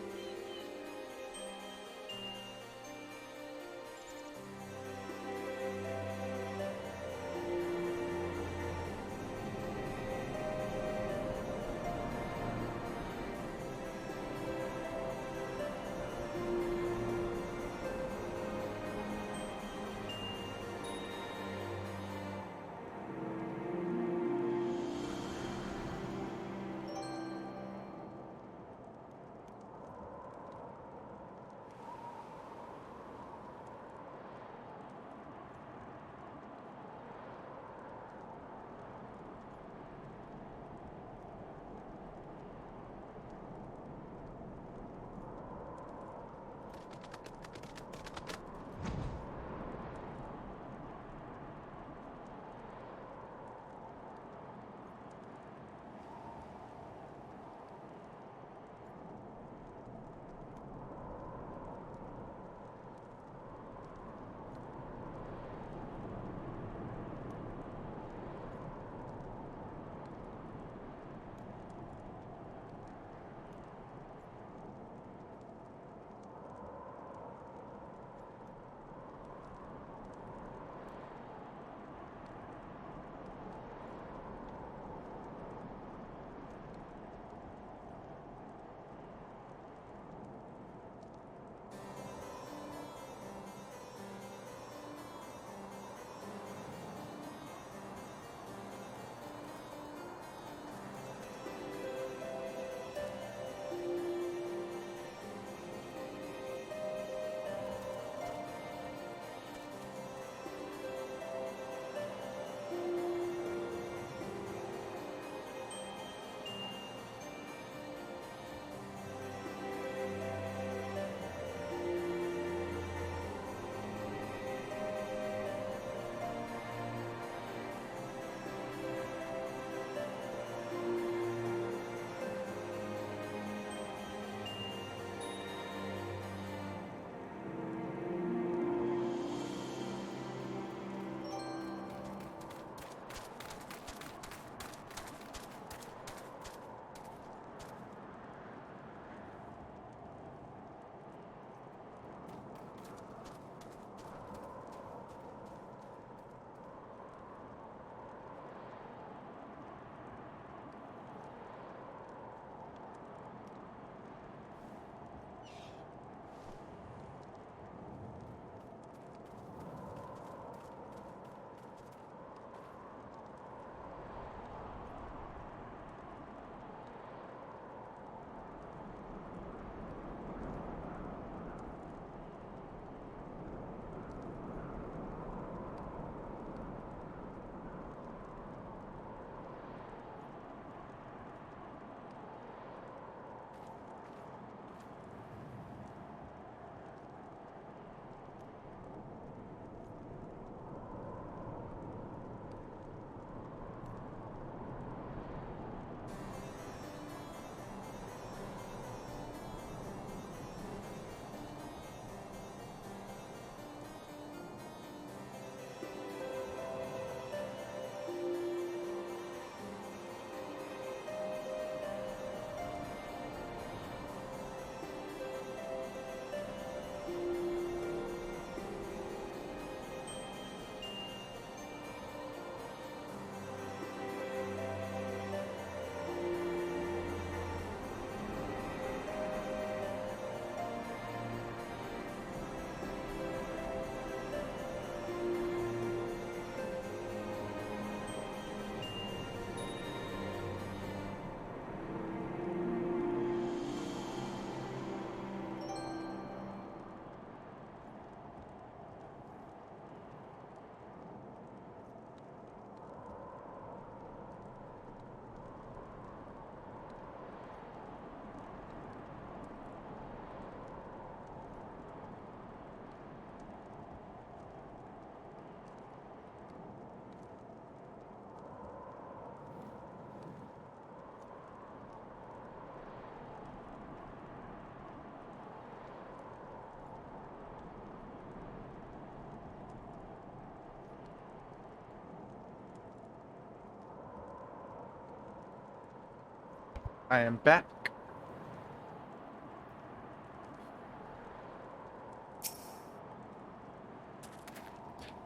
I am back.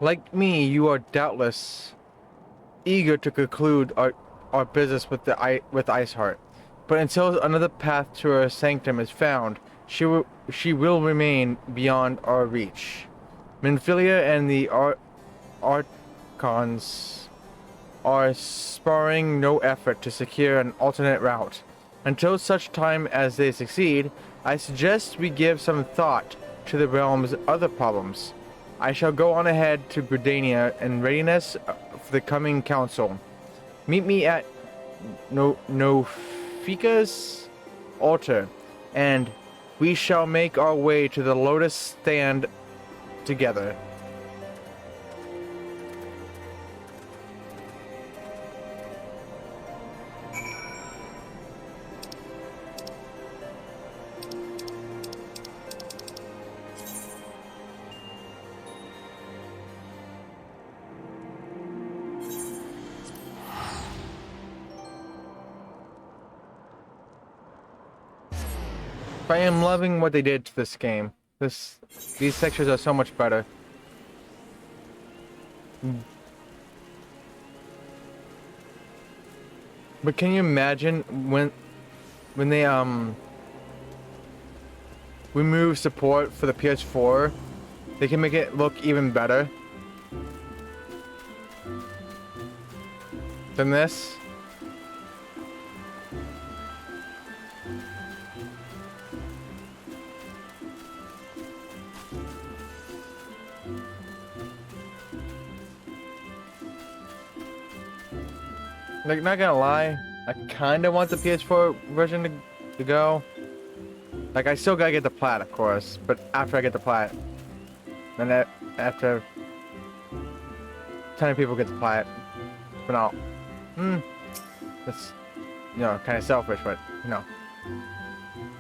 Like me, you are doubtless eager to conclude our business with Iceheart. But until another path to her sanctum is found, she will remain beyond our reach. Minfilia and the Archons are sparing no effort to secure an alternate route. Until such time as they succeed, I suggest we give some thought to the realm's other problems. I shall go on ahead to Bredania in readiness for the coming council. Meet me at Nofika's altar, and we shall make our way to the Lotus Stand together. I am loving what they did to this game. These sections are so much better. But can you imagine when they remove support for the PS4, they can make it look even better than this? Like, not gonna lie, I kinda want the PS4 version to go. Like, I still gotta get the plat, of course, but after I get the plat, then after 10 people get the plat, but no, that's, you know, kind of selfish, but, you know,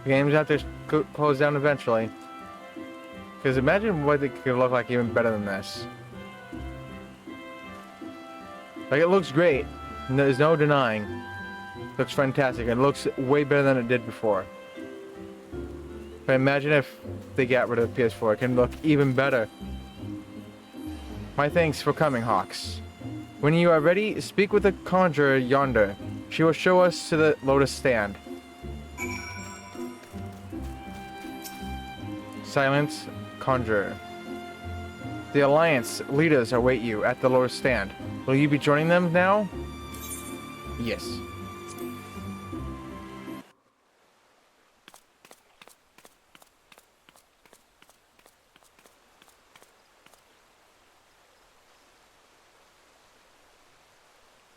the games have to close down eventually. Because imagine what it could look like even better than this. Like, it looks great. There's no denying. It looks fantastic. It looks way better than it did before. But imagine if they got rid of the PS4. It can look even better. My thanks for coming, Hawks. When you are ready, speak with the conjurer yonder. She will show us to the Lotus Stand. Silence, conjurer. The Alliance leaders await you at the Lotus Stand. Will you be joining them now? Yes.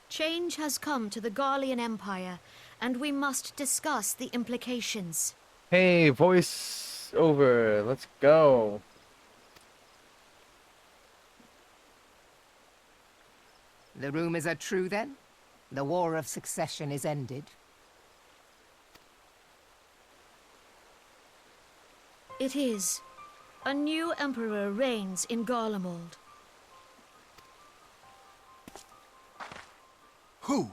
Change has come to the Garlean Empire, and we must discuss the implications. Hey, voice over. Let's go. The rumors are true, then? The War of Succession is ended? It is. A new emperor reigns in Garlemald. Who?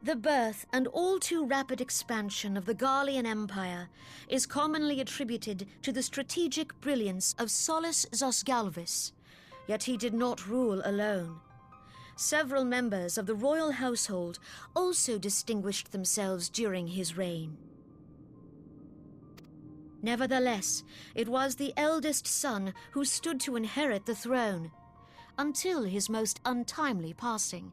The birth and all too rapid expansion of the Garlean Empire is commonly attributed to the strategic brilliance of Solus Zosgalvis, yet he did not rule alone. Several members of the royal household also distinguished themselves during his reign. Nevertheless, it was the eldest son who stood to inherit the throne, until his most untimely passing.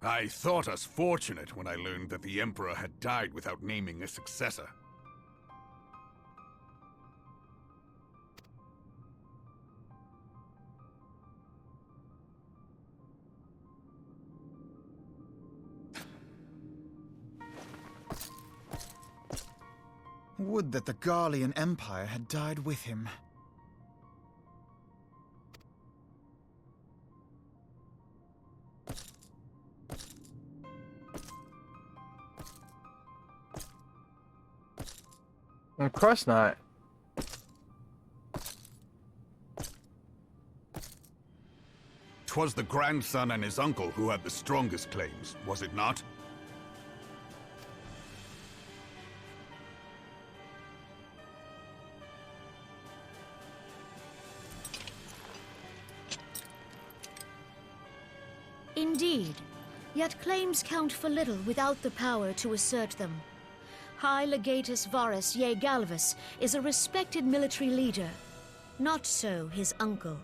I thought us fortunate when I learned that the Emperor had died without naming a successor. Would that the Garlean Empire had died with him. Of course not. 'twas the grandson and his uncle who had the strongest claims, was it not? Indeed, yet claims count for little without the power to assert them. High Legatus Varus Galvus is a respected military leader. Not so his uncle.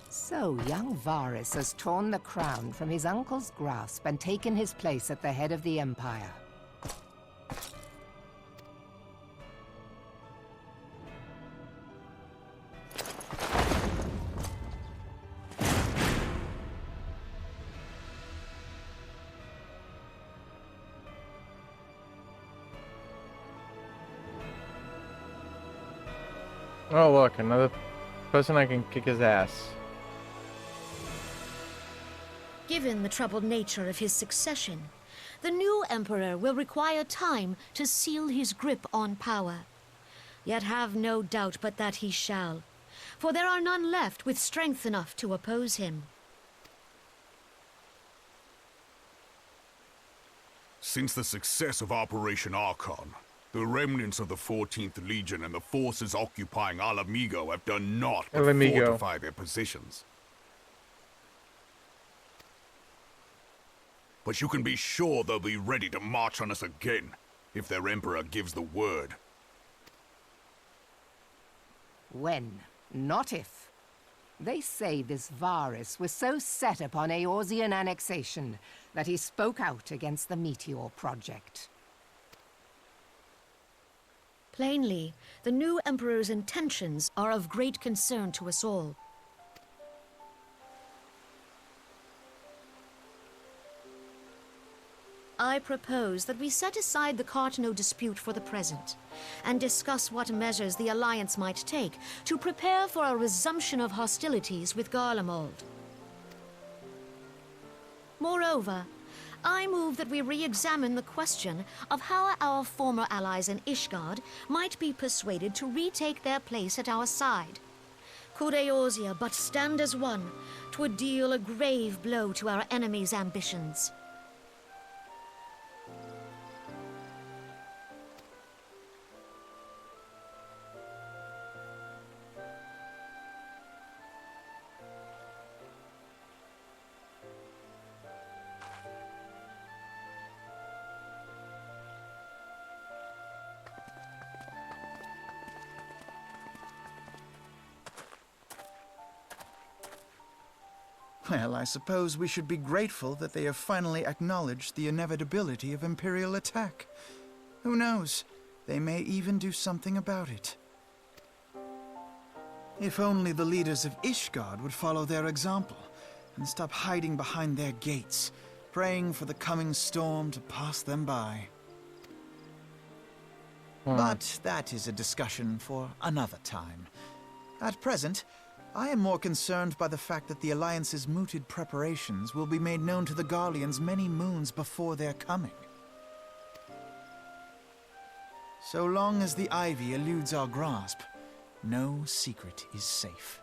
So young Varus has torn the crown from his uncle's grasp and taken his place at the head of the Empire. Oh look, another person I can kick his ass. Given the troubled nature of his succession, the new emperor will require time to seal his grip on power. Yet have no doubt but that he shall, for there are none left with strength enough to oppose him. Since the success of Operation Archon, the remnants of the 14th Legion and the forces occupying Alamigo have done naught but fortify their positions. But you can be sure they'll be ready to march on us again, if their Emperor gives the word. When, not if. They say this Varus was so set upon Eorzean annexation that he spoke out against the Meteor Project. Plainly, the new emperor's intentions are of great concern to us all. I propose that we set aside the Cartno dispute for the present, and discuss what measures the Alliance might take to prepare for a resumption of hostilities with Garlemald. Moreover, I move that we re-examine the question of how our former allies in Ishgard might be persuaded to retake their place at our side. Could Eorzea but stand as one, 'twould deal a grave blow to our enemies' ambitions. Well, I suppose we should be grateful that they have finally acknowledged the inevitability of Imperial attack. Who knows? They may even do something about it. If only the leaders of Ishgard would follow their example and stop hiding behind their gates, praying for the coming storm to pass them by. But that is a discussion for another time. At present, I am more concerned by the fact that the Alliance's mooted preparations will be made known to the Garleans many moons before their coming. So long as the Ivy eludes our grasp, no secret is safe.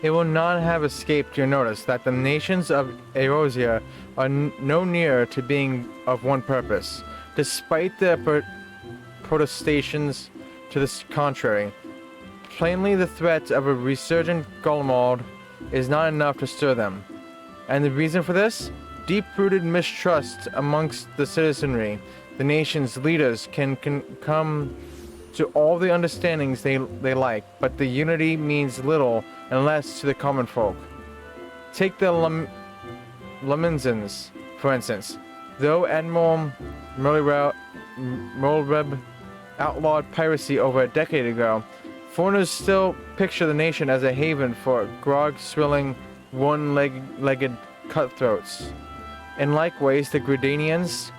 It will not have escaped your notice that the nations of Eorzea are no nearer to being of one purpose, despite the protestations to the contrary. Plainly, the threat of a resurgent Garlemald is not enough to stir them. And the reason for this? Deep-rooted mistrust amongst the citizenry. The nation's leaders can come to all the understandings they like, but the unity means little unless to the common folk. Take the Lemenzins, for instance. Though Admiral Molreb outlawed piracy over a decade ago, foreigners still picture the nation as a haven for grog-swilling, one-legged cutthroats. In like ways, the Gridanians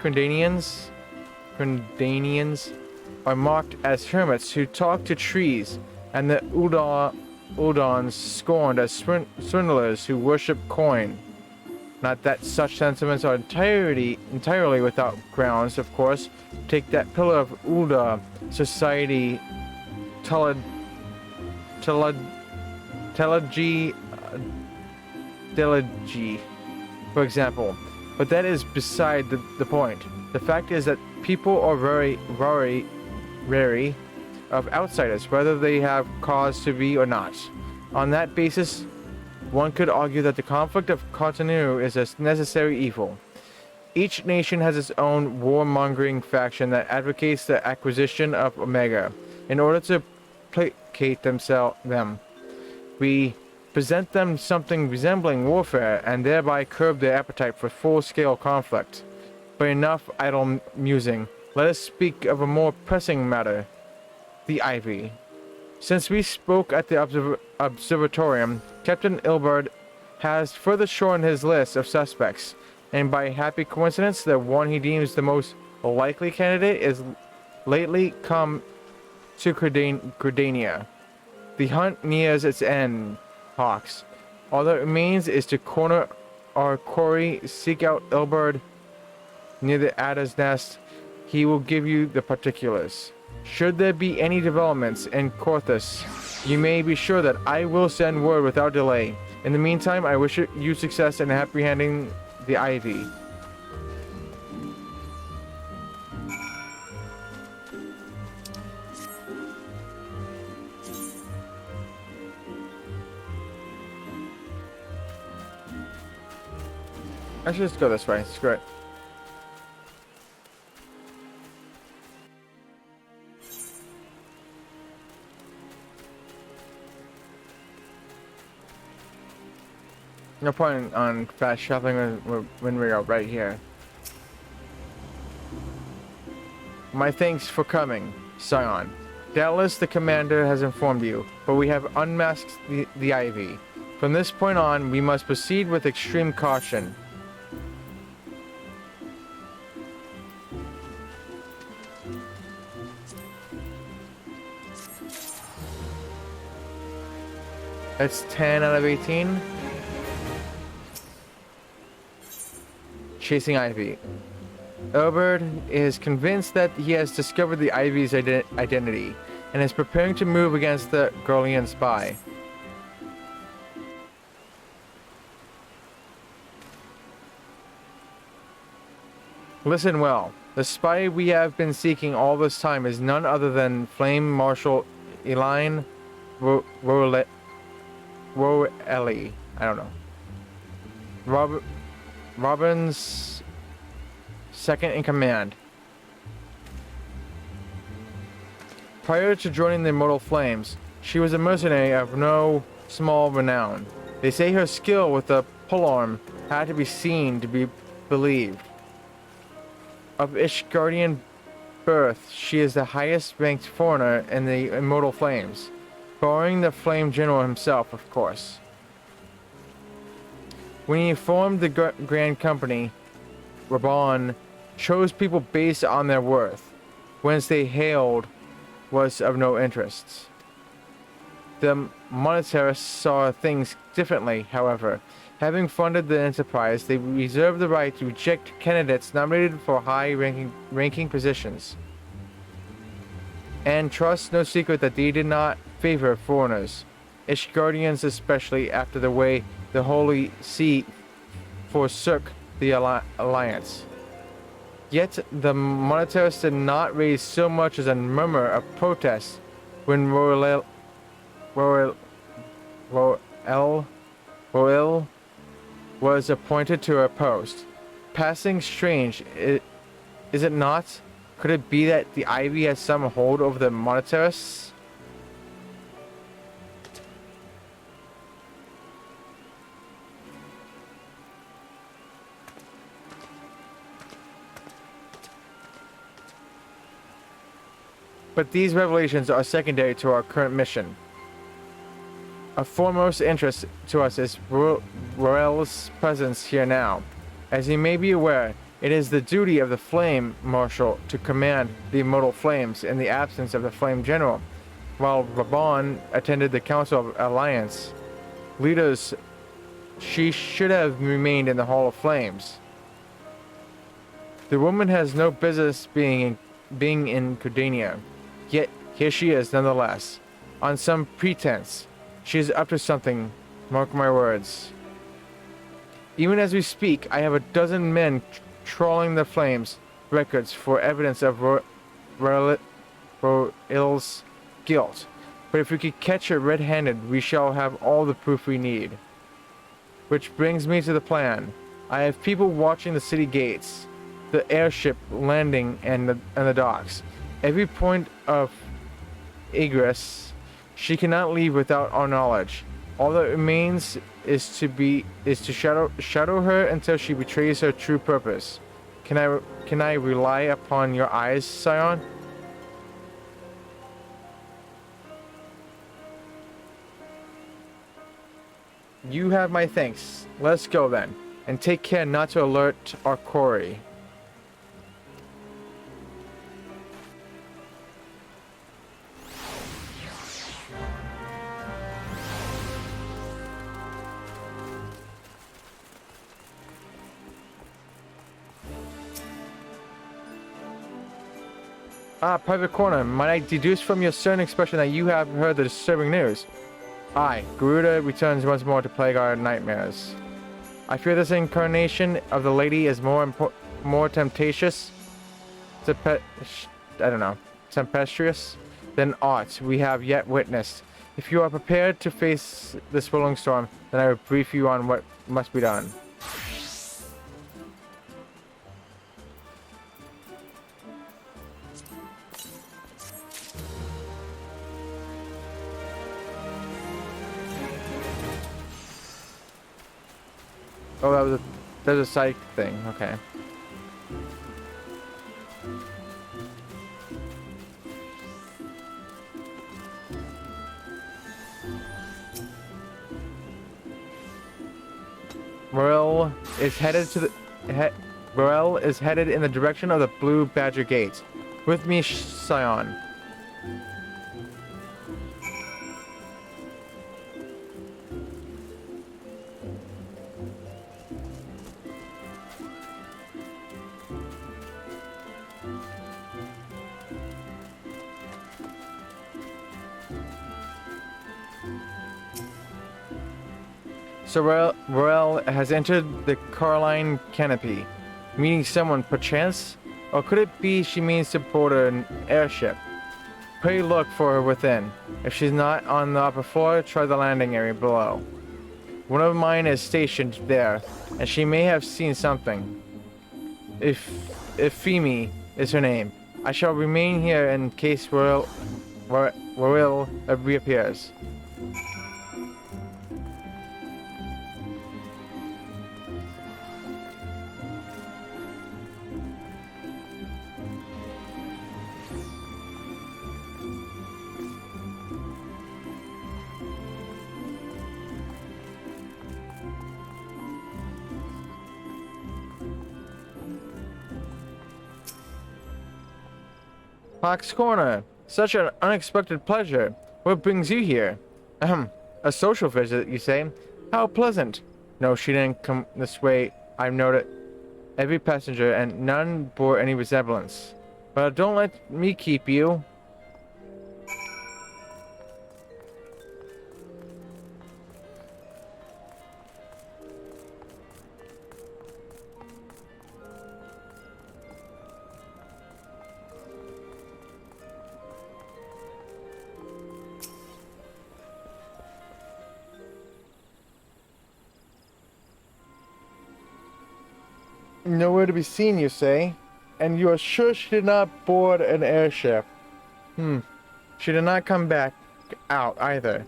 are mocked as hermits who talk to trees, and the Udons scorned as swindlers who worship coin. Not that such sentiments are entirely without grounds, of course. Take that pillar of Ulda society, Telegy, for example. But that is beside the point. The fact is that people are very wary of outsiders, whether they have cause to be or not. On that basis, one could argue that the conflict of Cotonou is a necessary evil. Each nation has its own warmongering faction that advocates the acquisition of Omega in order to placate them. We present them something resembling warfare and thereby curb their appetite for full-scale conflict. But enough idle musing. Let us speak of a more pressing matter. The Ivy. Since we spoke at the observatorium, Captain Ilberd has further shortened his list of suspects, and by happy coincidence, the one he deems the most likely candidate is lately come to Gridania. The hunt nears its end, Hawks. All that remains is to corner our quarry, seek out Ilberd near the Adder's Nest. He will give you the particulars. Should there be any developments in Korthus, you may be sure that I will send word without delay. In the meantime, I wish you success in apprehending the Ivy. I should just go this way. Screw it. No point on fast shopping when we are right here. My thanks for coming, Scion. Doubtless the commander has informed you, but we have unmasked the Ivy. From this point on, we must proceed with extreme caution. That's 10 out of 18. Chasing Ivy. Ilberd is convinced that he has discovered the Ivy's identity and is preparing to move against the Garlean spy. Listen well. The spy we have been seeking all this time is none other than Flame Marshal Elaine Roelli. I don't know. Robin's second in command. Prior to joining the Immortal Flames, she was a mercenary of no small renown. They say her skill with the polearm had to be seen to be believed. Of Ishgardian birth, she is the highest ranked foreigner in the Immortal Flames, barring the Flame General himself, of course. When he formed the Grand Company, Raban chose people based on their worth. Whence they hailed was of no interest. The monetarists saw things differently, however. Having funded the enterprise, they reserved the right to reject candidates nominated for high-ranking positions. And trust no secret that they did not favor foreigners, Ishgardians especially, after the way the Holy See forsook the alliance. Yet the monetarists did not raise so much as a murmur of protest when Roel was appointed to her post. Passing strange, is it not? Could it be that the Ivy has some hold over the monetarists? but these revelations are secondary to our current mission. Of foremost interest to us is Morel's presence here now. As you may be aware, it is the duty of the Flame Marshal to command the immortal flames in the absence of the Flame General. While Raban attended the Council of Alliance leaders, she should have remained in the Hall of Flames. The woman has no business being in Cordania, yet here she is nonetheless, on some pretense. She is up to something, mark my words. Even as we speak, I have a dozen men trawling the Flames records for evidence of Roil's guilt. But if we could catch her red-handed, we shall have all the proof we need. Which brings me to the plan. I have people watching the city gates, the airship landing, and the docks. Every point of egress, she cannot leave without our knowledge. All that remains is to shadow her until she betrays her true purpose. Can I rely upon your eyes, Scion? You have my thanks. Let's go then, and take care not to alert our quarry. Private Corner, might I deduce from your stern expression that you have heard the disturbing news? Aye, Garuda returns once more to plague our nightmares. I fear this incarnation of the lady is more temptatious, tempestuous than aught we have yet witnessed. If you are prepared to face this rolling storm, then I will brief you on what must be done. Oh, there's a psych thing. Okay. Morel is headed in the direction of the Blue Badger Gate. With me, Scion. So Morel has entered the Carline Canopy, meeting someone perchance? Or could it be she means to board an airship? Pray look for her within. If she's not on the upper floor, try the landing area below. One of mine is stationed there, and she may have seen something. If Femi is her name, I shall remain here in case Morel reappears. Pox Corner, such an unexpected pleasure. What brings you here? A social visit, you say? How pleasant. No, she didn't come this way. I've noted every passenger, and none bore any resemblance. But don't let me keep you. Nowhere to be seen, you say? And you are sure she did not board an airship? She did not come back out either.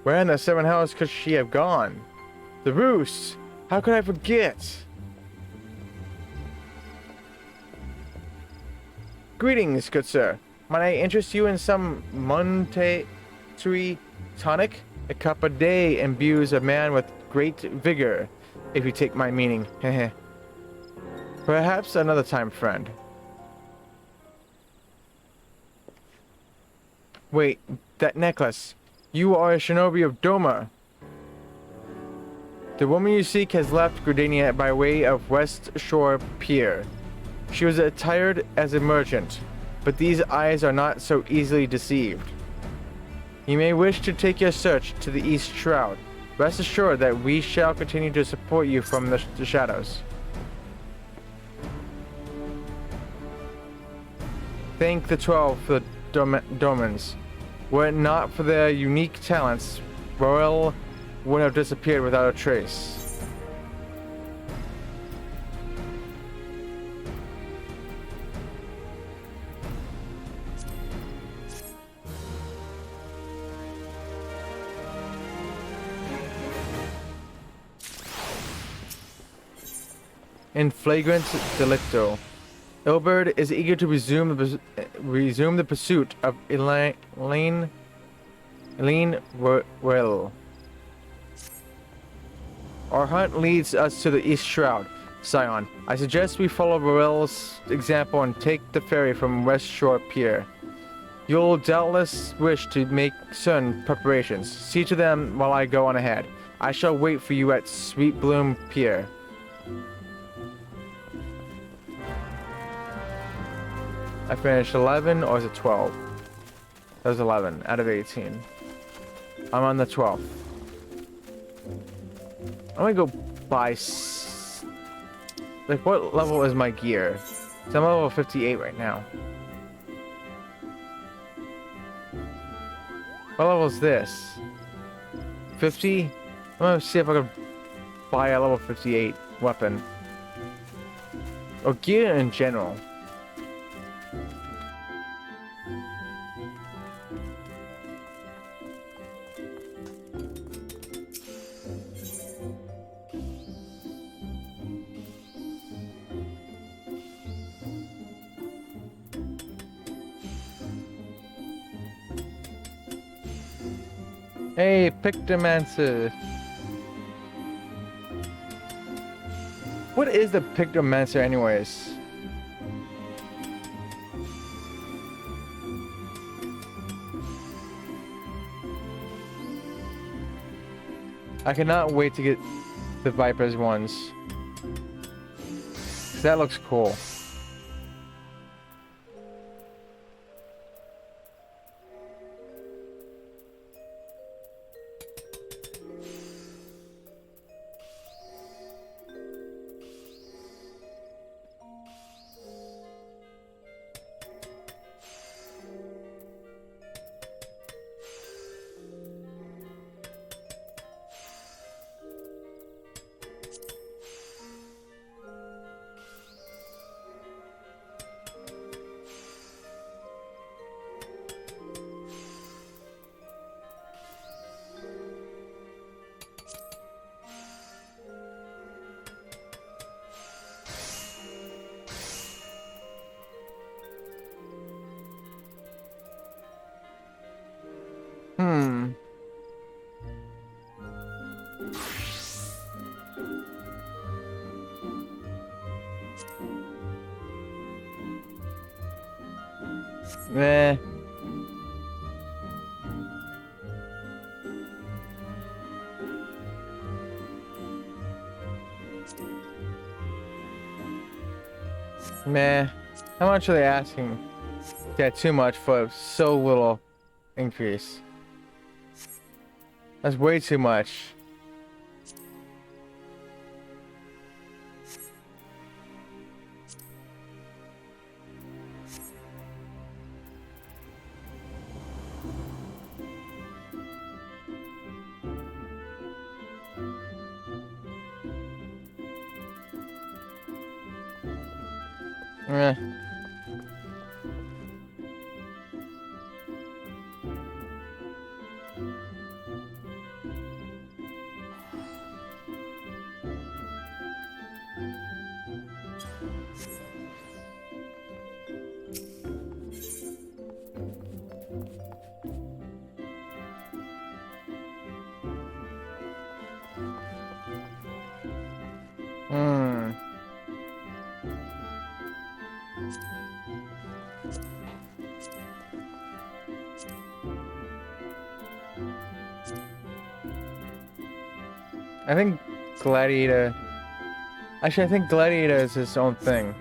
Where in the seven hells could she have gone? The Roost! How could I forget? Greetings, good sir. Might I interest you in some monetary tonic? A cup a day imbues a man with great vigor, if you take my meaning. Perhaps another time, friend. Wait, that necklace. You are a shinobi of Doma. The woman you seek has left Gridania by way of West Shore Pier. She was attired as a merchant, but these eyes are not so easily deceived. You may wish to take your search to the East Shroud. Rest assured that we shall continue to support you from the shadows. Thank the 12 for the Domans. Were it not for their unique talents, Royal would have disappeared without a trace. In flagrant delicto, Ilberd is eager to resume the pursuit of Elaine Well. Our hunt leads us to the East Shroud, Scion. I suggest we follow Roel's example and take the ferry from West Shore Pier. You'll doubtless wish to make certain preparations. See to them while I go on ahead. I shall wait for you at Sweet Bloom Pier. I finished 11, or is it 12? That was 11 out of 18. I'm on the 12th. I'm gonna go buy... Like, what level is my gear? So I'm level 58 right now. What level is this? 50? I'm gonna see if I can buy a level 58 weapon. Or gear in general. Hey, Pictomancer. What is the Pictomancer anyways? I cannot wait to get the Vipers ones. That looks cool. Meh. Meh. How much are they asking? Yeah, too much for so little increase. That's way too much. Eh. I think Gladiator... Actually, I think Gladiator is his own thing.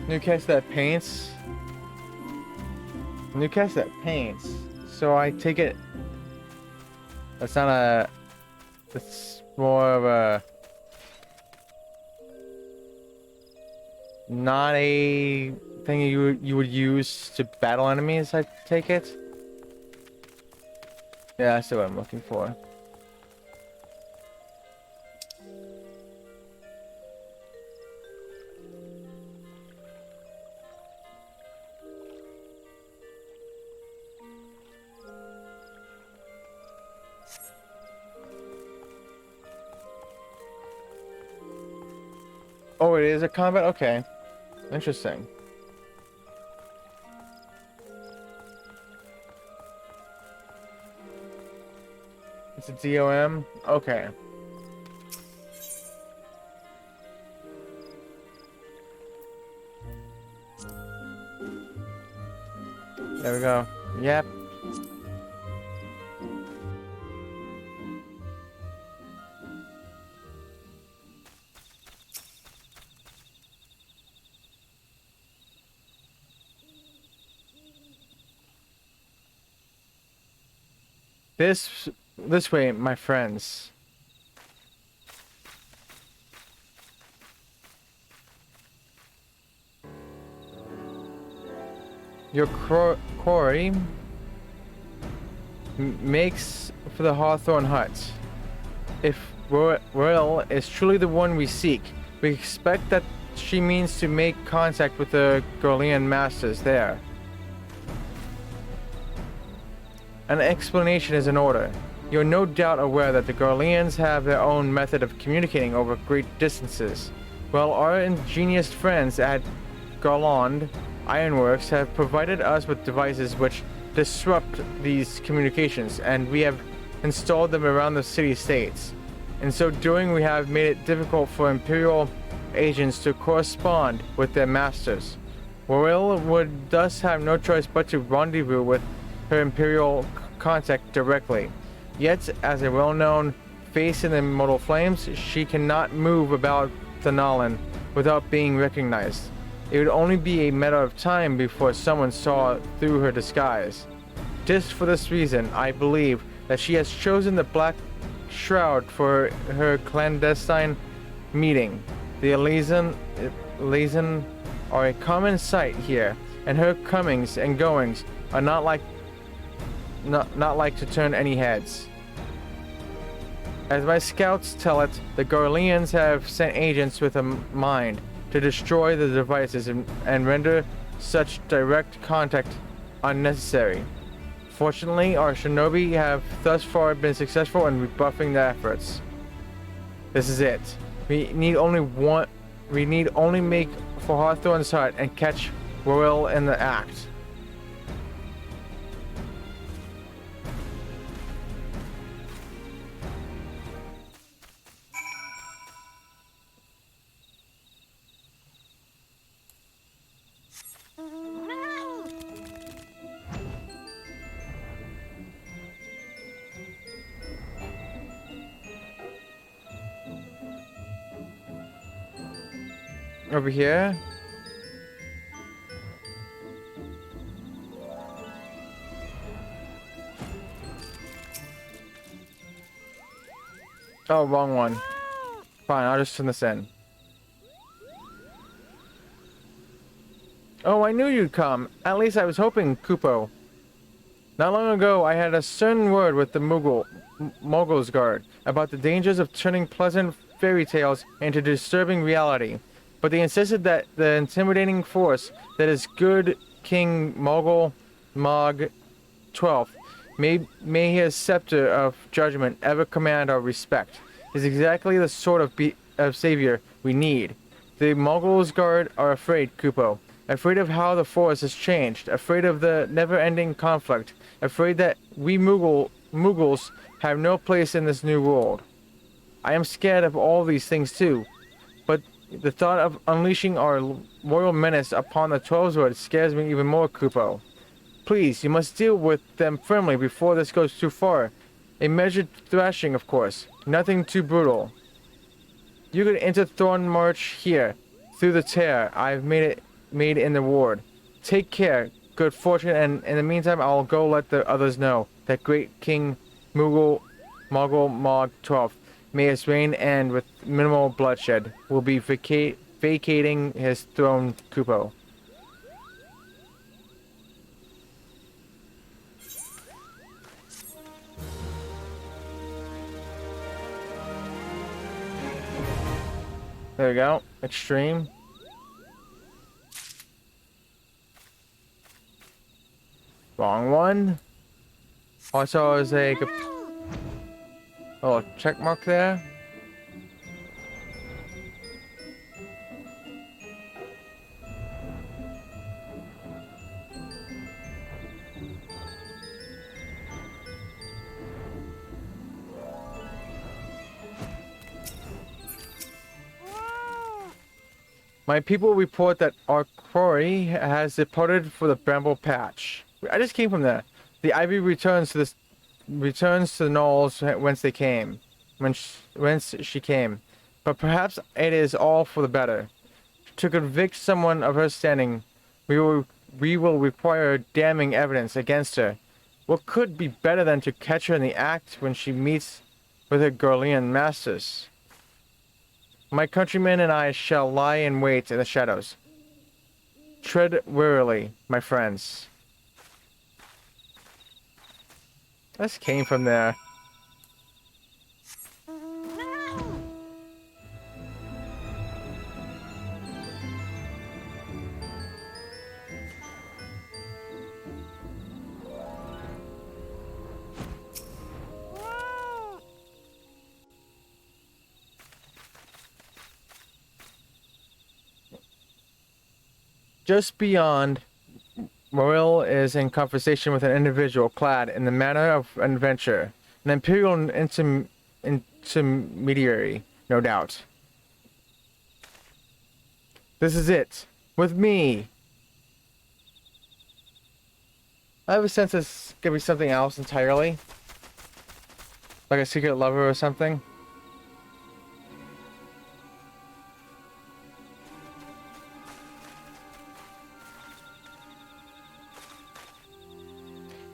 Newcastle that paints. Newcastle that paints. So I take it. That's not a. That's more of a. Not a thing you would use to battle enemies. I take it. Yeah, that's what I'm looking for. Oh, it is a combat? Okay. Interesting. It's a DOM? Okay. There we go. Yep. This way, my friends. Your quarry makes for the Hawthorne Hut. If Royal is truly the one we seek, we expect that she means to make contact with the Garlean masters there. An explanation is in order. You're no doubt aware that the Garleans have their own method of communicating over great distances. Well, our ingenious friends at Garland Ironworks have provided us with devices which disrupt these communications, and we have installed them around the city-states. In so doing, we have made it difficult for Imperial agents to correspond with their masters. Royal would thus have no choice but to rendezvous with her Imperial contact directly. Yet, as a well-known face in the Immortal Flames, she cannot move about Thanalan without being recognized. It would only be a matter of time before someone saw through her disguise. Just for this reason, I believe that she has chosen the Black Shroud for her clandestine meeting. The Elysian are a common sight here, and her comings and goings are not like to turn any heads. As my scouts tell it, the Garleans have sent agents with a mind to destroy the devices and render such direct contact unnecessary. Fortunately, our shinobi have thus far been successful in rebuffing their efforts. This is it. We need only make for Hawthorne's Hut and catch Royal in the act. Over here. Oh, wrong one. Fine, I'll just turn this in. Oh, I knew you'd come. At least I was hoping, Kupo. Not long ago, I had a certain word with the Mogul's Guard about the dangers of turning pleasant fairy tales into disturbing reality. But they insisted that the intimidating force that is good King Mogul Mog 12th May his scepter of judgment ever command our respect. He's exactly the sort of savior we need. The Mongols guard are afraid, Kupo. Afraid of how the forest has changed. Afraid of the never-ending conflict. Afraid that we Mughals have no place in this new world. I am scared of all these things too. But the thought of unleashing our royal menace upon the 12 Sword scares me even more, Kupo. Please, you must deal with them firmly before this goes too far. A measured thrashing, of course. Nothing too brutal. You could enter Thornmarch here, through the tear I've made in the ward. Take care, good fortune, and in the meantime I'll go let the others know that great King Mogul Mog 12, may his reign end with minimal bloodshed, will be vacating his throne, Kupo. There we go. Extreme. Wrong one. Also, is a little check mark there. My people report that our quarry has departed for the Bramble Patch. I just came from there. The ivy returns to the knolls whence they came, whence she came. But perhaps it is all for the better. To convict someone of her standing, we will require damning evidence against her. What could be better than to catch her in the act when she meets with her Garlean masters? My countrymen and I shall lie in wait in the shadows. Tread warily, my friends. I just came from there. Just beyond, Moril is in conversation with an individual clad in the manner of an adventurer, an imperial intermediary, no doubt. This is it. With me. I have a sense it's gonna be something else entirely. Like a secret lover or something.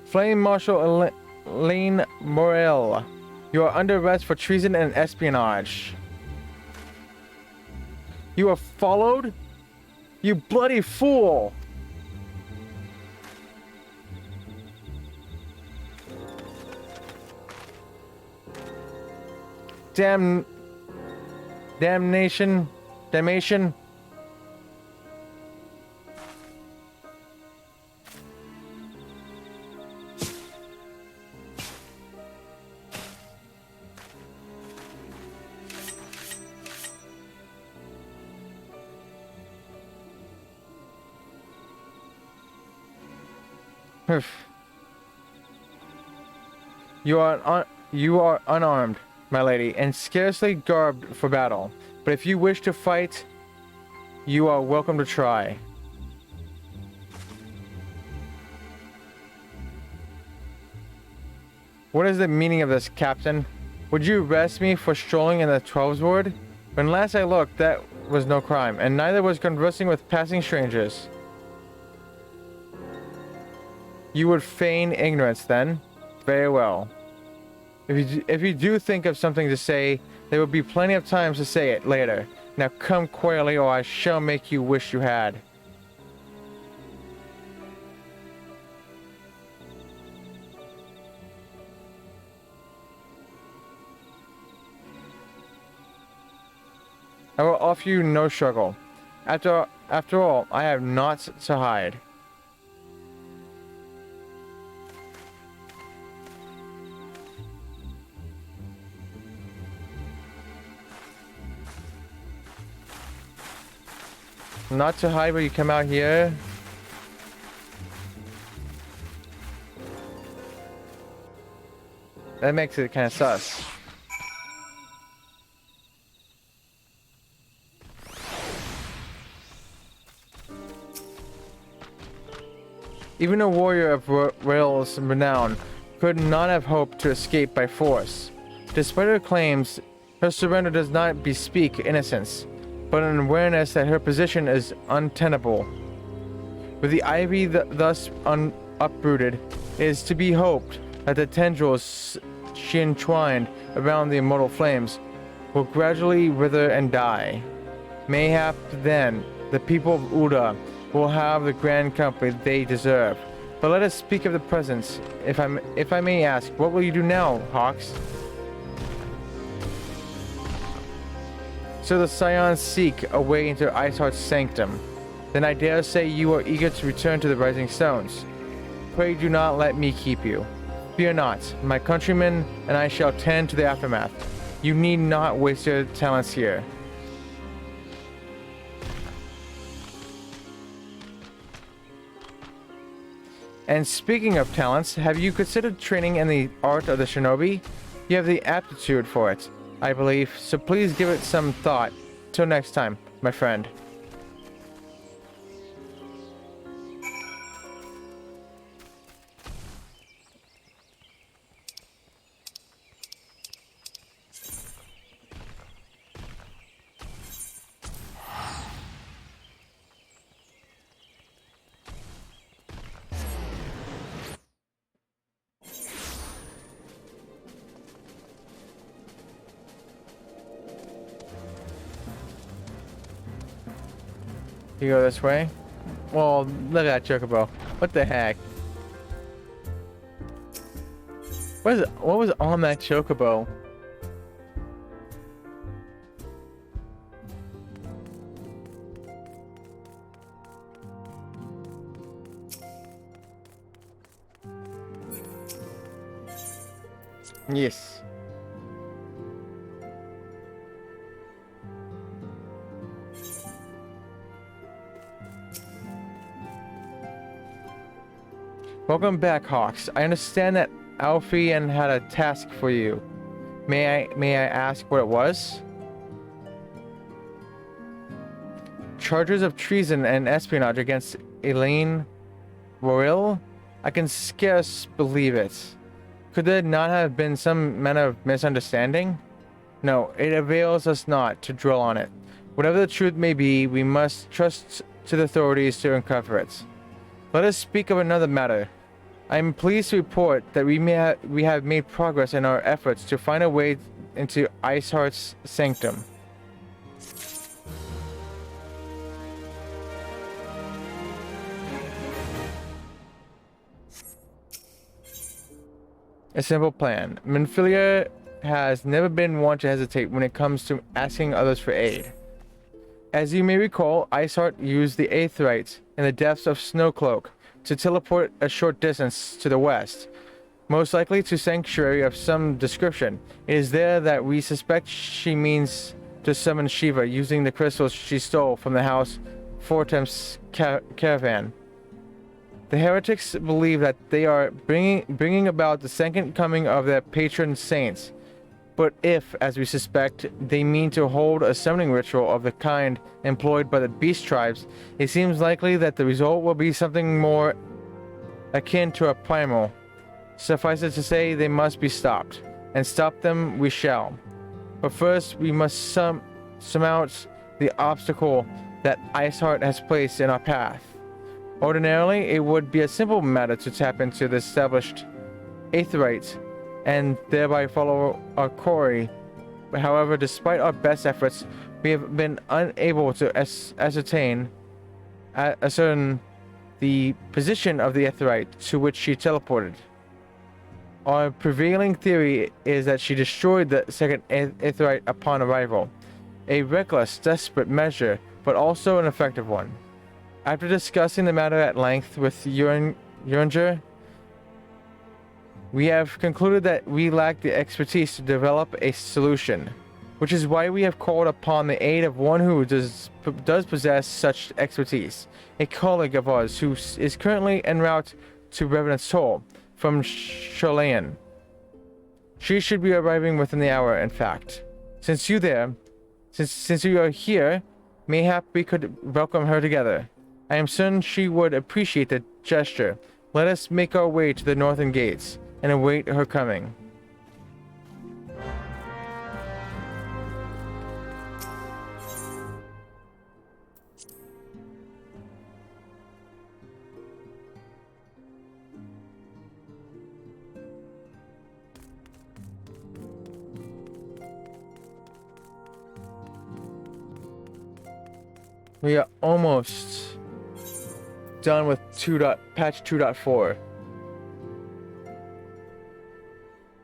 Flame Marshal Elaine Morel, you are under arrest for treason and espionage. You are followed? You bloody fool! Damnation. You are unarmed, my lady, and scarcely garbed for battle. But if you wish to fight, you are welcome to try. What is the meaning of this, Captain? Would you arrest me for strolling in the 12's ward? When last I looked, that was no crime, and neither was conversing with passing strangers. You would feign ignorance, then? Very well. If you do think of something to say, there will be plenty of times to say it later. Now come quietly, or I shall make you wish you had. I will offer you no struggle. After all, I have naught to hide. Not to hide, but you come out here. That makes it kind of sus. Even a warrior of Rael's renown could not have hoped to escape by force. Despite her claims, her surrender does not bespeak innocence, but an awareness that her position is untenable. With the ivy thus uprooted, it is to be hoped that the tendrils she entwined around the immortal flames will gradually wither and die. Mayhap then, the people of Ul'dah will have the grand company they deserve. But let us speak of the present. If I may ask, what will you do now, Hawks? So the Scions seek a way into Iceheart's sanctum. Then I dare say you are eager to return to the Rising Stones. Pray do not let me keep you. Fear not, my countrymen and I shall tend to the aftermath. You need not waste your talents here. And speaking of talents, have you considered training in the art of the shinobi? You have the aptitude for it, I believe, so please give it some thought. Till next time, my friend. You go this way? Well, look at that chocobo. What the heck? What was on that chocobo? Yes. Welcome back, Hawks. I understand that Alfian had a task for you. May I ask what it was? Charges of treason and espionage against Elaine Royal? I can scarce believe it. Could there not have been some manner of misunderstanding? No, it avails us not to dwell on it. Whatever the truth may be, we must trust to the authorities to uncover it. Let us speak of another matter. I am pleased to report that we have made progress in our efforts to find a way into Iceheart's sanctum. A simple plan. Minfilia has never been one to hesitate when it comes to asking others for aid. As you may recall, Iceheart used the Aetheryte in the depths of Snowcloak to teleport a short distance to the west, most likely to sanctuary of some description. It is there that we suspect she means to summon Shiva using the crystals she stole from the house Fortem's caravan. The heretics believe that they are bringing about the second coming of their patron saints. But if, as we suspect, they mean to hold a summoning ritual of the kind employed by the beast tribes, it seems likely that the result will be something more akin to a primal. Suffice it to say, they must be stopped, and stop them we shall. But first, we must surmount the obstacle that Iceheart has placed in our path. Ordinarily, it would be a simple matter to tap into the established Aetheryte and thereby follow our quarry. However, despite our best efforts, we have been unable to ascertain the position of the Aetheryte to which she teleported. Our prevailing theory is that she destroyed the second Aetheryte upon arrival. A reckless, desperate measure, but also an effective one. After discussing the matter at length with Uringer, we have concluded that we lack the expertise to develop a solution. which is why we have called upon the aid of one who does possess such expertise. A colleague of ours who is currently en route to Revenant's Toll from Sholyan. She should be arriving within the hour, in fact. Since you are here, mayhap we could welcome her together. I am certain she would appreciate the gesture. Let us make our way to the northern gates and await her coming. We are almost done with patch 2.4.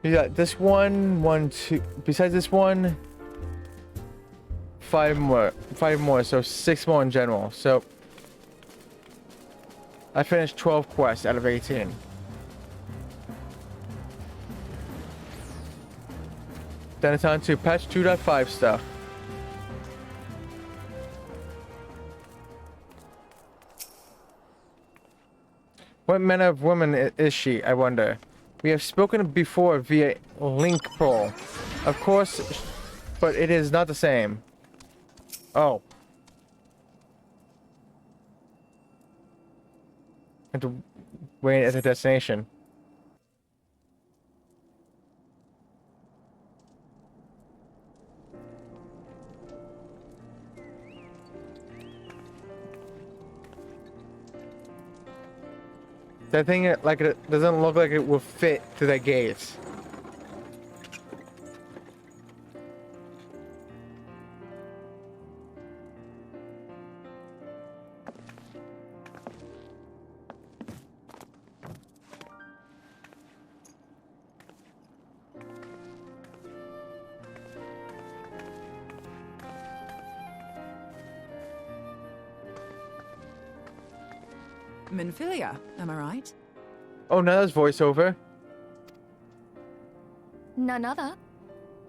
We got this one, two. Besides this one, 5 more, so 6 more in general. So I finished 12 quests out of 18. Then it's on to patch 2.5 stuff. What manner of woman is she, I wonder? We have spoken before via link poll. Of course, but it is not the same. Oh. I have to wait at the destination. That thing, like, it doesn't look like it will fit to the gates. Minfilia, am I right? Oh, now there's voiceover. None other.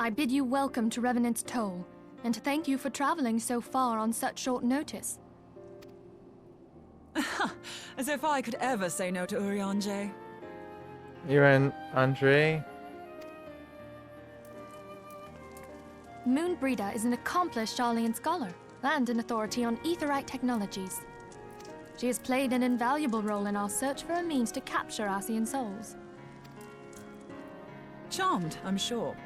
I bid you welcome to Revenant's Toll, and to thank you for traveling so far on such short notice. As if I could ever say no to Urianger. Andre? Moonbreeder is an accomplished Sharlayan scholar, and an authority on aetheryte technologies. She has played an invaluable role in our search for a means to capture Ascian souls. Charmed, I'm sure.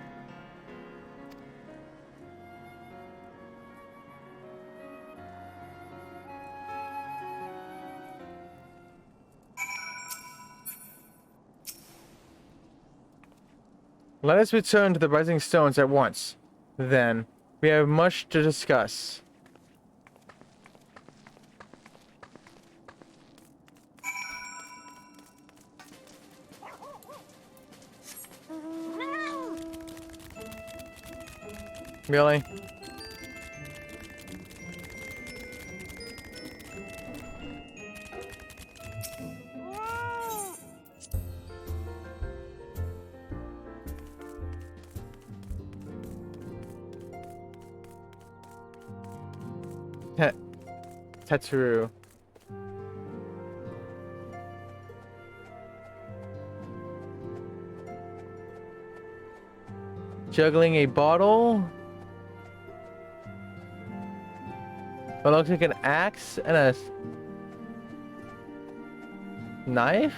Let us return to the Rising Stones at once. Then, we have much to discuss. Really? Tetsuru. Juggling a bottle? It looks like an axe and a knife?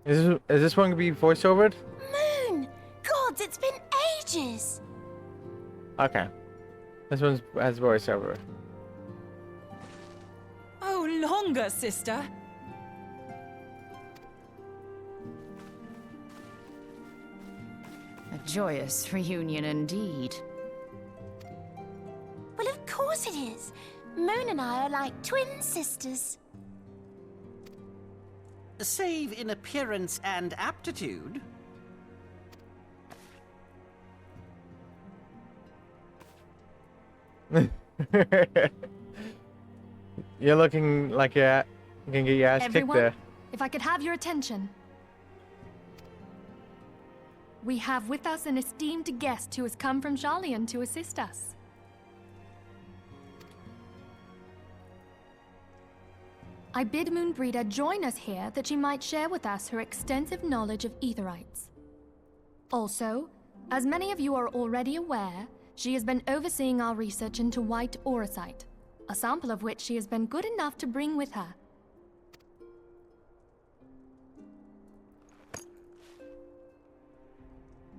Is this one gonna be voiceovered? Moon! Gods, it's been ages! Okay. This one has voiceover. Oh, longer, sister! A joyous reunion indeed. Well, of course it is. Moon and I are like twin sisters. Save in appearance and aptitude. You're looking like you can get your ass kicked Everyone, there. if I could have your attention. We have with us an esteemed guest who has come from Sharlayan to assist us. I bid Moonbreeder join us here that she might share with us her extensive knowledge of Aetherites. Also, as many of you are already aware, she has been overseeing our research into white auracite, a sample of which she has been good enough to bring with her.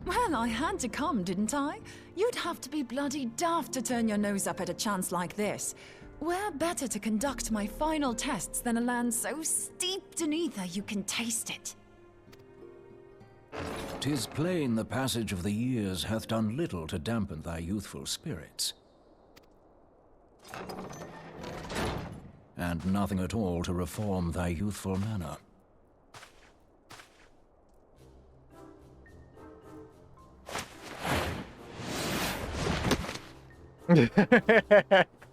Well, I had to come, didn't I? You'd have to be bloody daft to turn your nose up at a chance like this. Where better to conduct my final tests than a land so steeped in ether you can taste it? 'Tis plain the passage of the years hath done little to dampen thy youthful spirits. And nothing at all to reform thy youthful manner.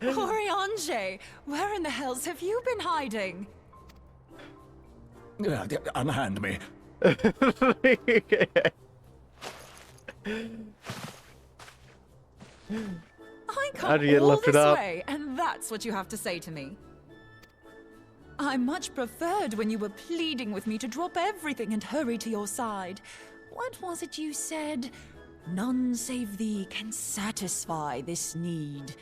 Oriange, where in the hells have you been hiding? Unhand me. I How come do you all lift it this up? way, and that's what you have to say to me. I much preferred when you were pleading with me to drop everything and hurry to your side. What was it you said? None save thee can satisfy this need.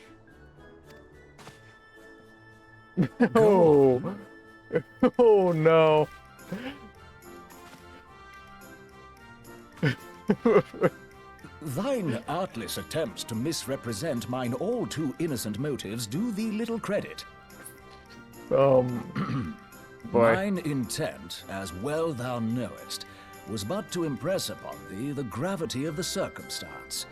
Oh. Oh no. Thine artless attempts to misrepresent mine all too innocent motives do thee little credit. Boy. Mine intent, as well thou knowest, was but to impress upon thee the gravity of the circumstance.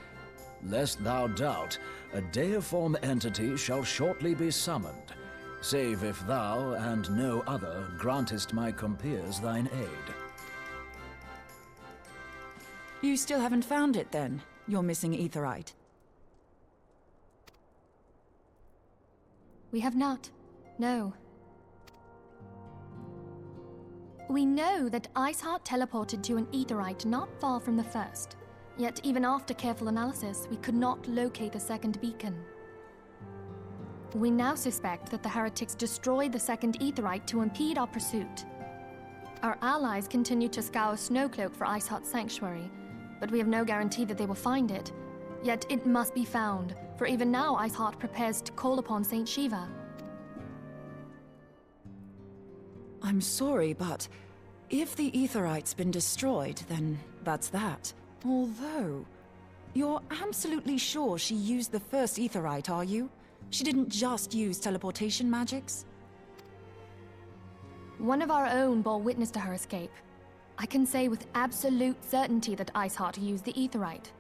Lest thou doubt, a deiform entity shall shortly be summoned, save if thou and no other grantest my compeers thine aid. You still haven't found it, then? Your missing Aetherite? We have not. No. We know that Iceheart teleported to an Aetherite not far from the first. Yet even after careful analysis, we could not locate the second beacon. We now suspect that the heretics destroyed the second Aetherite to impede our pursuit. Our allies continue to scour Snowcloak for Iceheart's sanctuary, but we have no guarantee that they will find it. Yet it must be found, for even now Iceheart prepares to call upon Saint Shiva. I'm sorry, but if the Aetherite's been destroyed, then that's that. Although, you're absolutely sure she used the first Aetherite, are you? She didn't just use teleportation magics? One of our own bore witness to her escape. I can say with absolute certainty that Iceheart used the Aetherite.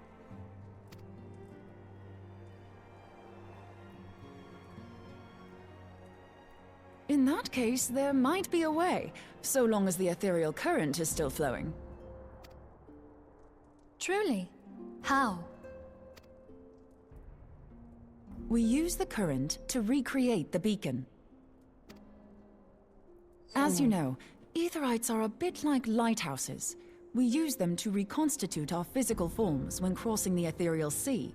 In that case, there might be a way, so long as the ethereal current is still flowing. Truly? How? We use the current to recreate the beacon. As you know, Aetherites are a bit like lighthouses. We use them to reconstitute our physical forms when crossing the ethereal sea.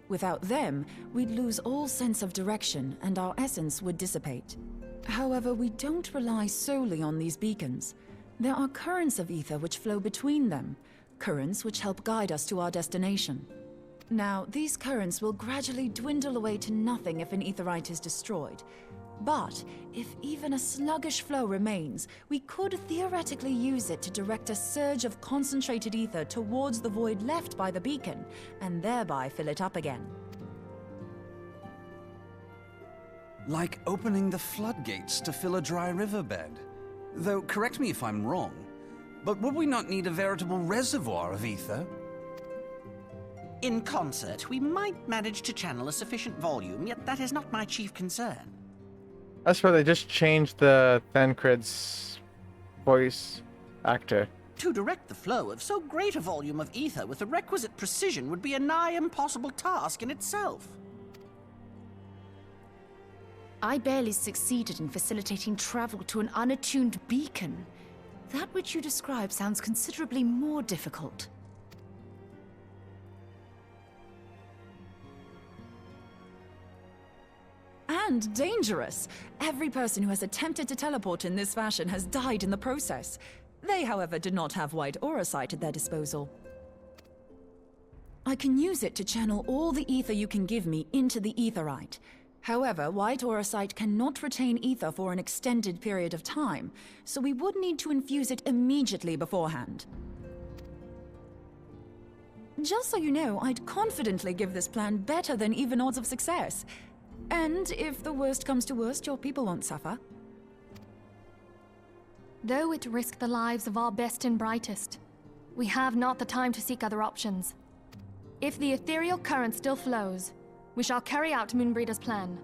Without them, we'd lose all sense of direction and our essence would dissipate. However, we don't rely solely on these beacons. There are currents of ether which flow between them, currents which help guide us to our destination. Now, these currents will gradually dwindle away to nothing if an Aetherite is destroyed. But if even a sluggish flow remains, we could theoretically use it to direct a surge of concentrated ether towards the void left by the beacon, and thereby fill it up again. Like opening the floodgates to fill a dry riverbed. Though, correct me if I'm wrong, but would we not need a veritable reservoir of ether? In concert, we might manage to channel a sufficient volume, yet that is not my chief concern. That's where they just changed the Thancred's voice actor. To direct the flow of so great a volume of ether with the requisite precision would be a nigh impossible task in itself. I barely succeeded in facilitating travel to an unattuned beacon. That which you describe sounds considerably more difficult. And dangerous. Every person who has attempted to teleport in this fashion has died in the process. They, however, did not have white aura sight at their disposal. I can use it to channel all the ether you can give me into the aetheryte. However, white aura sight cannot retain ether for an extended period of time, so we would need to infuse it immediately beforehand. Just so you know, I'd confidently give this plan better than even odds of success. And if the worst comes to worst, your people won't suffer. Though it risked the lives of our best and brightest, we have not the time to seek other options. If the ethereal current still flows, we shall carry out Moonbreeder's plan.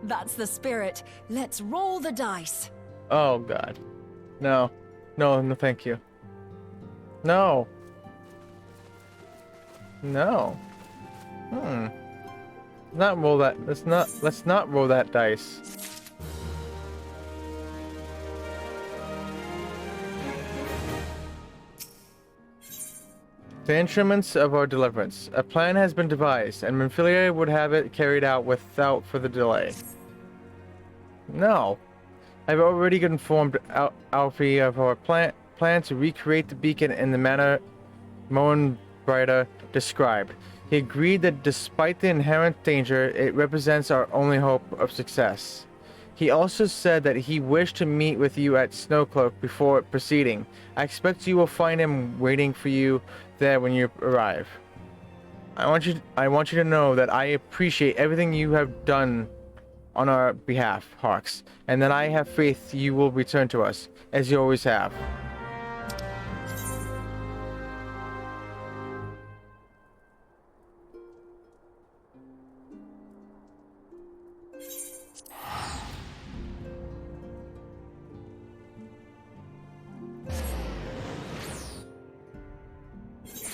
That's the spirit. Let's roll the dice. Oh god. No. No, thank you. No. No. Not roll that. Let's not roll that dice. The instruments of our deliverance. A plan has been devised, and Minfilia would have it carried out without further delay. No. I've already informed Alfie of our plan to recreate the beacon in the manner Moonbrider described. He agreed that despite the inherent danger, it represents our only hope of success. He also said that he wished to meet with you at Snowcloak before proceeding. I expect you will find him waiting for you there when you arrive. I want you to know that I appreciate everything you have done on our behalf, Hawks, and that I have faith you will return to us, as you always have.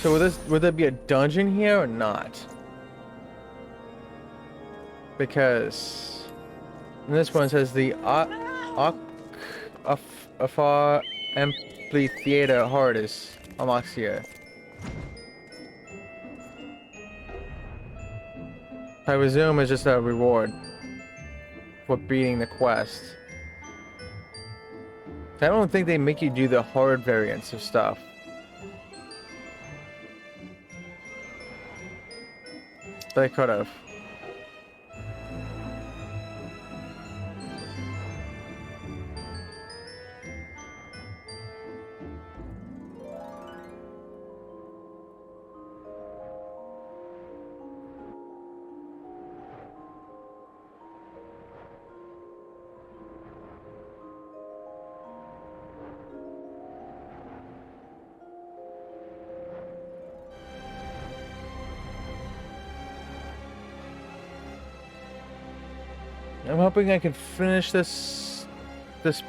So would there be a dungeon here or not? Because this one says the Afar Amphitheater Hardis unlocks here. I presume it's just a reward for beating the quest. I don't think they make you do the hard variants of stuff. They could have. I'm hoping I can finish this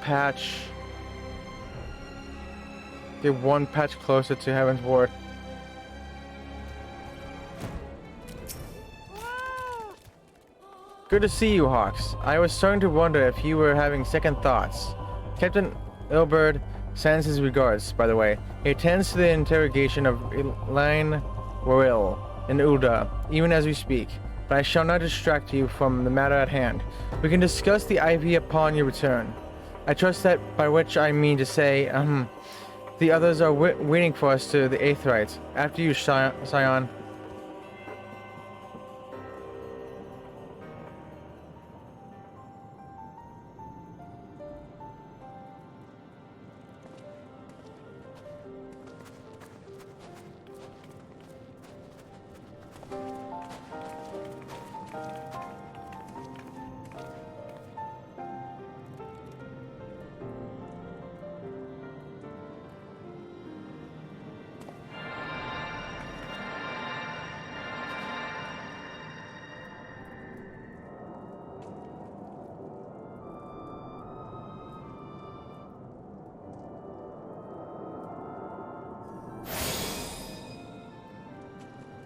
patch. Get one patch closer to Heaven's Ward. Good to see you, Hawks. I was starting to wonder if you were having second thoughts. Captain Ilberd sends his regards, by the way. He attends to the interrogation of Elaine Waril and Ulda, even as we speak. But I shall not distract you from the matter at hand. We can discuss the IV upon your return. I trust that by which I mean to say, the others are waiting for us to the Aetheryte. After you, Scion.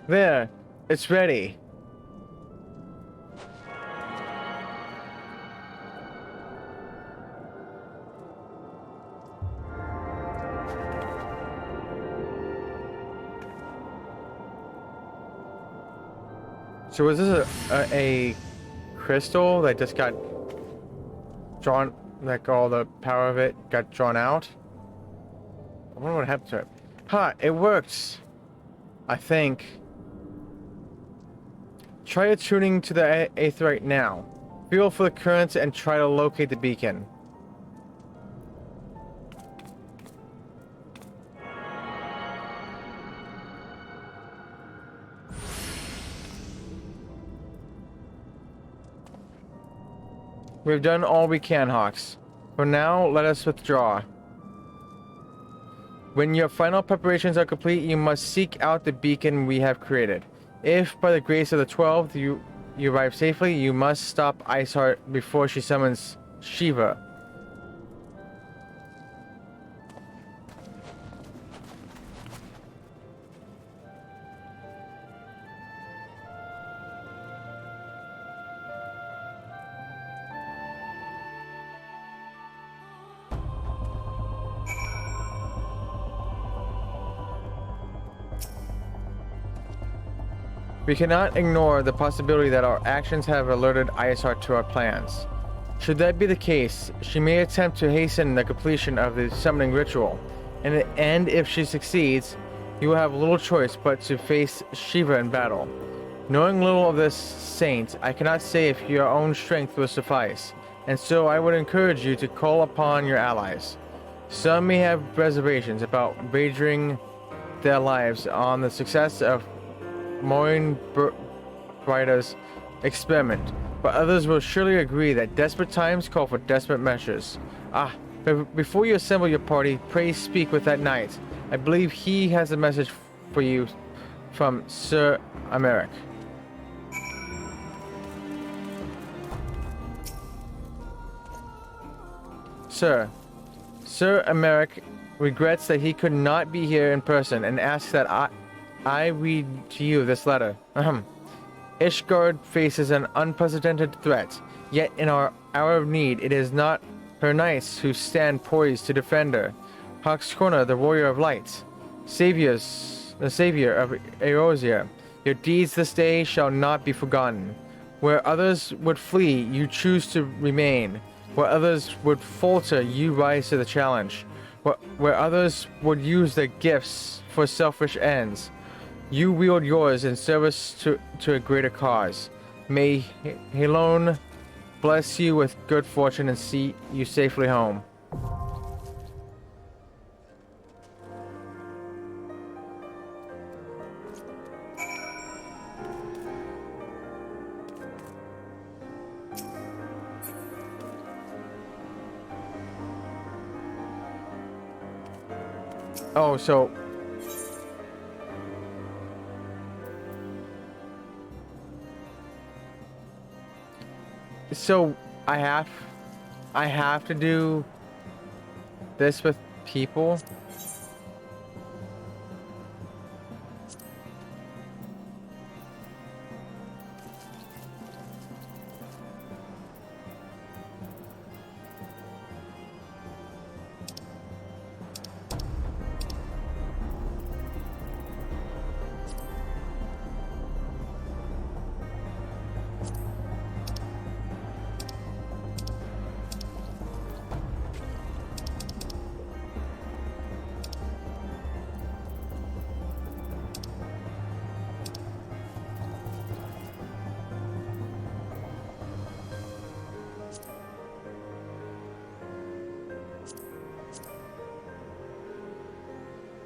There, it's ready. So was this a crystal that just got drawn, like all the power of it got drawn out? I wonder what happened to it. Ha, it works. I think. Try attuning to the aetherite now. Feel for the currents and try to locate the beacon. We've done all we can, Hawks. For now, let us withdraw. When your final preparations are complete, you must seek out the beacon we have created. If, by the grace of the 12th, you arrive safely, you must stop Iceheart before she summons Shiva. We cannot ignore the possibility that our actions have alerted Iceheart to our plans. Should that be the case, she may attempt to hasten the completion of the summoning ritual, and if she succeeds, you will have little choice but to face Shiva in battle. Knowing little of this saint, I cannot say if your own strength will suffice, and so I would encourage you to call upon your allies. Some may have reservations about wagering their lives on the success of Moin Brida's experiment, but others will surely agree that desperate times call for desperate measures. But before you assemble your party, pray speak with that knight. I believe he has a message for you from Sir Americ. Sir Americ regrets that he could not be here in person and asks that I read to you this letter. Ishgard faces an unprecedented threat, yet in our hour of need, it is not her knights who stand poised to defend her. Hawk's Corner, the warrior of light, the savior of Eorzea, your deeds this day shall not be forgotten. Where others would flee, you choose to remain. Where others would falter, you rise to the challenge. Where others would use their gifts for selfish ends, you wield yours in service to a greater cause. May Helon bless you with good fortune and see you safely home. Oh, so I have to do this with people.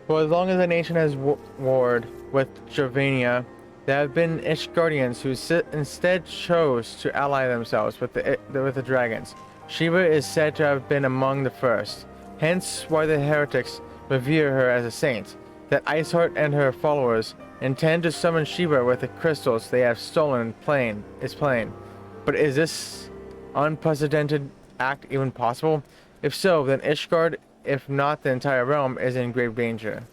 For as long as the nation has warred with Jovania, there have been Ishgardians who instead chose to ally themselves with the dragons. Shiva is said to have been among the first, hence why the heretics revere her as a saint. That Iceheart and her followers intend to summon Shiva with the crystals they have stolen is plain. But is this unprecedented act even possible? If so, then Ishgard, if not the entire realm, is in grave danger.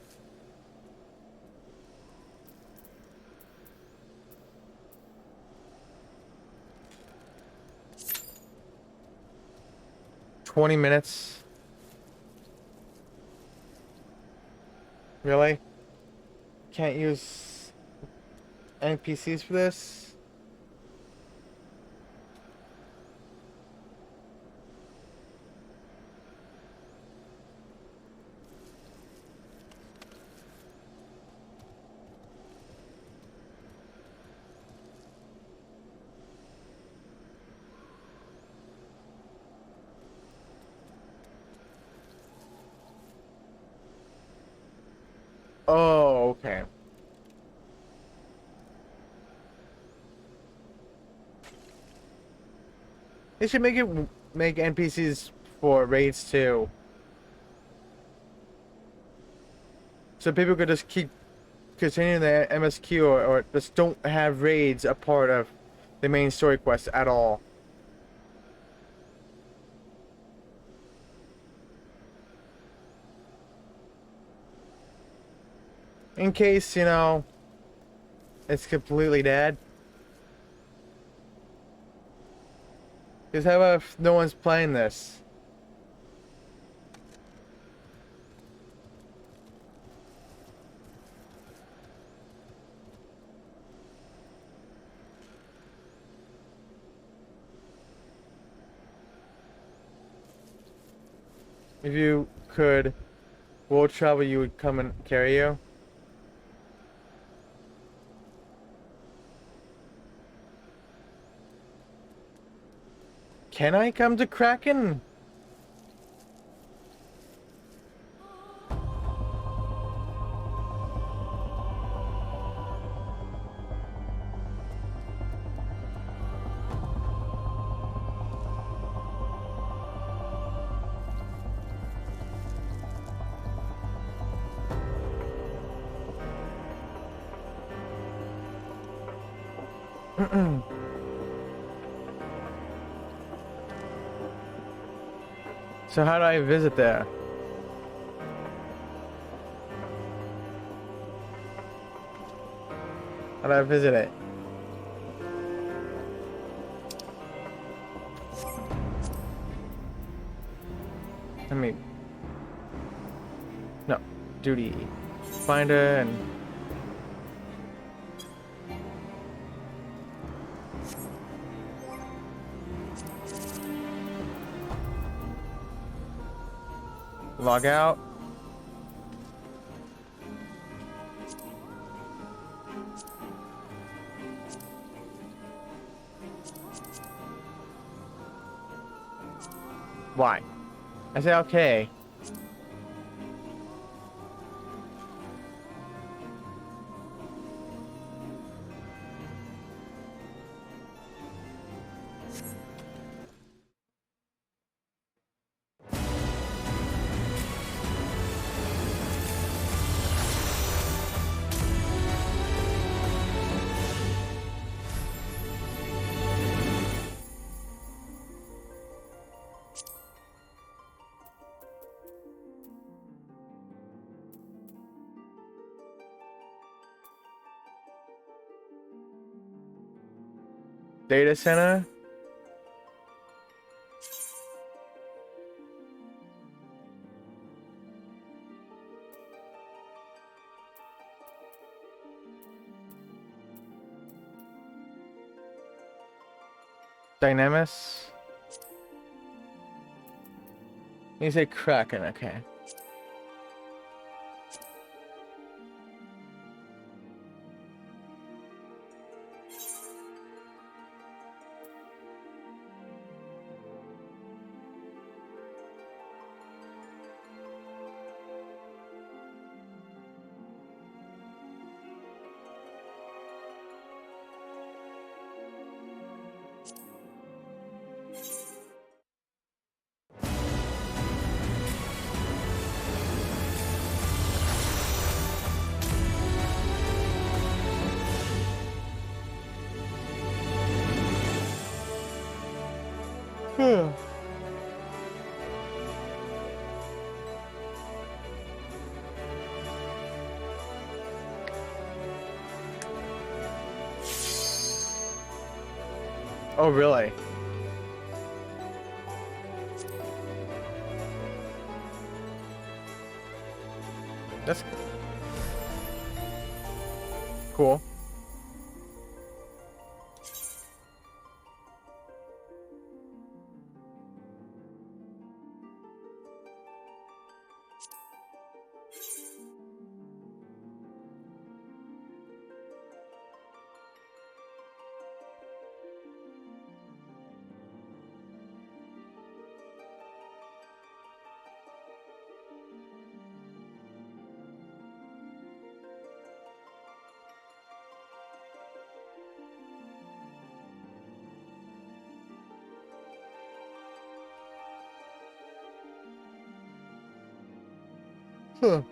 20 minutes. Really? Can't use NPCs for this? Oh, okay. They should make NPCs for raids too. So people could just keep continuing the MSQ or just don't have raids a part of the main story quest at all. In case, you know, it's completely dead. Because how about if no one's playing this? If you could world travel, you would come and carry you? Can I come to Kraken? So how do I visit there? How do I visit it? Let me... No. Duty. Finder and... Log out. Why? I say okay. Data center. Dynamis. You say Kraken, okay. Oh, really? That's cool. Huh.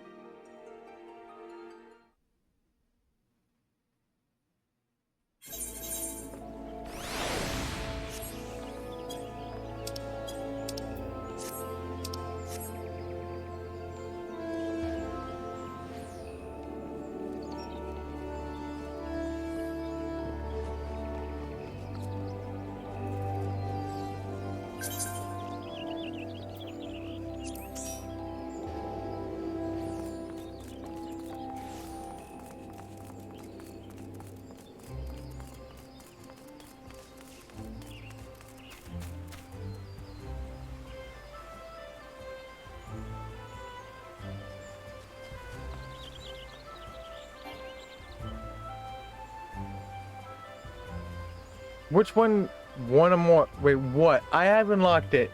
Which one or more? Wait, what? I haven't locked it.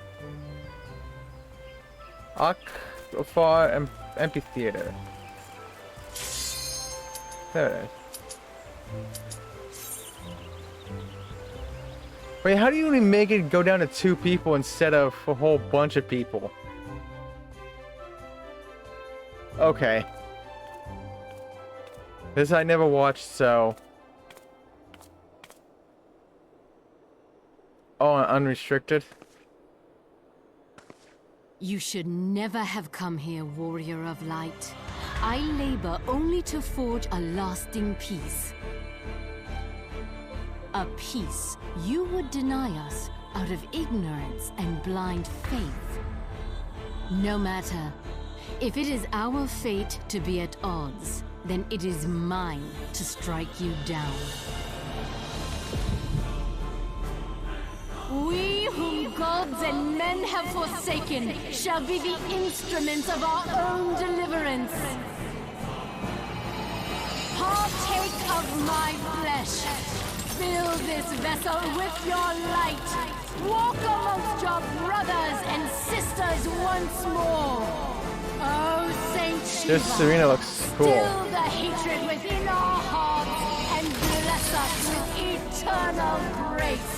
Akfar Amphitheater. There it is. Wait, how do you even make it go down to 2 people instead of a whole bunch of people? Okay. This I never watched, so... Oh, unrestricted? You should never have come here, warrior of light. I labor only to forge a lasting peace. A peace you would deny us out of ignorance and blind faith. No matter. If it is our fate to be at odds, then it is mine to strike you down. We whom gods and men have forsaken shall be the instruments of our own deliverance. Partake of my flesh. Fill this vessel with your light. Walk amongst your brothers and sisters once more. Oh, Saint Shiva, This arena looks cool. still the hatred within our hearts and bless us with eternal grace.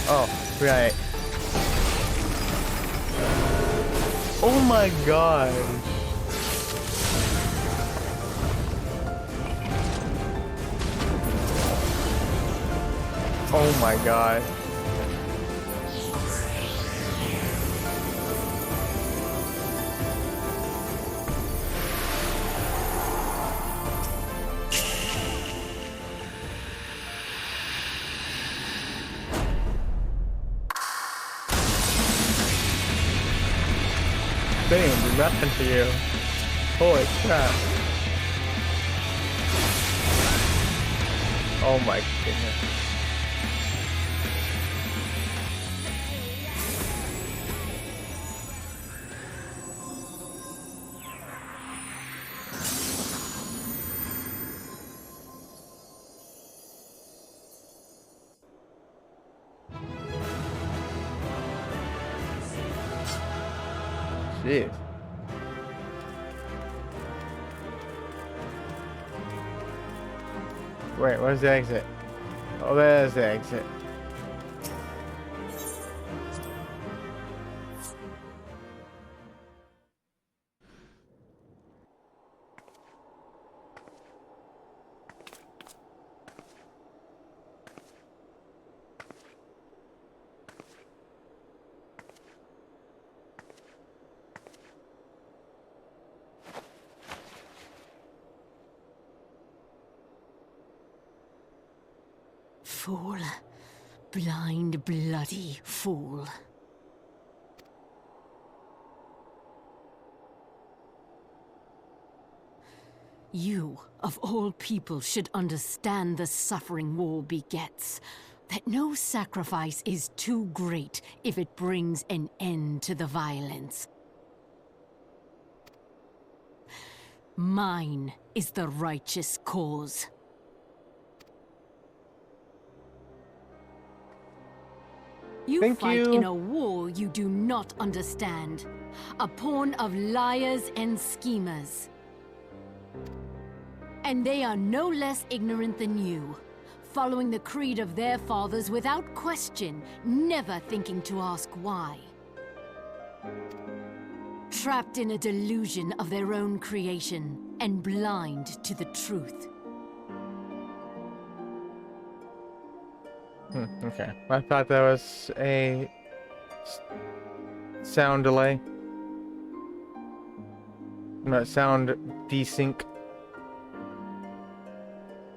Oh, right. Oh my god. Oh my god. They didn't do nothing to you. Holy crap. Oh my goodness. Jeez. Wait, where's the exit? Oh, there's the exit. Fool. Blind, bloody fool. You, of all people, should understand the suffering war begets. That no sacrifice is too great if it brings an end to the violence. Mine is the righteous cause. You fight in a war you do not understand. A pawn of liars and schemers. And they are no less ignorant than you, following the creed of their fathers without question, never thinking to ask why. Trapped in a delusion of their own creation, and blind to the truth. Okay. I thought that was a sound delay. No, sound desync.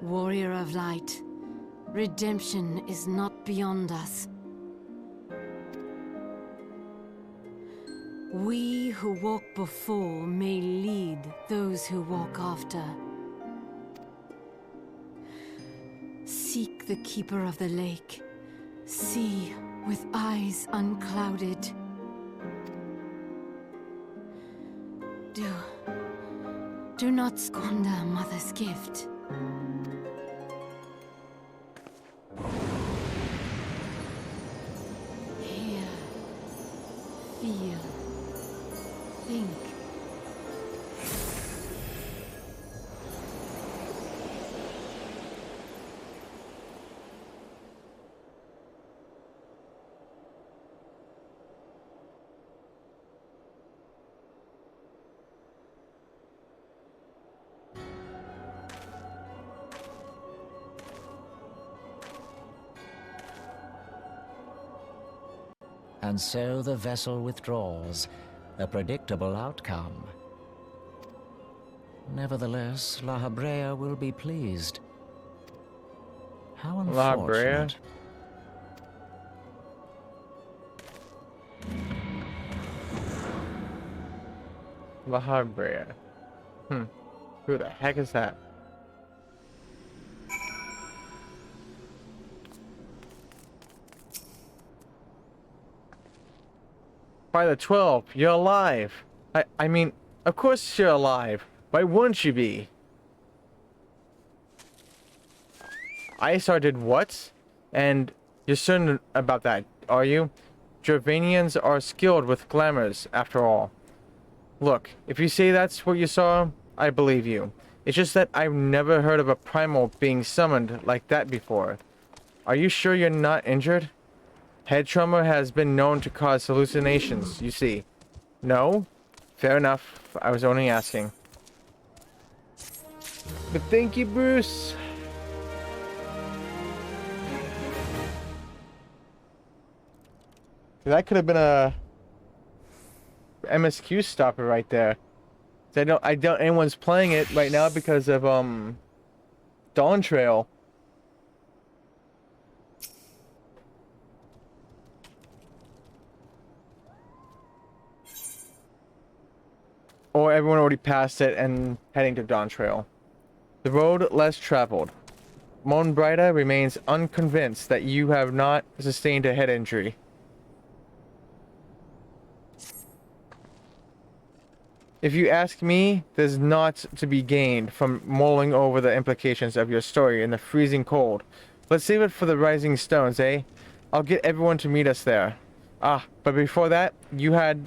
Warrior of light, redemption is not beyond us. We who walk before may lead those who walk after. Seek the Keeper of the Lake. See with eyes unclouded. Do not squander Mother's gift. Hear, feel, think. And so the vessel withdraws, a predictable outcome. Nevertheless, La Habrea will be pleased. How unfortunate. La Habrea. Who the heck is that? By the 12, you're alive. I mean, of course you're alive. Why wouldn't you be? Isar did what? And you're certain about that, are you? Gervanians are skilled with glamours, after all. Look, if you say that's what you saw, I believe you. It's just that I've never heard of a primal being summoned like that before. Are you sure you're not injured? Head trauma has been known to cause hallucinations, you see. No? Fair enough. I was only asking. But thank you, Bruce. That could have been a MSQ stopper right there. I don't anyone's playing it right now because of Dawntrail. Or everyone already passed it and heading to Dawntrail. The road less traveled. Moonbrighter remains unconvinced that you have not sustained a head injury. If you ask me, there's naught to be gained from mulling over the implications of your story in the freezing cold. Let's save it for the Rising Stones, eh? I'll get everyone to meet us there. Ah, but before that, you had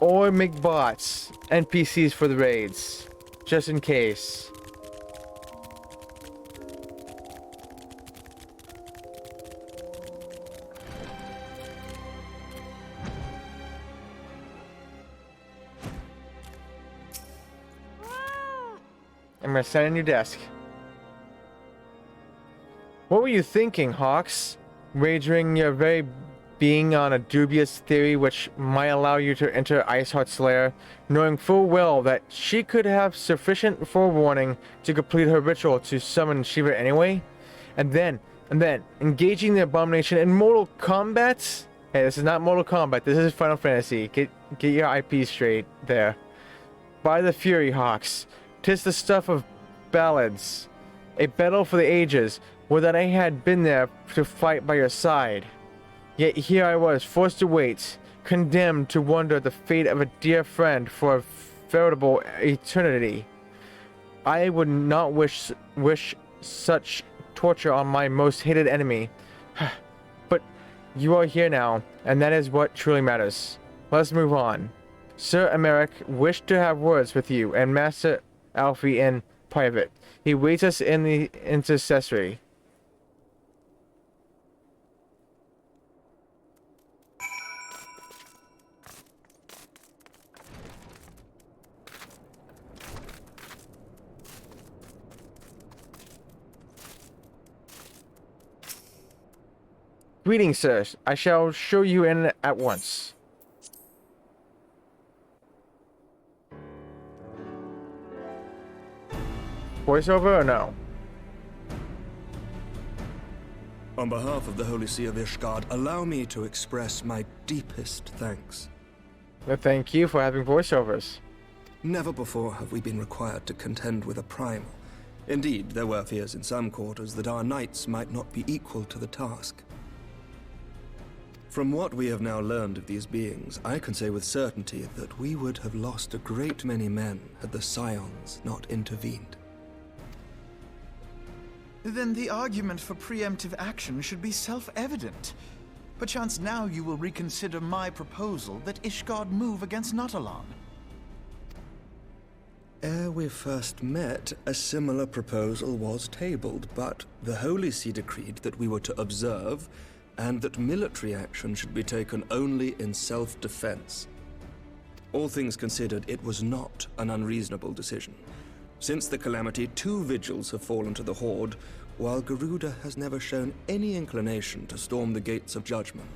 or make bots, NPCs for the raids, just in case. I'm gonna set in your desk. What were you thinking, Hawks? Wagering your very being on a dubious theory which might allow you to enter Iceheart's lair, knowing full well that she could have sufficient forewarning to complete her ritual to summon Shiva anyway? And then, engaging the abomination in Mortal Kombat? Hey, this is not Mortal Kombat, this is Final Fantasy. Get your IP straight there. By the Fury, Hawks. 'Tis the stuff of ballads. A battle for the ages, would that I had been there to fight by your side. Yet here I was, forced to wait, condemned to wonder the fate of a dear friend for a veritable eternity. I would not wish such torture on my most hated enemy. But you are here now, and that is what truly matters. Let's move on. Sir Emeric wished to have words with you and Master Alfie in private. He waits us in the intercessory. Greetings, sir. I shall show you in at once. Voiceover or no? On behalf of the Holy See of Ishgard, allow me to express my deepest thanks. Well, thank you for having voiceovers. Never before have we been required to contend with a primal. Indeed, there were fears in some quarters that our knights might not be equal to the task. From what we have now learned of these beings, I can say with certainty that we would have lost a great many men had the Scions not intervened. Then the argument for preemptive action should be self-evident. Perchance now you will reconsider my proposal that Ishgard move against Natalan. Ere we first met, a similar proposal was tabled, but the Holy See decreed that we were to observe, and that military action should be taken only in self-defense. All things considered, it was not an unreasonable decision. Since the calamity, 2 vigils have fallen to the Horde, while Garuda has never shown any inclination to storm the gates of judgment.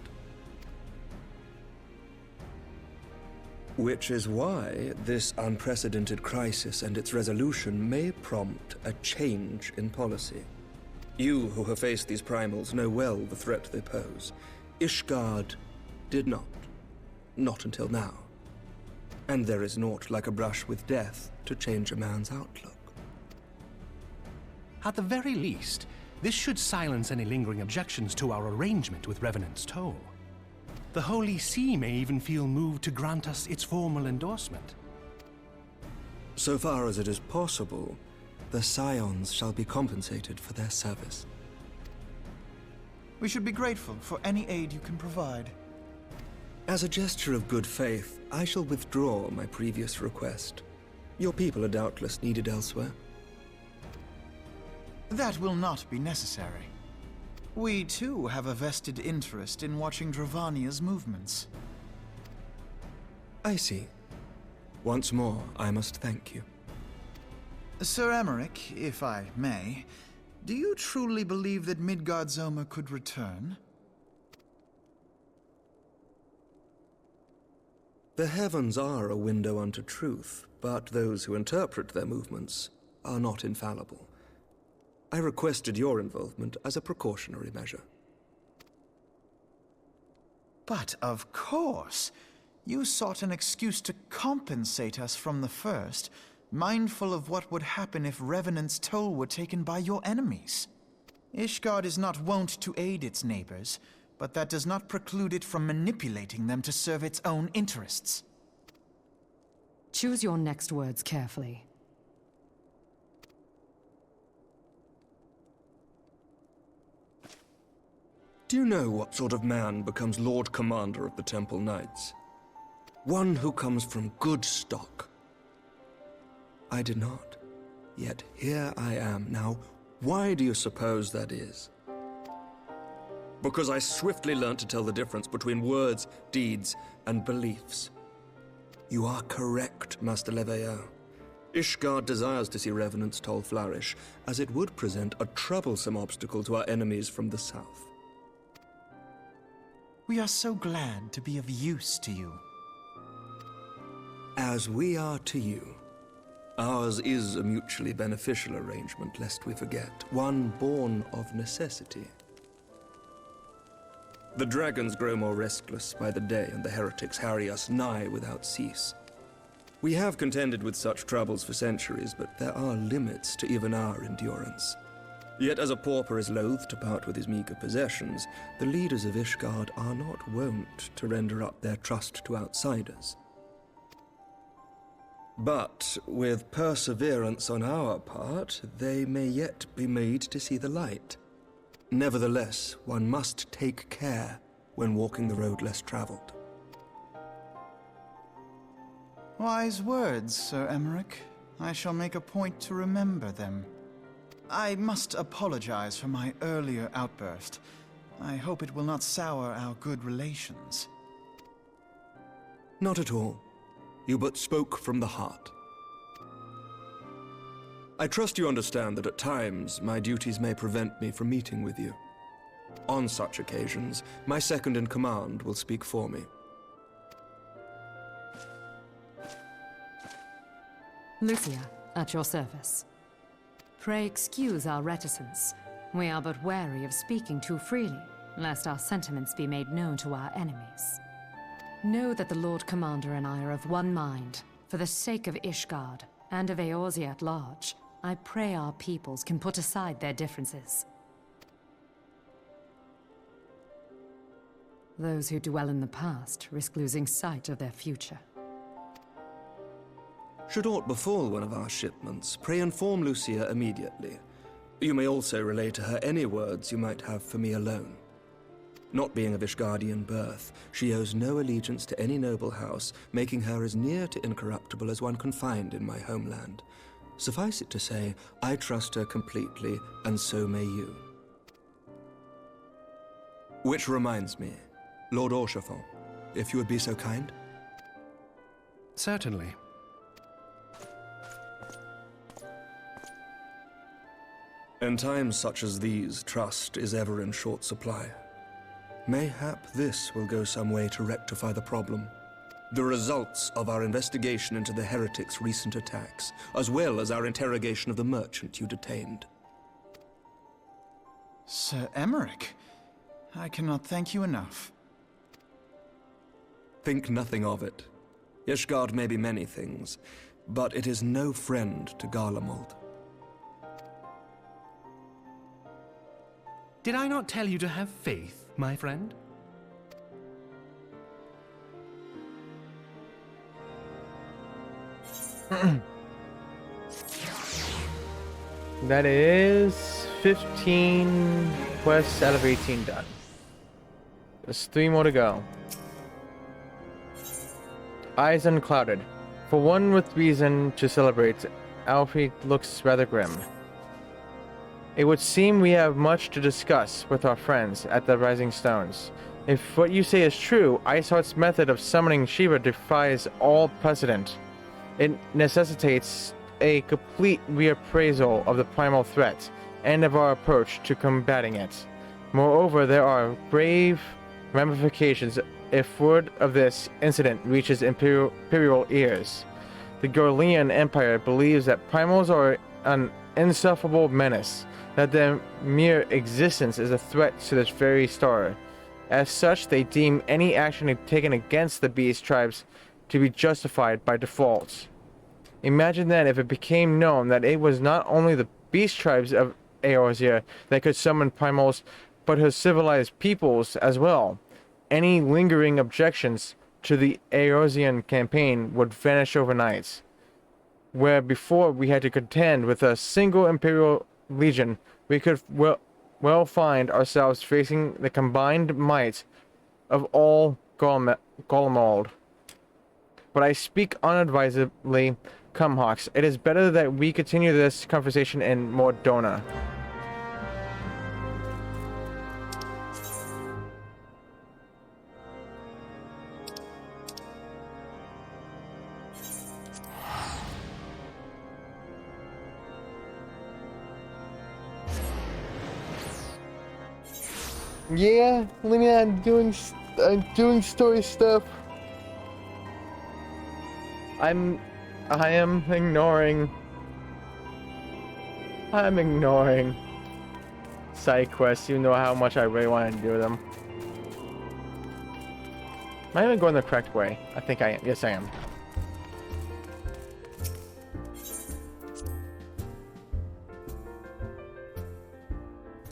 Which is why this unprecedented crisis and its resolution may prompt a change in policy. You who have faced these primals know well the threat they pose. Ishgard did not. Not until now. And there is naught like a brush with death to change a man's outlook. At the very least, this should silence any lingering objections to our arrangement with Revenant's Toll. The Holy See may even feel moved to grant us its formal endorsement. So far as it is possible, the Scions shall be compensated for their service. We should be grateful for any aid you can provide. As a gesture of good faith, I shall withdraw my previous request. Your people are doubtless needed elsewhere. That will not be necessary. We too have a vested interest in watching Dravania's movements. I see. Once more, I must thank you. Sir Emeric, if I may, do you truly believe that Midgardsormr could return? The heavens are a window unto truth, but those who interpret their movements are not infallible. I requested your involvement as a precautionary measure. But of course, you sought an excuse to compensate us from the first, mindful of what would happen if Revenant's Toll were taken by your enemies. Ishgard is not wont to aid its neighbors, but that does not preclude it from manipulating them to serve its own interests. Choose your next words carefully. Do you know what sort of man becomes Lord Commander of the Temple Knights? One who comes from good stock. I did not. Yet here I am. Now, why do you suppose that is? Because I swiftly learned to tell the difference between words, deeds, and beliefs. You are correct, Master Leveilleur. Ishgard desires to see Revenant's toll flourish, as it would present a troublesome obstacle to our enemies from the south. We are so glad to be of use to you. As we are to you. Ours is a mutually beneficial arrangement, lest we forget, one born of necessity. The dragons grow more restless by the day, and the heretics harry us nigh without cease. We have contended with such troubles for centuries, but there are limits to even our endurance. Yet as a pauper is loath to part with his meager possessions, the leaders of Ishgard are not wont to render up their trust to outsiders. But with perseverance on our part, they may yet be made to see the light. Nevertheless, one must take care when walking the road less traveled. Wise words, Sir Emmerich. I shall make a point to remember them. I must apologize for my earlier outburst. I hope it will not sour our good relations. Not at all. You but spoke from the heart. I trust you understand that at times my duties may prevent me from meeting with you. On such occasions, my second-in-command will speak for me. Lucia, at your service. Pray excuse our reticence. We are but wary of speaking too freely, lest our sentiments be made known to our enemies. Know that the Lord Commander and I are of one mind. For the sake of Ishgard, and of Eorzea at large, I pray our peoples can put aside their differences. Those who dwell in the past risk losing sight of their future. Should aught befall one of our shipments, pray inform Lucia immediately. You may also relay to her any words you might have for me alone. Not being of Ishgardian birth, she owes no allegiance to any noble house, making her as near to incorruptible as one can find in my homeland. Suffice it to say, I trust her completely, and so may you. Which reminds me, Lord Orchefort, if you would be so kind? Certainly. In times such as these, trust is ever in short supply. Mayhap this will go some way to rectify the problem. The results of our investigation into the heretics' recent attacks, as well as our interrogation of the merchant you detained. Sir Emmerich, I cannot thank you enough. Think nothing of it. Ishgard may be many things, but it is no friend to Garlemald. Did I not tell you to have faith, my friend? That is 15 quests out of 18 done. There's 3 more to go. Eyes unclouded. For one with reason to celebrate, Alfie looks rather grim. It would seem we have much to discuss with our friends at the Rising Stones. If what you say is true, Iceheart's method of summoning Shiva defies all precedent. It necessitates a complete reappraisal of the primal threat and of our approach to combating it. Moreover, there are grave ramifications if word of this incident reaches Imperial ears. The Garlean Empire believes that primals are an insufferable menace, that their mere existence is a threat to this very star. As such, they deem any action taken against the beast tribes to be justified by default. Imagine then if it became known that it was not only the beast tribes of Eorzea that could summon primals, but her civilized peoples as well. Any lingering objections to the Eorzean campaign would vanish overnight. Where before we had to contend with a single Imperial legion, we could well find ourselves facing the combined might of all Garlemald. but I speak unadvisedly. Come, Hawks. It is better that we continue this conversation in Mordona. Yeah, Linnea, I'm doing story stuff. I am ignoring. I'm ignoring side quests, even though how much I really want to do them. Am I even going the correct way? I think I am. Yes, I am.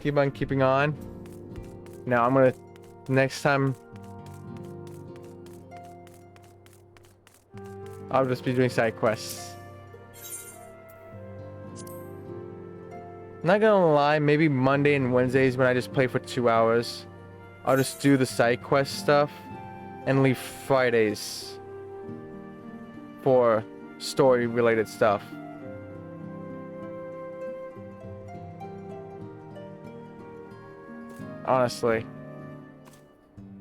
Keep on keeping on. Now I'm gonna next time I'll just be doing side quests. Not gonna lie, maybe Monday and Wednesdays when I just play for 2 hours, I'll just do the side quest stuff and leave Fridays for story related stuff. Honestly,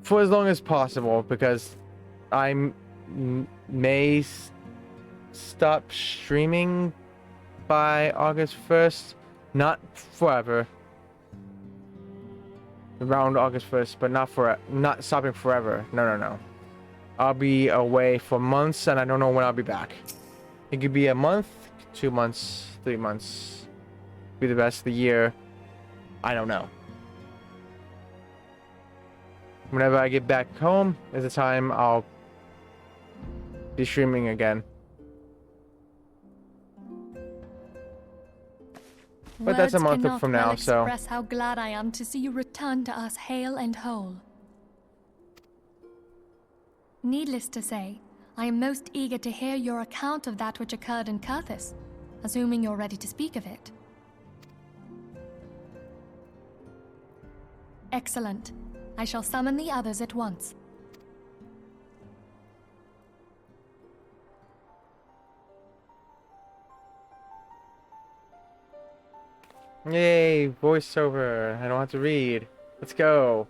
for as long as possible, because I may stop streaming by August 1st. Not forever. Around August 1st, but not stopping forever. No. I'll be away for months, and I don't know when I'll be back. It could be a month, 2 months, 3 months. Be the best of the year. I don't know. Whenever I get back home is the time I'll be streaming again. But that's a month from now, so. Express how glad I am to see you return to us hale and whole. Needless to say, I am most eager to hear your account of that which occurred in Kurthis, assuming you're ready to speak of it. Excellent. I shall summon the others at once. Yay, voiceover. I don't have to read. Let's go.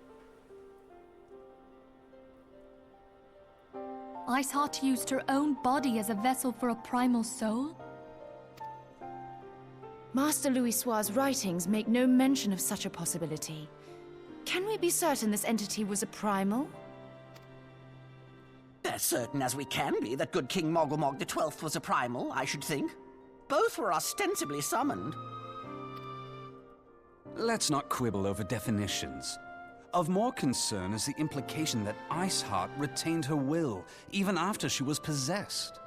Iceheart used her own body as a vessel for a primal soul? Master Louisoir's writings make no mention of such a possibility. Can we be certain this entity was a primal? As certain as we can be that good King Mogulmog XII was a primal, I should think. Both were ostensibly summoned. Let's not quibble over definitions. Of more concern is the implication that Iceheart retained her will, even after she was possessed.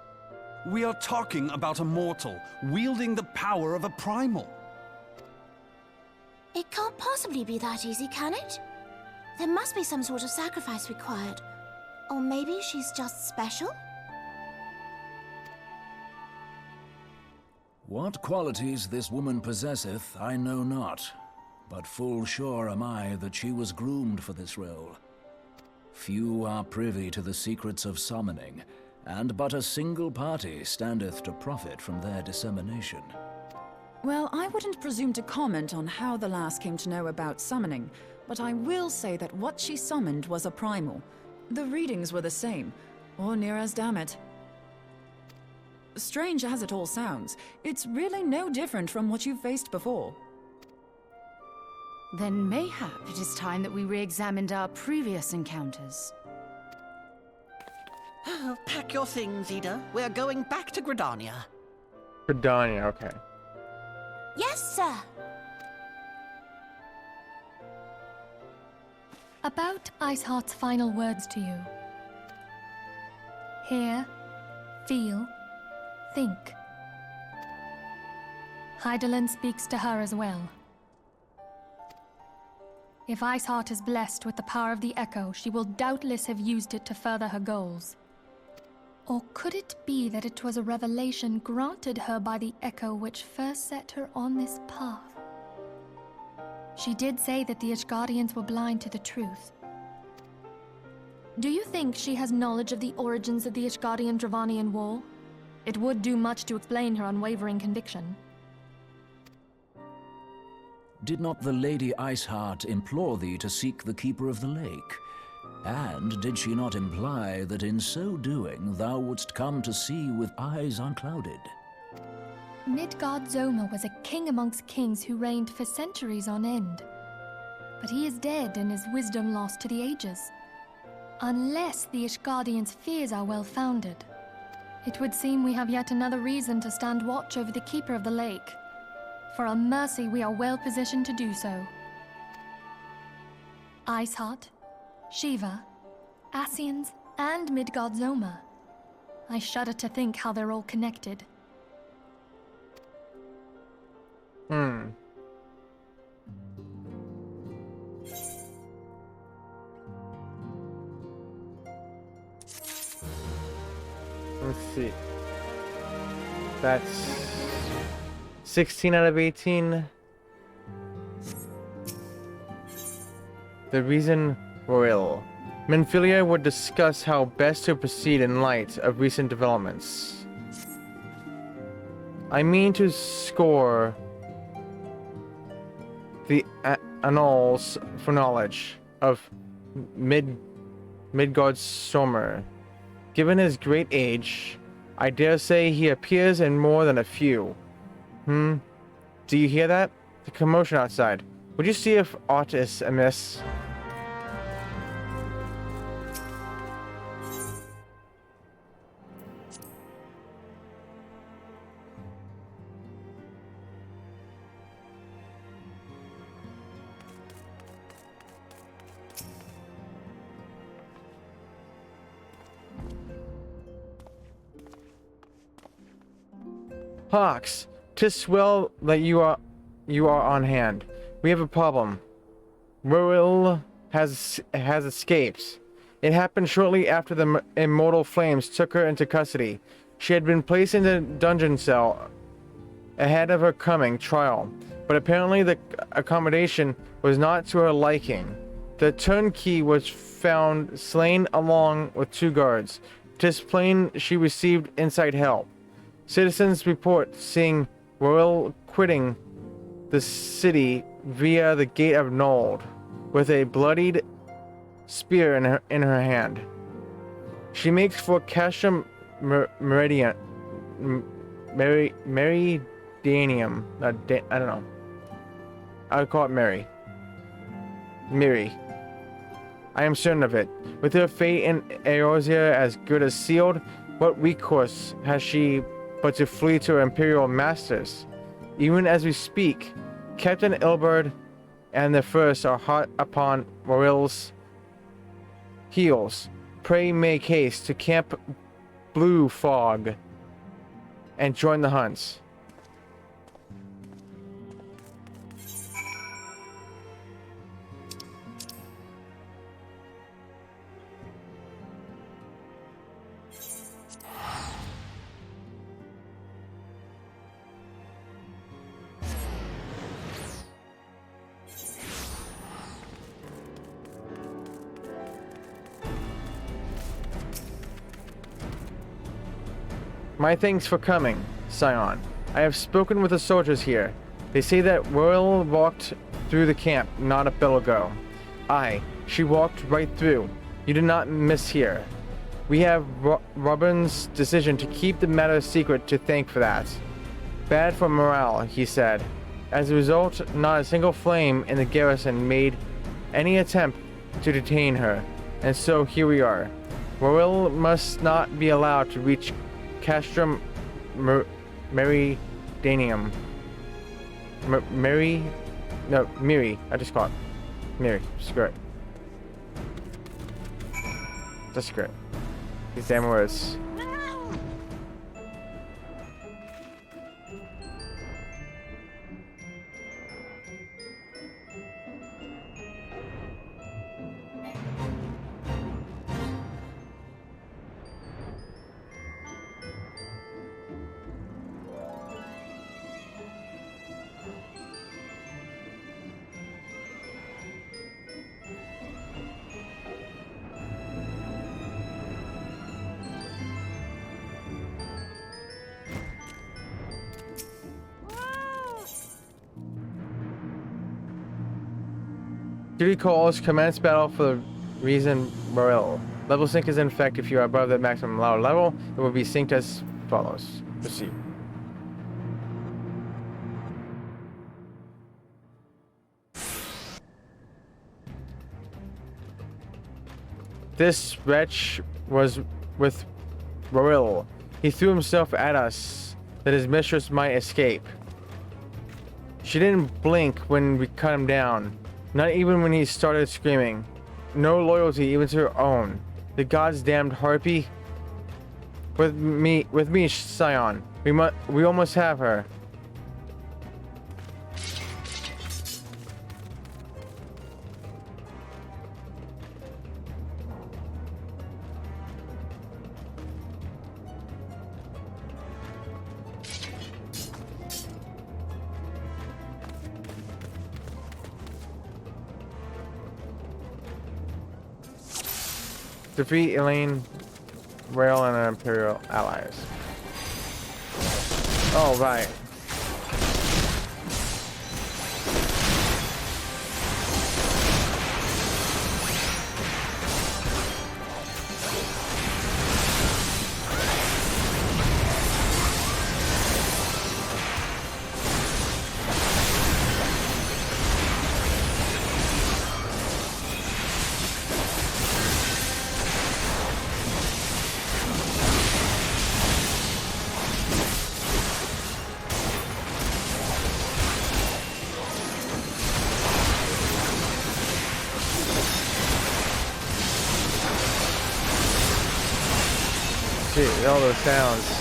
We are talking about a mortal, wielding the power of a primal. It can't possibly be that easy, can it? There must be some sort of sacrifice required. Or maybe she's just special? What qualities this woman possesseth, I know not. But full sure am I that she was groomed for this role. Few are privy to the secrets of summoning, and but a single party standeth to profit from their dissemination. Well, I wouldn't presume to comment on how the lass came to know about summoning, but I will say that what she summoned was a primal. The readings were the same, or near as damn it. Strange as it all sounds, it's really no different from what you've faced before. Then mayhap it is time that we re-examined our previous encounters. Pack your things, Ida. We're going back to Gridania. Gridania, okay. Yes, sir. About Iceheart's final words to you. Hear, feel, think. Hydaelyn speaks to her as well. If Iceheart is blessed with the power of the Echo, she will doubtless have used it to further her goals. Or could it be that it was a revelation granted her by the Echo which first set her on this path? She did say that the Ishgardians were blind to the truth. Do you think she has knowledge of the origins of the Ishgardian-Dravanian War? It would do much to explain her unwavering conviction. Did not the Lady Iceheart implore thee to seek the Keeper of the Lake? And did she not imply that in so doing thou wouldst come to see with eyes unclouded? Midgard-Zoma was a king amongst kings who reigned for centuries on end. But he is dead and his wisdom lost to the ages. Unless the Ishgardians' fears are well-founded. It would seem we have yet another reason to stand watch over the Keeper of the Lake. For a mercy, we are well positioned to do so. Iceheart, Shiva, Ascians, and Midgard-Zoma. I shudder to think how they're all connected. Let's see. That's 16 out of 18. The reason royal. Minfilia would discuss how best to proceed in light of recent developments. I mean to score the annals for knowledge of Midgard-Zoma. Given his great age, I dare say he appears in more than a few. Do you hear that? The commotion outside. Would you see if aught is amiss? Hawks, 'tis well that you are on hand. We have a problem. Royal has escaped. It happened shortly after the immortal flames took her into custody. She had been placed in the dungeon cell ahead of her coming trial, but apparently the accommodation was not to her liking. The turnkey was found slain along with 2 guards. 'Tis plain she received inside help. Citizens report seeing Royal quitting the city via the Gate of Nold with a bloodied spear in her hand. She makes for Castrum Meridianium. I don't know. I would call it Miri. I am certain of it. With her fate in Eorzea as good as sealed, what recourse has she but to flee to her imperial masters? Even as we speak, Captain Ilberd and the First are hot upon Royal's heels. Pray make haste to Camp Blue Fog and join the hunts. My thanks for coming, Scion. I have spoken with the soldiers here. They say that Royal walked through the camp not a bell ago. Aye, she walked right through. You did not miss here. We have Robin's decision to keep the matter secret to thank for that. Bad for morale, he said. As a result, not a single flame in the garrison made any attempt to detain her, and so here we are. Royal must not be allowed to reach Castrum Meridianium. Miri. I just call it Miri. Screw it. Just screw it. These damn words. Duty calls commence battle for the reason Morel. Level sync is in effect if you are above the maximum allowed level. It will be synced as follows. Proceed. This wretch was with Morel. He threw himself at us that his mistress might escape. She didn't blink when we cut him down. Not even when he started screaming. No loyalty even to her own. The god's damned harpy. With me, Scion. We almost have her. Defeat Elaine, Rail, and her Imperial allies. Oh, right. Shit, all those sounds.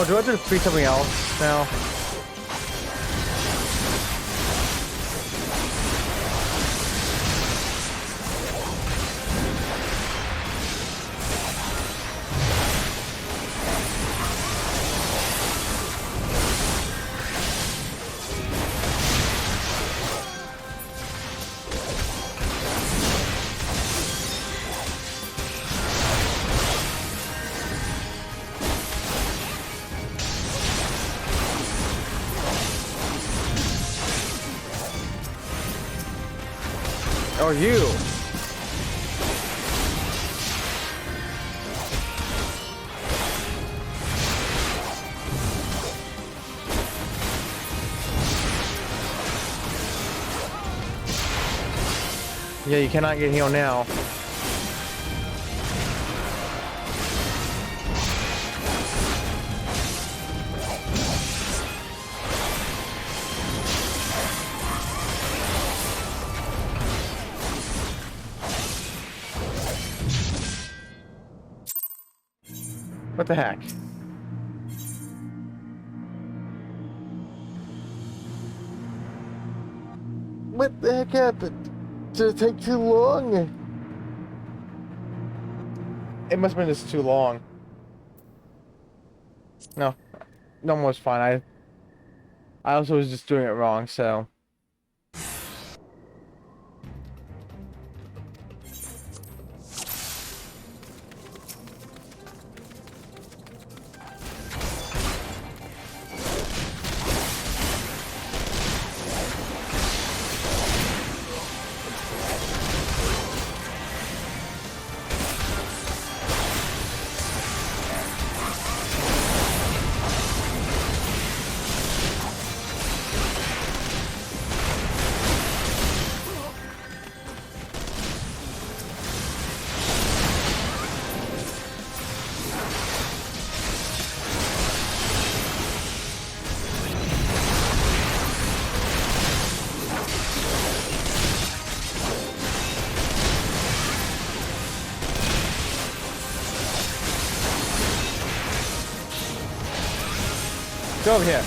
Do I have to defeat something else now? Or you? Yeah, you cannot get healed now. What the heck? What the heck happened? Did it take too long? It must have been just too long. No was fine. I also was just doing it wrong, so. Go over here.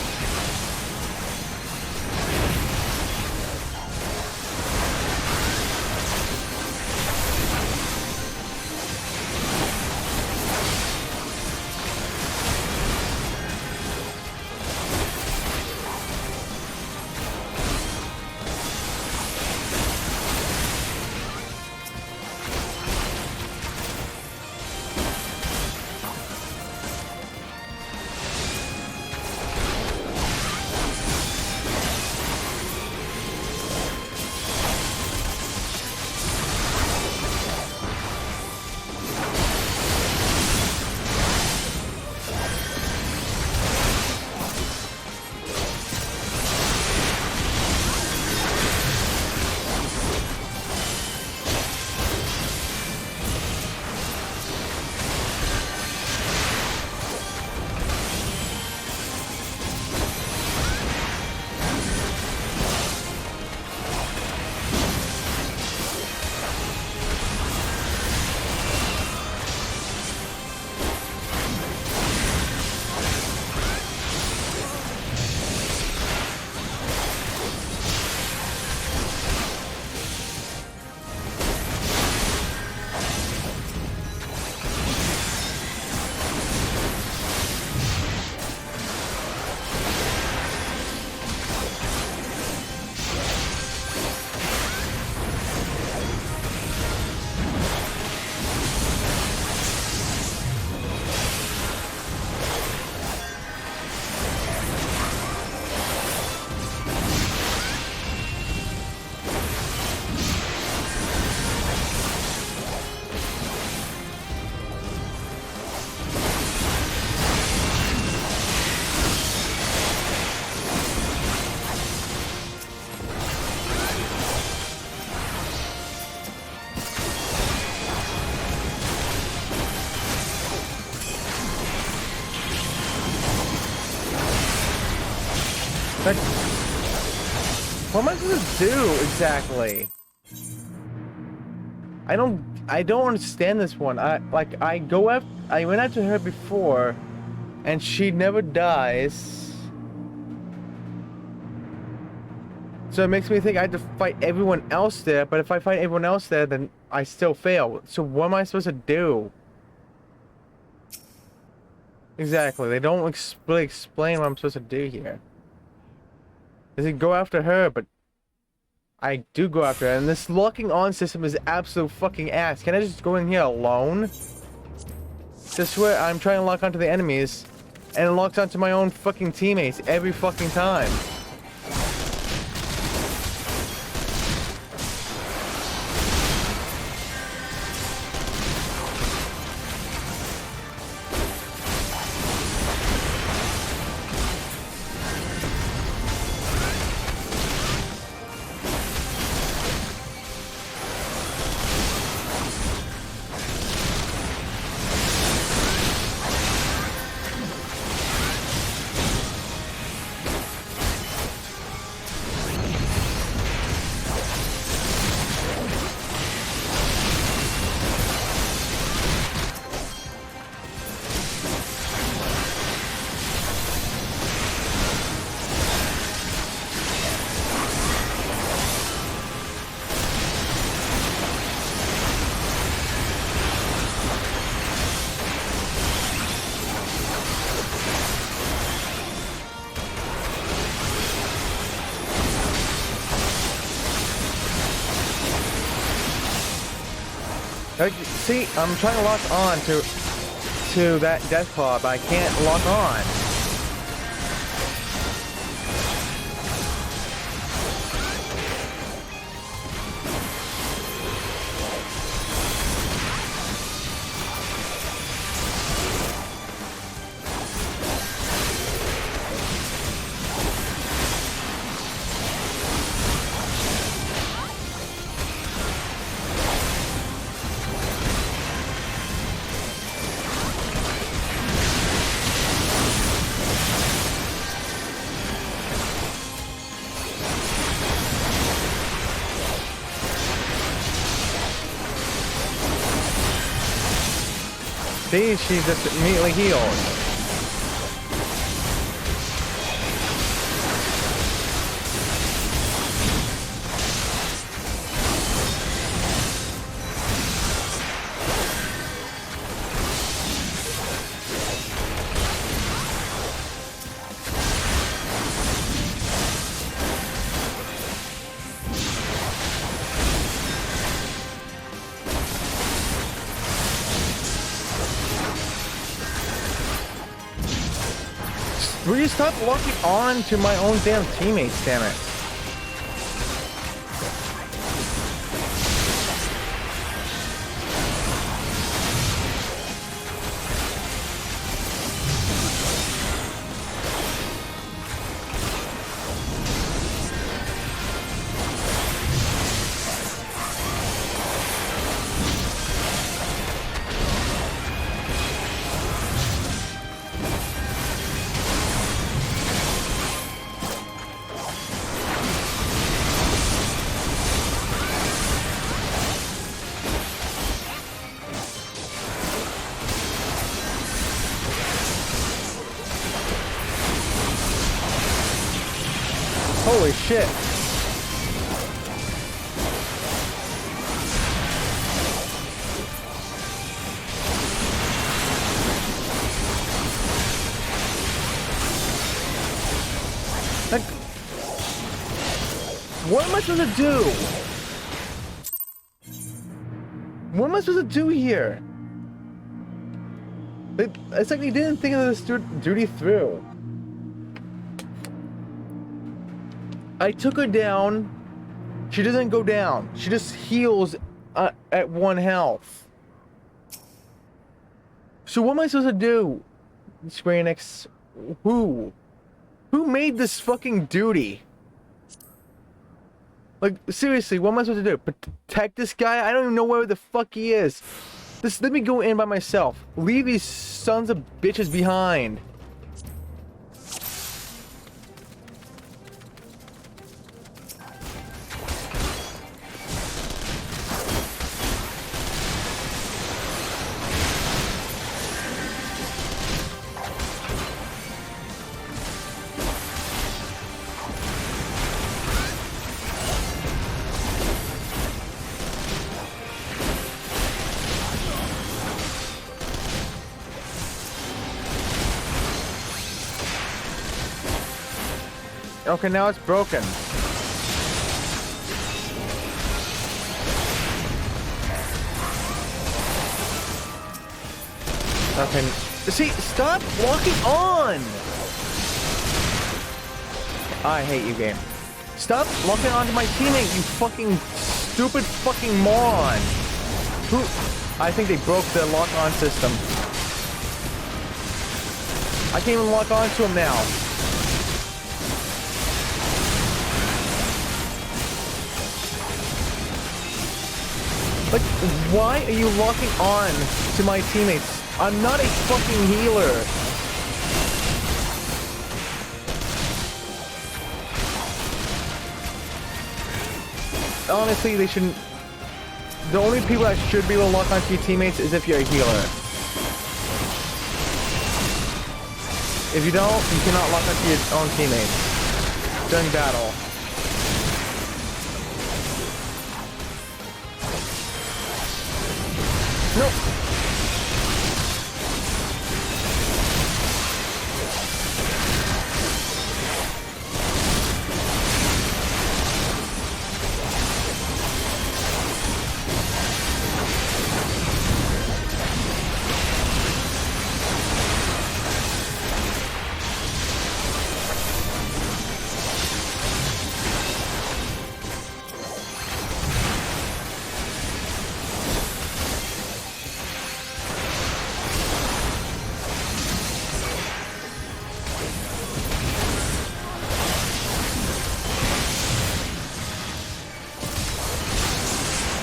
Like, what am I supposed to do exactly? I don't understand this one. I went after her before, and she never dies. So it makes me think I have to fight everyone else there, but if I fight everyone else there, then I still fail. So what am I supposed to do? Exactly, they don't really explain what I'm supposed to do here. They say go after her, but I do go after her, and this locking on system is absolute fucking ass. Can I just go in here alone? This way I'm trying to lock onto the enemies, and it locks onto my own fucking teammates every fucking time. See, I'm trying to lock on to that Deathclaw, but I can't lock on. See, she just immediately healed. Will you stop locking on to my own damn teammates, damn it? Holy shit. Like, what am I supposed to do? What am I supposed to do here? It's like he didn't think of this duty through. I took her down. She doesn't go down. She just heals at 1 health. So what am I supposed to do? Square Enix, who made this fucking duty? Like, seriously, what am I supposed to do? Protect this guy? I don't even know where the fuck he is. Just let me go in by myself. Leave these sons of bitches behind. Okay, now it's broken. Okay. See, stop walking on! I hate you, game. Stop locking onto my teammate, you fucking stupid fucking moron! Who? I think they broke the lock-on system. I can't even lock onto him now. Like, why are you locking on to my teammates? I'm not a fucking healer. Honestly, they shouldn't. The only people that should be able to lock onto your teammates is if you're a healer. If you don't, you cannot lock onto your own teammates during battle. Nope.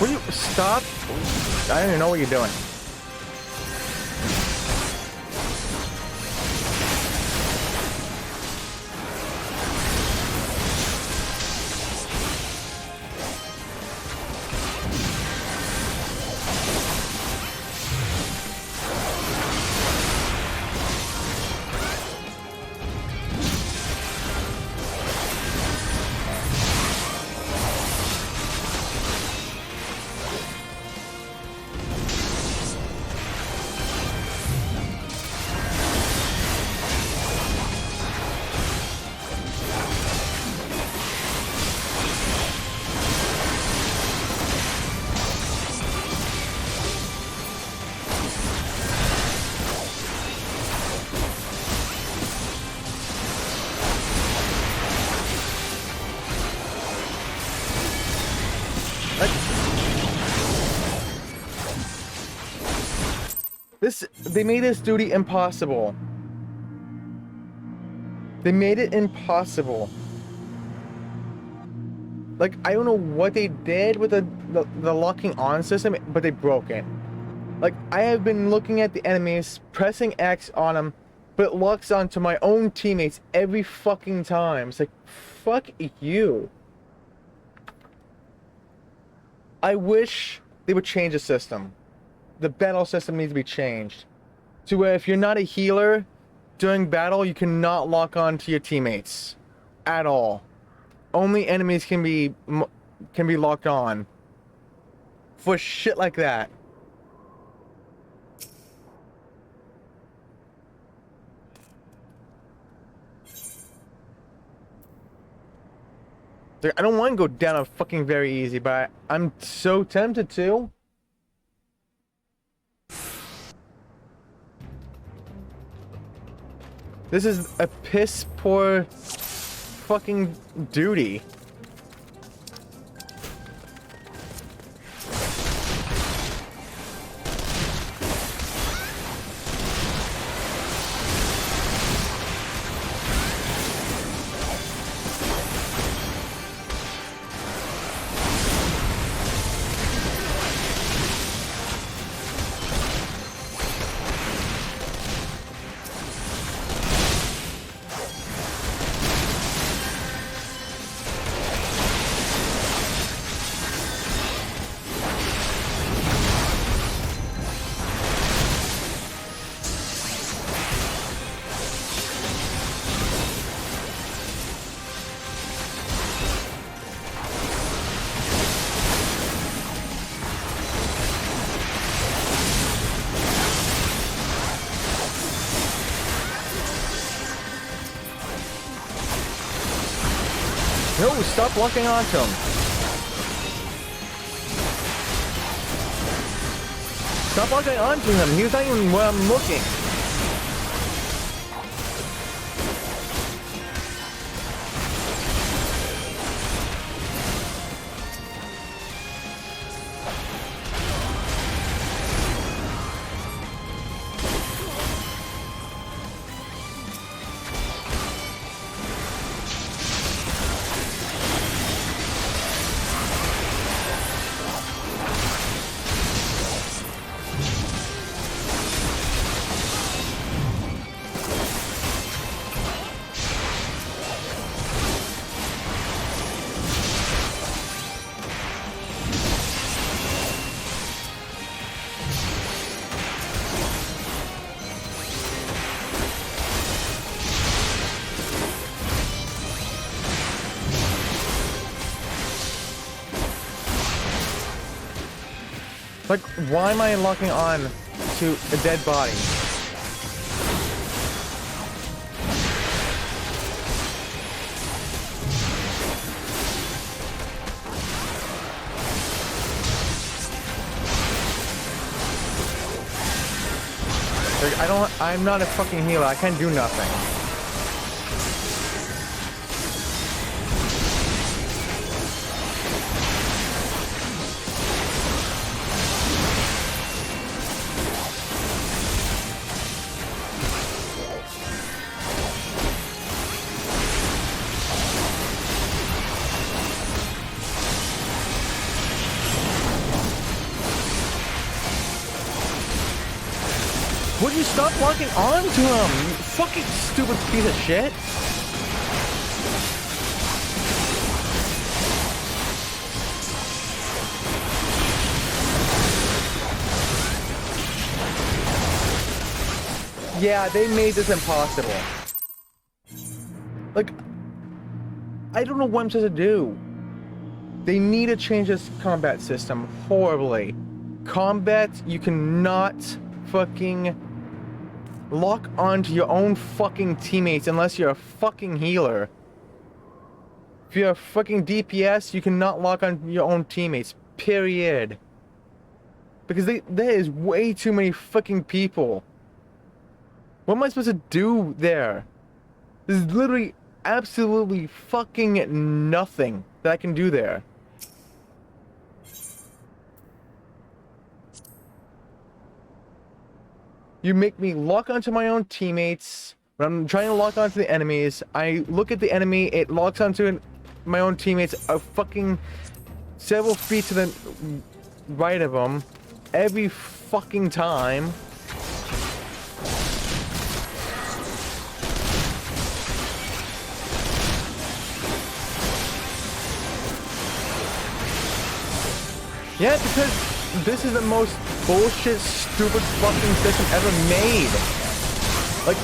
Will you stop? I don't even know what you're doing. They made this duty impossible. They made it impossible. Like, I don't know what they did with the locking on system, but they broke it. Like, I have been looking at the enemies, pressing X on them, but it locks onto my own teammates every fucking time. It's like, fuck you. I wish they would change the system. The battle system needs to be changed to where if you're not a healer during battle, you cannot lock on to your teammates at all. Only enemies can be locked on for shit like that. I don't want to go down a fucking very easy, but I'm so tempted to. This is a piss poor fucking duty. No, stop locking onto him. Stop locking onto him. He was not even where I'm looking. Like, why am I locking on to a dead body? Like, I'm not a fucking healer. I can't do nothing. Would you stop locking on to him, you fucking stupid piece of shit? Yeah, they made this impossible. Like, I don't know what I'm supposed to do. They need to change this combat system horribly. Combat, you cannot fucking lock onto your own fucking teammates unless you're a fucking healer. If you're a fucking DPS, you cannot lock on your own teammates. Period. Because there is way too many fucking people. What am I supposed to do there? There's literally absolutely fucking nothing that I can do there. You make me lock onto my own teammates. When I'm trying to lock onto the enemies, I look at the enemy, it locks onto my own teammates a fucking several feet to the right of them every fucking time. Yeah, because this is the most bullshit, stupid fucking system ever made. Like,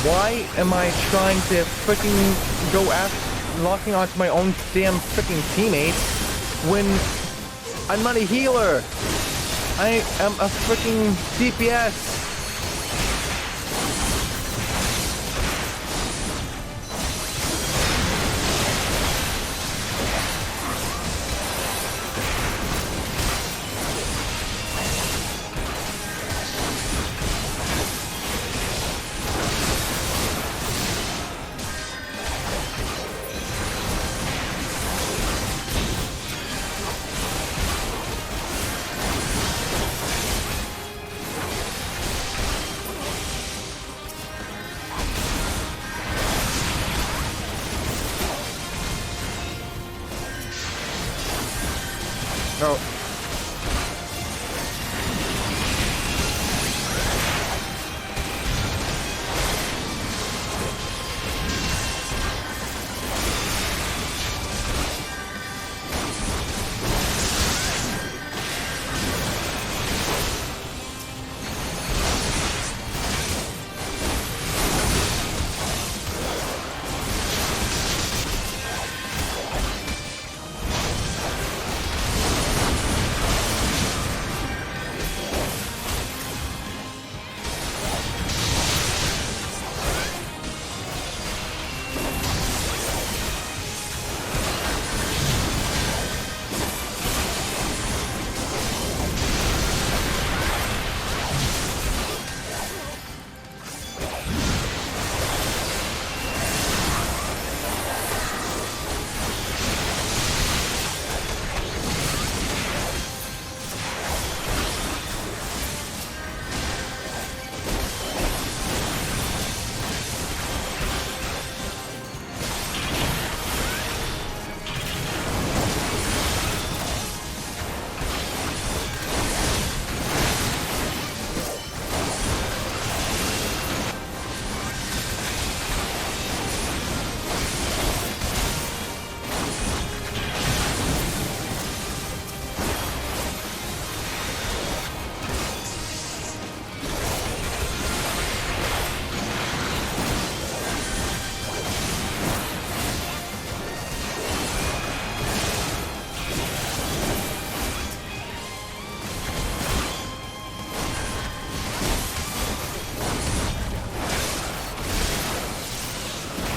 why am I trying to freaking go after locking onto my own damn freaking teammates when I'm not a healer? I am a freaking DPS. No.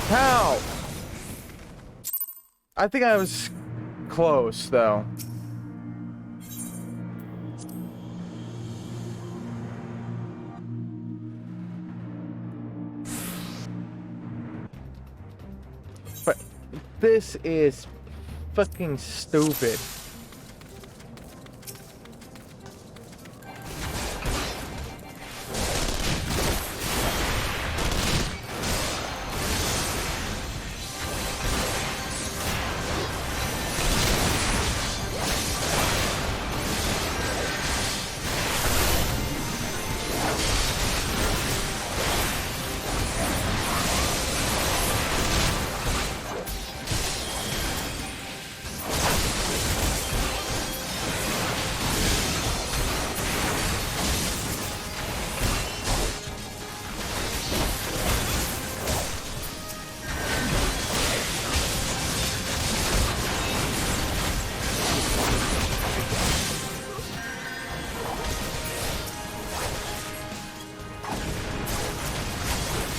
How? I think I was close, though. But this is fucking stupid.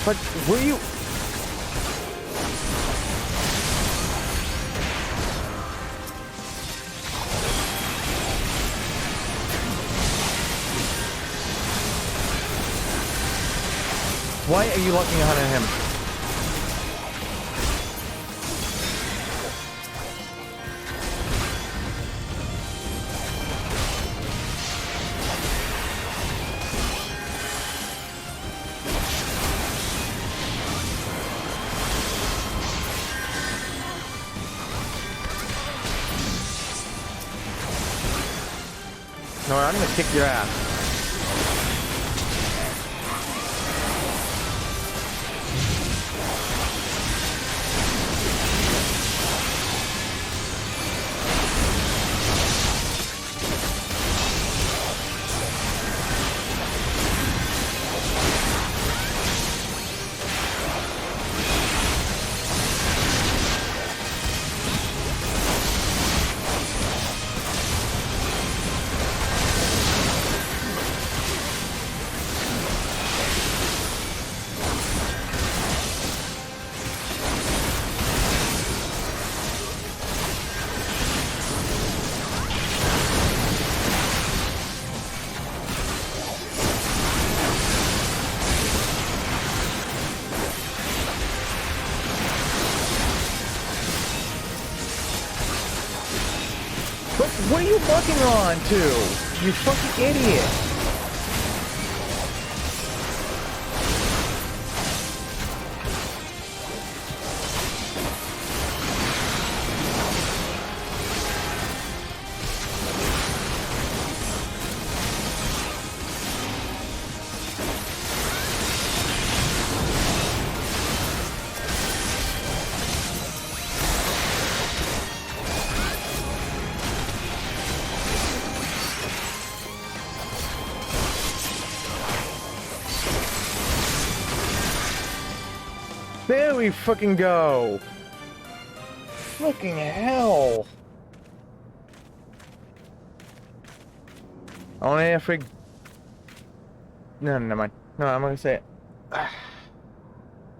But were you... Why are you locking on him? No, I'm gonna kick your ass. What are you fucking on to? You fucking idiot. There we fucking go. Fucking hell. I want to freak. No, never mind. No, I'm gonna say it.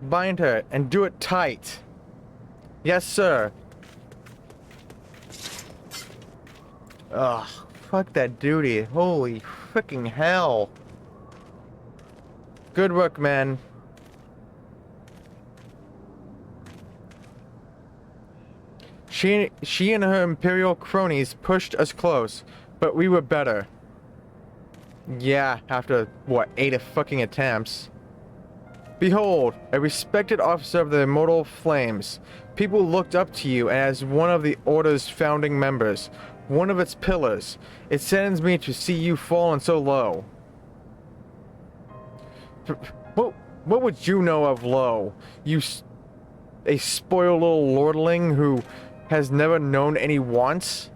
Bind her and do it tight. Yes, sir. Ugh, fuck that duty. Holy freaking hell. Good work, man. She and her Imperial cronies pushed us close, but we were better. Yeah, after, what, 8 fucking attempts. Behold, a respected officer of the Immortal Flames. People looked up to you as one of the Order's founding members, one of its pillars. It saddens me to see you fallen so low. What would you know of low? You a spoiled little lordling who has never known any wants?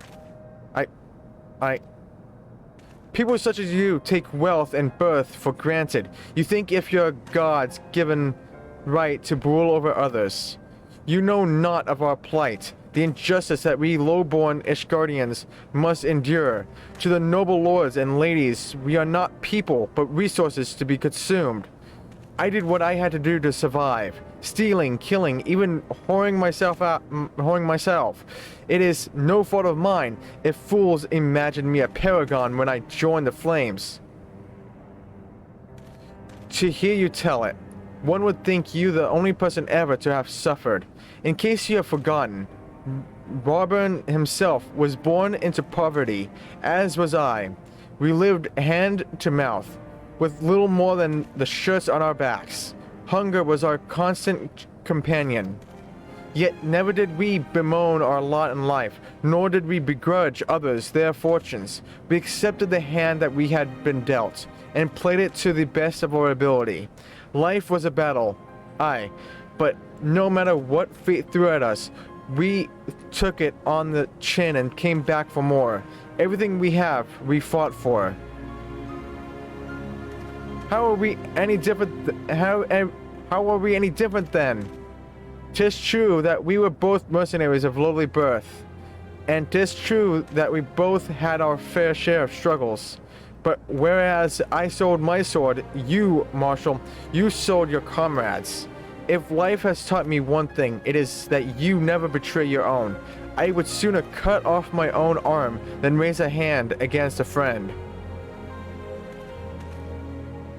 People such as you take wealth and birth for granted. You think if you're God's given right to rule over others. You know not of our plight, the injustice that we low-born Ishgardians must endure. To the noble lords and ladies, we are not people, but resources to be consumed. I did what I had to do to survive. Stealing, killing, even whoring myself. It is no fault of mine if fools imagine me a paragon when I joined the Flames. To hear you tell it, one would think you the only person ever to have suffered. In case you have forgotten, Robin himself was born into poverty, as was I. We lived hand to mouth, with little more than the shirts on our backs. Hunger was our constant companion. Yet never did we bemoan our lot in life, nor did we begrudge others their fortunes. We accepted the hand that we had been dealt, and played it to the best of our ability. Life was a battle, aye, but no matter what fate threw at us, we took it on the chin and came back for more. Everything we have, we fought for. How are we any different? How are we any different then? 'Tis true that we were both mercenaries of lowly birth, and 'tis true that we both had our fair share of struggles. But whereas I sold my sword, you, Marshal, you sold your comrades. If life has taught me one thing, it is that you never betray your own. I would sooner cut off my own arm than raise a hand against a friend.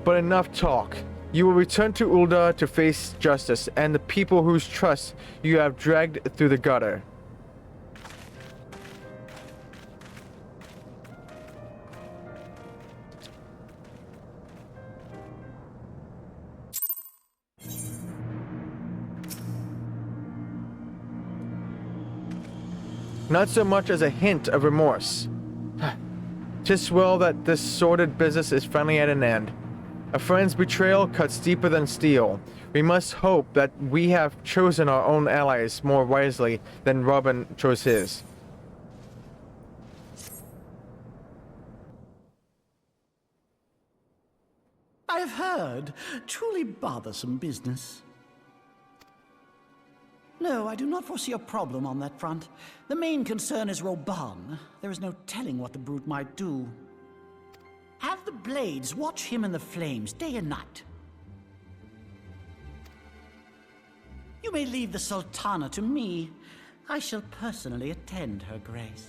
But enough talk. You will return to Ul'dah to face justice and the people whose trust you have dragged through the gutter. Not so much as a hint of remorse. 'Tis well that this sordid business is finally at an end. A friend's betrayal cuts deeper than steel. We must hope that we have chosen our own allies more wisely than Robin chose his. I have heard. Truly bothersome business. No, I do not foresee a problem on that front. The main concern is Roban. There is no telling what the brute might do. Have the Blades watch him in the flames day and night. You may leave the Sultana to me. I shall personally attend her grace.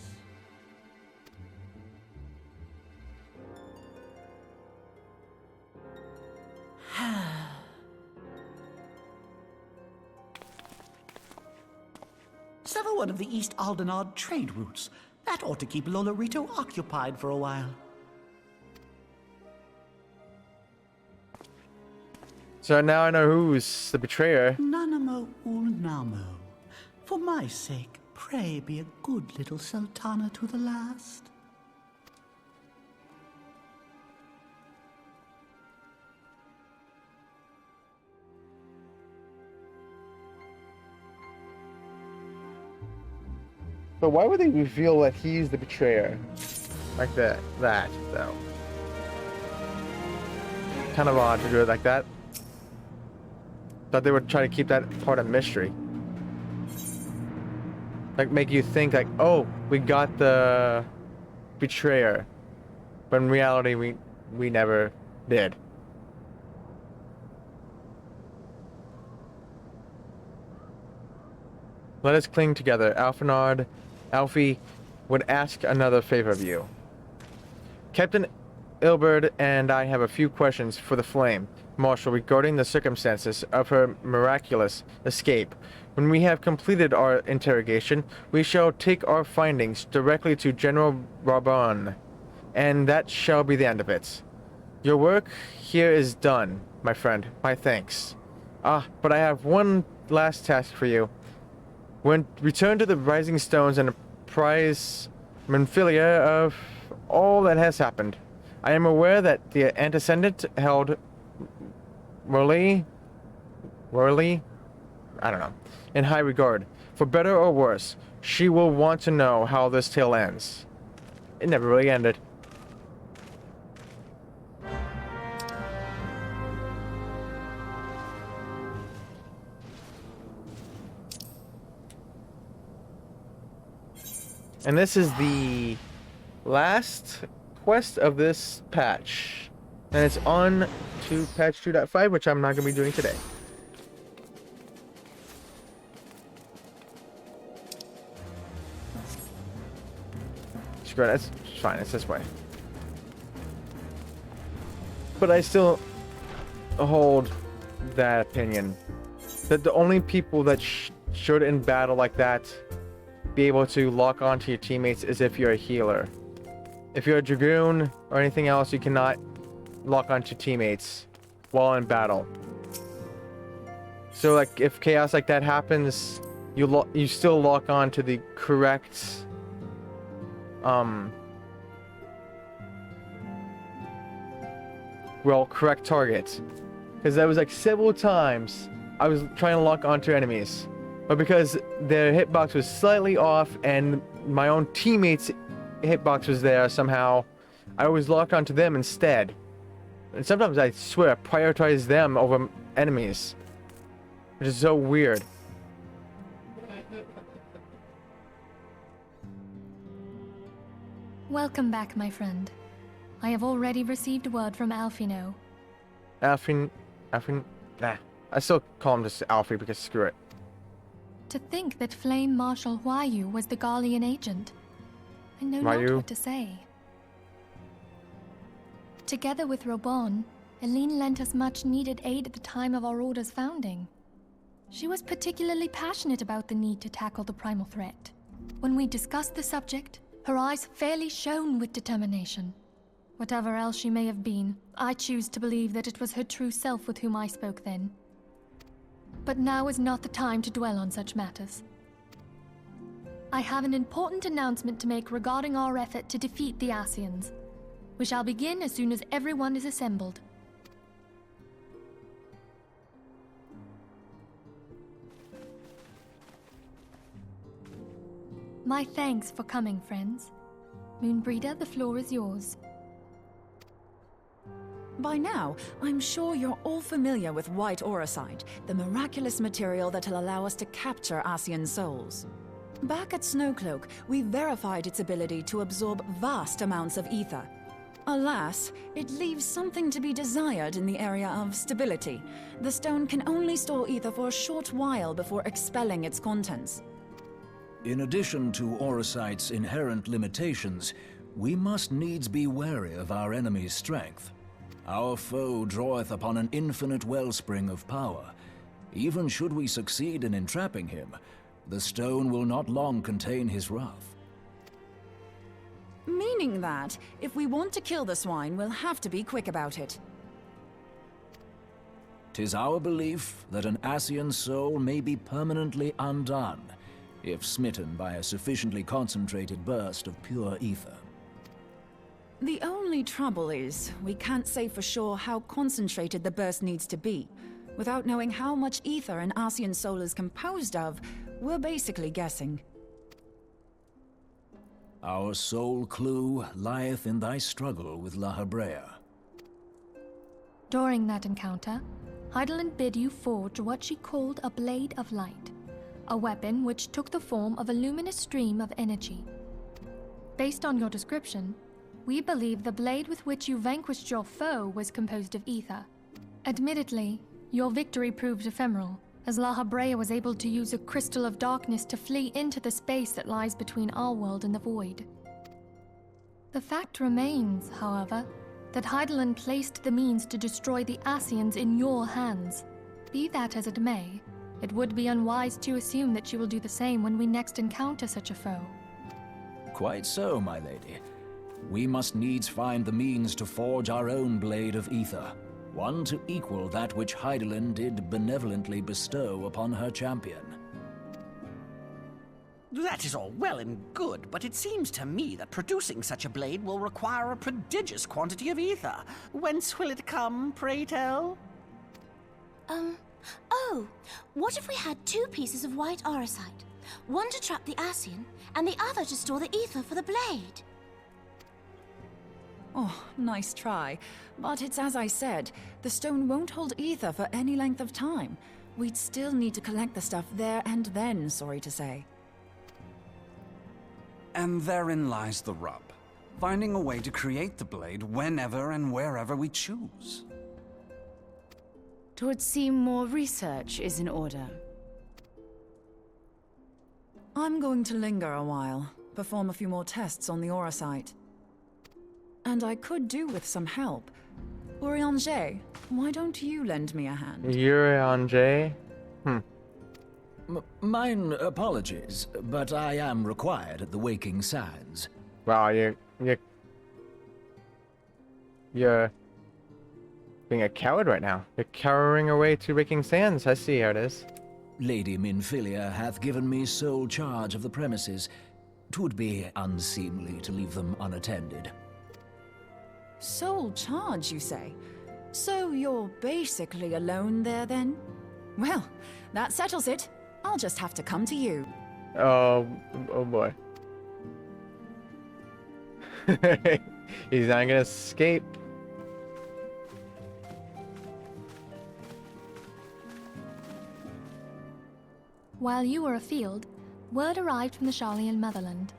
Sever one of the East Aldenard trade routes. That ought to keep Lolorito occupied for a while. So now I know who's the betrayer. Nanamo Ulnamo. For my sake, pray be a good little Sultana to the last. But why would they reveal that he's the betrayer? Like that, though. Kind of odd to do it like that. Thought they would try to keep that part of mystery. Like make you think like, oh, we got the betrayer. But in reality, we never did. Let us cling together. Alfie would ask another favor of you. Captain Ilberd and I have a few questions for the Flame Marshal regarding the circumstances of her miraculous escape. When we have completed our interrogation, we shall take our findings directly to General Raban, and that shall be the end of it. Your work here is done, my friend. My thanks. But I have one last task for you. When return to the Rising Stones and apprise Menphilia of all that has happened. I am aware that the antecedent held Worley, I don't know, in high regard. For better or worse, she will want to know how this tale ends. It never really ended. And this is the last quest of this patch. And it's on to patch 2.5, which I'm not going to be doing today. Screw it, that's fine, it's this way. But I still hold that opinion. That the only people that should in battle like that be able to lock onto your teammates is if you're a healer. If you're a Dragoon or anything else, you cannot lock onto teammates while in battle. So like if chaos like that happens, you still lock on to the correct correct target. Because that was like several times I was trying to lock onto enemies, but because their hitbox was slightly off and my own teammates' hitbox was there somehow, I always locked onto them instead. And sometimes I swear I prioritize them over enemies, which is so weird. Welcome back, my friend. I have already received word from Alfino. Nah. I still call him just Alfie because screw it. To think that Flame Marshal Huayu was the Garlean agent. I know not what to say. Together with Robon, Eileen lent us much needed aid at the time of our Order's founding. She was particularly passionate about the need to tackle the primal threat. When we discussed the subject, her eyes fairly shone with determination. Whatever else she may have been, I choose to believe that it was her true self with whom I spoke then. But now is not the time to dwell on such matters. I have an important announcement to make regarding our effort to defeat the Ascians. We shall begin as soon as everyone is assembled. My thanks for coming, friends. Moonbreeder, the floor is yours. By now, I'm sure you're all familiar with White Auracite, the miraculous material that'll allow us to capture Ascian souls. Back at Snowcloak, we verified its ability to absorb vast amounts of ether. Alas, it leaves something to be desired in the area of stability. The stone can only store ether for a short while before expelling its contents. In addition to Auracite's inherent limitations, we must needs be wary of our enemy's strength. Our foe draweth upon an infinite wellspring of power. Even should we succeed in entrapping him, the stone will not long contain his wrath. Meaning that, if we want to kill the swine, we'll have to be quick about it. 'Tis our belief that an Ascian soul may be permanently undone, if smitten by a sufficiently concentrated burst of pure ether. The only trouble is, we can't say for sure how concentrated the burst needs to be. Without knowing how much ether an Ascian soul is composed of, we're basically guessing. Our sole clue lieth in thy struggle with La Habrea. During that encounter, Hydaelyn bid you forge what she called a Blade of Light, a weapon which took the form of a luminous stream of energy. Based on your description, we believe the blade with which you vanquished your foe was composed of ether. Admittedly, your victory proved ephemeral, as La Habrea was able to use a crystal of darkness to flee into the space that lies between our world and the void. The fact remains, however, that Hydaelyn placed the means to destroy the Ascians in your hands. Be that as it may, it would be unwise to assume that she will do the same when we next encounter such a foe. Quite so, my lady. We must needs find the means to forge our own blade of ether, one to equal that which Hydaelyn did benevolently bestow upon her champion. That is all well and good, but it seems to me that producing such a blade will require a prodigious quantity of ether. Whence will it come, pray tell? Oh, what if we had 2 pieces of white auracite? One to trap the Ascian, and the other to store the ether for the blade. Oh, nice try. But it's as I said, the stone won't hold ether for any length of time. We'd still need to collect the stuff there and then, sorry to say. And therein lies the rub. Finding a way to create the blade whenever and wherever we choose. 'Twould seem more research is in order. I'm going to linger a while, perform a few more tests on the Auracite. And I could do with some help. Urianger, why don't you lend me a hand? Urianger? Mine apologies, but I am required at the Waking Sands. Wow, you're being a coward right now. You're cowering away to Waking Sands. I see how it is. Lady Minfilia hath given me sole charge of the premises. 'Twould be unseemly to leave them unattended. Sole charge, you say? So you're basically alone there, then? Well, that settles it. I'll just have to come to you. Oh boy. He's not gonna escape. While you were afield, word arrived from the Sharlayan motherland.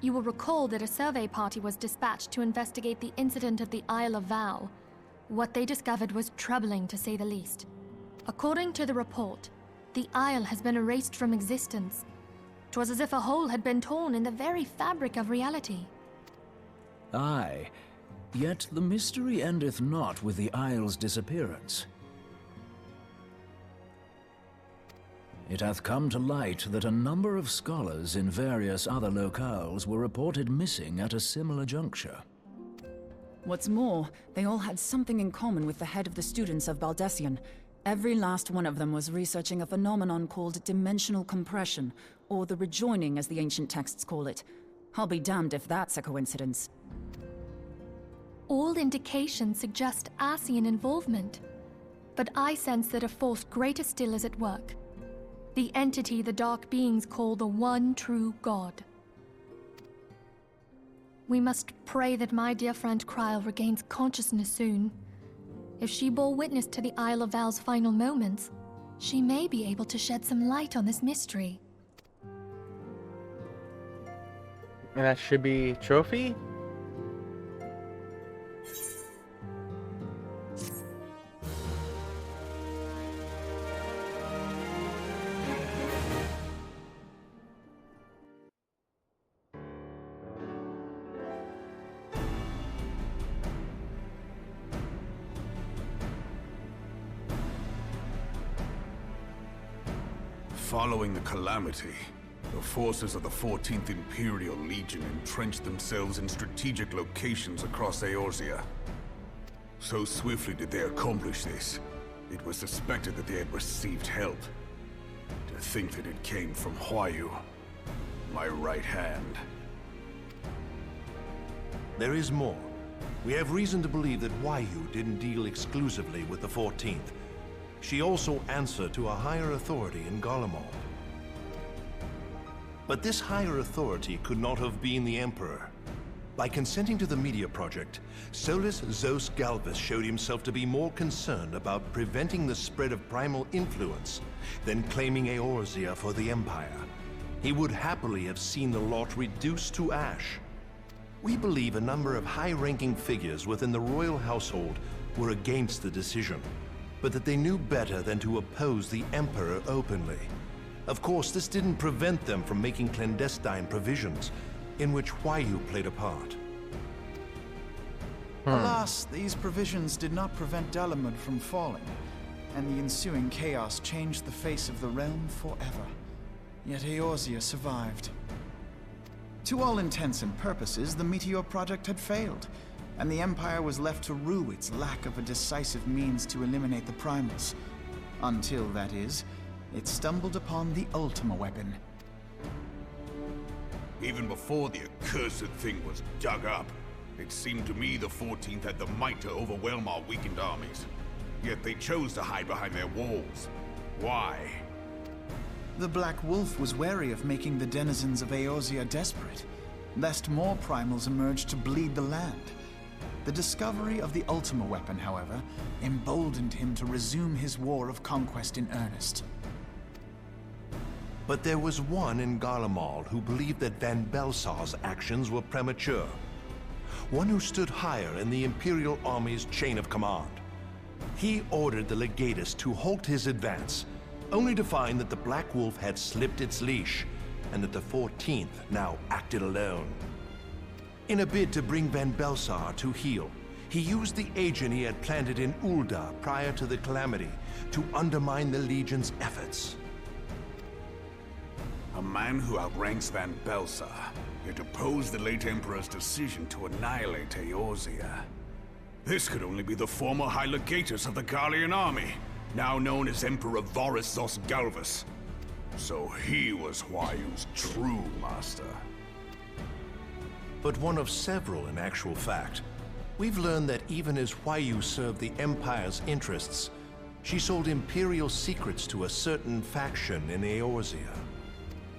You will recall that a survey party was dispatched to investigate the incident at the Isle of Val. What they discovered was troubling, to say the least. According to the report, the Isle has been erased from existence. 'Twas as if a hole had been torn in the very fabric of reality. Aye, yet the mystery endeth not with the Isle's disappearance. It hath come to light that a number of scholars in various other locales were reported missing at a similar juncture. What's more, they all had something in common with the head of the students of Baldesion. Every last one of them was researching a phenomenon called dimensional compression, or the rejoining as the ancient texts call it. I'll be damned if that's a coincidence. All indications suggest Ascian involvement, but I sense that a force greater still is at work. The entity the Dark Beings call the One True God. We must pray that my dear friend Krile regains consciousness soon. If she bore witness to the Isle of Val's final moments, she may be able to shed some light on this mystery. And that should be Trophy? Following the calamity, the forces of the 14th Imperial Legion entrenched themselves in strategic locations across Eorzea. So swiftly did they accomplish this, it was suspected that they had received help. To think that it came from Huayu, my right hand. There is more. We have reason to believe that Huayu didn't deal exclusively with the 14th. She also answered to a higher authority in Garlemald. But this higher authority could not have been the Emperor. By consenting to the Media Project, Solus Zos Galvus showed himself to be more concerned about preventing the spread of primal influence than claiming Eorzea for the Empire. He would happily have seen the lot reduced to ash. We believe a number of high-ranking figures within the royal household were against the decision, but that they knew better than to oppose the Emperor openly. Of course, this didn't prevent them from making clandestine provisions, in which Huayu played a part. Alas, these provisions did not prevent Dalamud from falling, and the ensuing chaos changed the face of the realm forever. Yet Eorzea survived. To all intents and purposes, the Meteor Project had failed, and the Empire was left to rue its lack of a decisive means to eliminate the Primals. Until, that is, it stumbled upon the Ultima weapon. Even before the accursed thing was dug up, it seemed to me the 14th had the might to overwhelm our weakened armies. Yet they chose to hide behind their walls. Why? The Black Wolf was wary of making the denizens of Eorzea desperate, lest more Primals emerged to bleed the land. The discovery of the Ultima weapon, however, emboldened him to resume his war of conquest in earnest. But there was one in Garlemald who believed that Van Belsar's actions were premature. One who stood higher in the Imperial Army's chain of command. He ordered the Legatus to halt his advance, only to find that the Black Wolf had slipped its leash, and that the 14th now acted alone. In a bid to bring Van Belsar to heel, he used the agent he had planted in Ul'dah prior to the calamity to undermine the Legion's efforts. A man who outranks Van Belsar, yet opposed the late Emperor's decision to annihilate Eorzea. This could only be the former High Legatus of the Garlean army, now known as Emperor Varus Zos Galvus. So he was Huayu's true master. But one of several in actual fact. We've learned that even as Huayu served the Empire's interests, she sold Imperial secrets to a certain faction in Eorzea.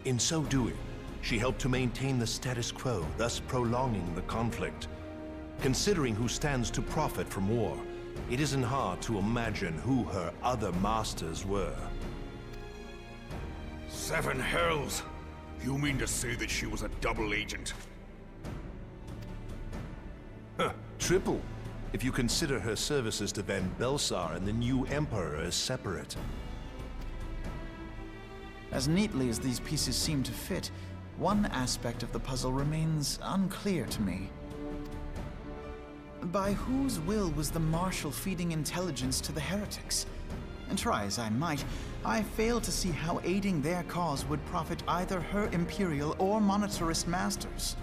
In so doing, she helped to maintain the status quo, thus prolonging the conflict. Considering who stands to profit from war, it isn't hard to imagine who her other masters were. Seven hells! You mean to say that she was a double agent? Huh, triple, if you consider her services to Van Belsar and the new Emperor as separate. As neatly as these pieces seem to fit, one aspect of the puzzle remains unclear to me. By whose will was the Marshal feeding intelligence to the heretics? And try as I might, I fail to see how aiding their cause would profit either her Imperial or Monetarist masters.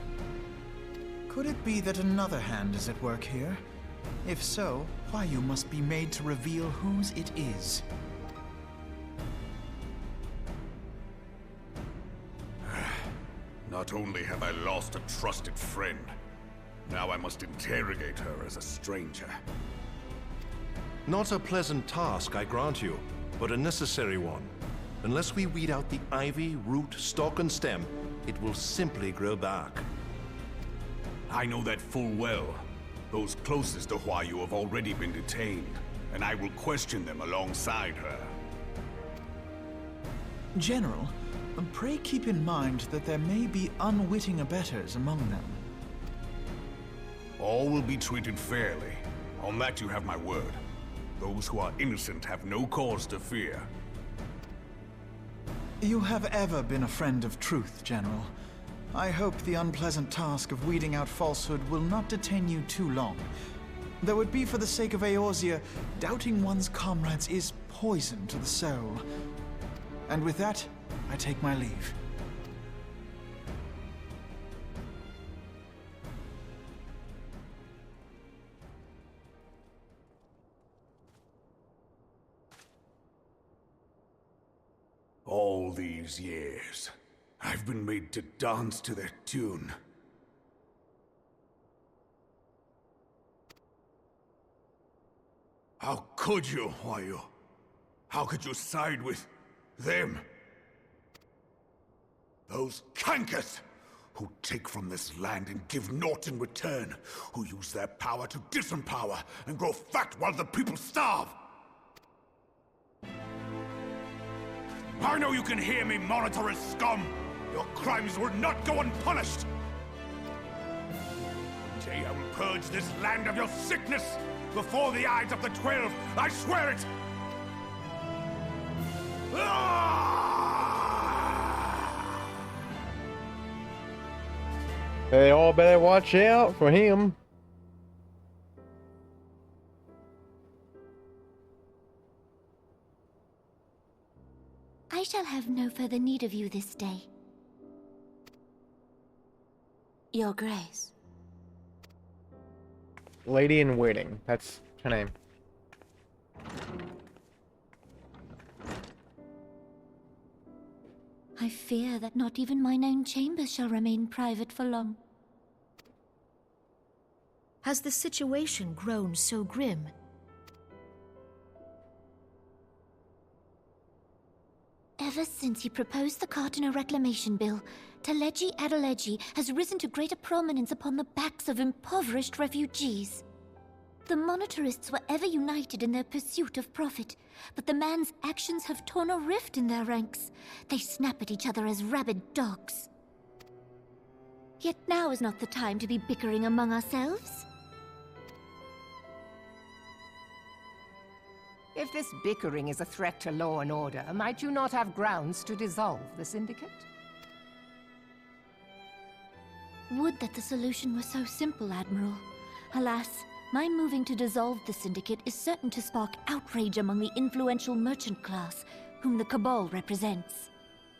Could it be that another hand is at work here? If so, Huayu must be made to reveal whose it is. Not only have I lost a trusted friend, Now I must interrogate her as a stranger. Not a pleasant task, I grant you, but a necessary one. Unless we weed out the ivy, root, stalk, and stem, it will simply grow back. I know that full well. Those closest to Huayu have already been detained, and I will question them alongside her. General, pray keep in mind that there may be unwitting abettors among them. All will be treated fairly. On that you have my word. Those who are innocent have no cause to fear. You have ever been a friend of truth, General. I hope the unpleasant task of weeding out falsehood will not detain you too long. Though it be for the sake of Eorzea, doubting one's comrades is poison to the soul. And with that, I take my leave. All these years, I've been made to dance to their tune. How could you, Huayu? How could you side with them? Those cankers who take from this land and give naught in return, who use their power to disempower and grow fat while the people starve. I know you can hear me, monitorous scum! Your crimes will not go unpunished! One day I will purge this land of your sickness before the eyes of the 12, I swear it! They all better watch out for him. I shall have no further need of you this day. Your Grace. Lady in Waiting. That's her name. I fear that not even mine own chambers shall remain private for long. Has the situation grown so grim? Ever since he proposed the Cartiner Reclamation Bill, Teleji Adeleji has risen to greater prominence upon the backs of impoverished refugees. The Monetarists were ever united in their pursuit of profit, but the man's actions have torn a rift in their ranks. They snap at each other as rabid dogs. Yet now is not the time to be bickering among ourselves. If this bickering is a threat to law and order, might you not have grounds to dissolve the Syndicate? Would that the solution were so simple, Admiral. Alas, my moving to dissolve the Syndicate is certain to spark outrage among the influential merchant class, whom the Cabal represents.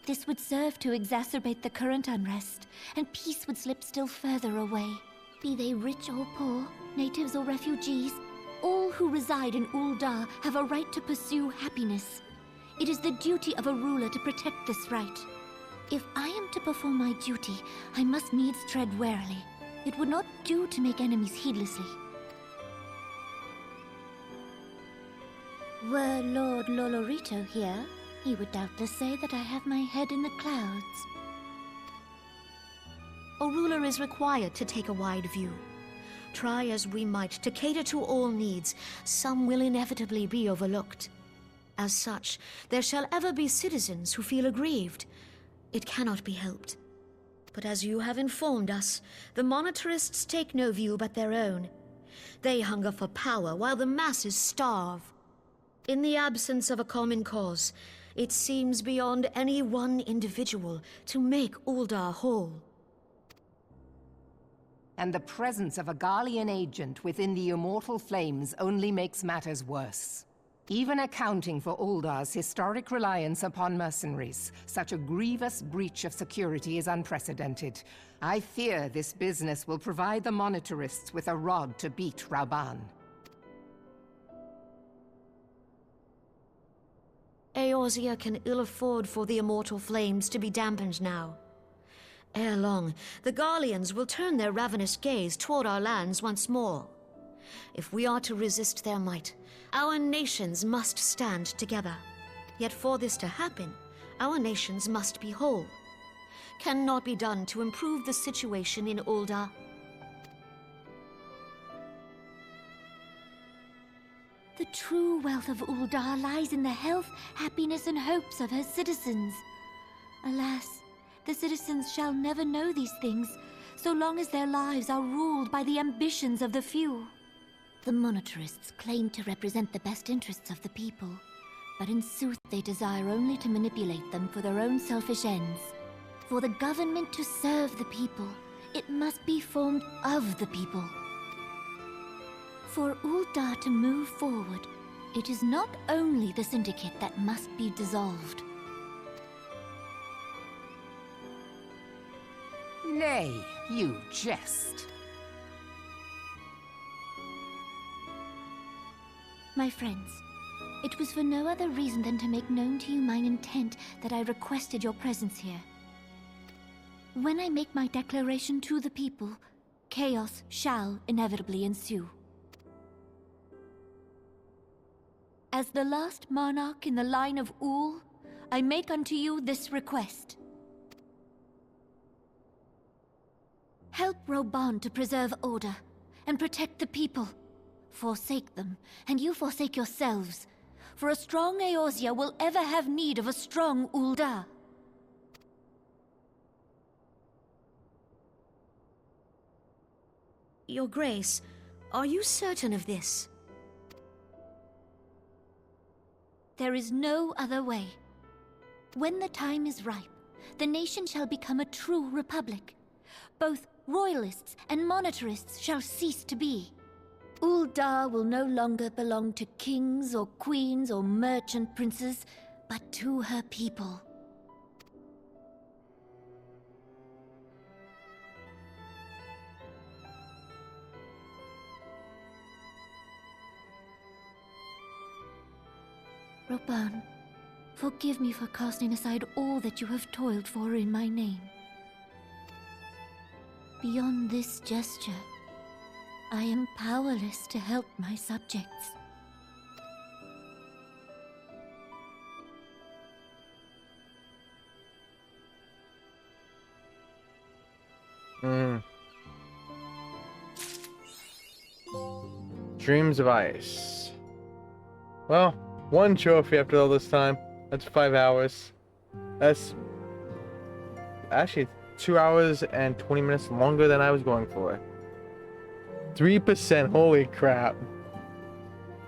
This would serve to exacerbate the current unrest, and peace would slip still further away. Be they rich or poor, natives or refugees, all who reside in Ul'dah have a right to pursue happiness. It is the duty of a ruler to protect this right. If I am to perform my duty, I must needs tread warily. It would not do to make enemies heedlessly. Were Lord Lolorito here, he would doubtless say that I have my head in the clouds. A ruler is required to take a wide view. Try as we might to cater to all needs, some will inevitably be overlooked. As such, there shall ever be citizens who feel aggrieved. It cannot be helped. But as you have informed us, the Monetarists take no view but their own. They hunger for power while the masses starve. In the absence of a common cause, it seems beyond any one individual to make Ul'dah whole. And the presence of a Garlean agent within the Immortal Flames only makes matters worse. Even accounting for Ul'dah's historic reliance upon mercenaries, such a grievous breach of security is unprecedented. I fear this business will provide the Monetarists with a rod to beat Rauban. Eorzea can ill afford for the Immortal Flames to be dampened now. Ere long, the Garleans will turn their ravenous gaze toward our lands once more. If we are to resist their might, our nations must stand together. Yet for this to happen, our nations must be whole. Cannot be done to improve the situation in Ul'dah. The true wealth of Ul'dah lies in the health, happiness, and hopes of her citizens. Alas, the citizens shall never know these things, so long as their lives are ruled by the ambitions of the few. The monetarists claim to represent the best interests of the people, but in sooth they desire only to manipulate them for their own selfish ends. For the government to serve the people, it must be formed of the people. For Ul'dah to move forward, it is not only the Syndicate that must be dissolved. Nay, you jest. My friends, it was for no other reason than to make known to you mine intent that I requested your presence here. When I make my declaration to the people, chaos shall inevitably ensue. As the last monarch in the line of Ul, I make unto you this request. Help Roban to preserve order and protect the people. Forsake them, and you forsake yourselves. For a strong Eorzea will ever have need of a strong Ul'dah. Your Grace, are you certain of this? There is no other way. When the time is ripe, the nation shall become a true republic. Both royalists and monetarists shall cease to be. Ul'dah will no longer belong to kings or queens or merchant princes, but to her people. Roban, forgive me for casting aside all that you have toiled for in my name. Beyond this gesture, I am powerless to help my subjects. Dreams of Ice. Well, one trophy after all this time. That's 5 hours. That's actually 2 hours and 20 minutes longer than I was going for. 3%, holy crap.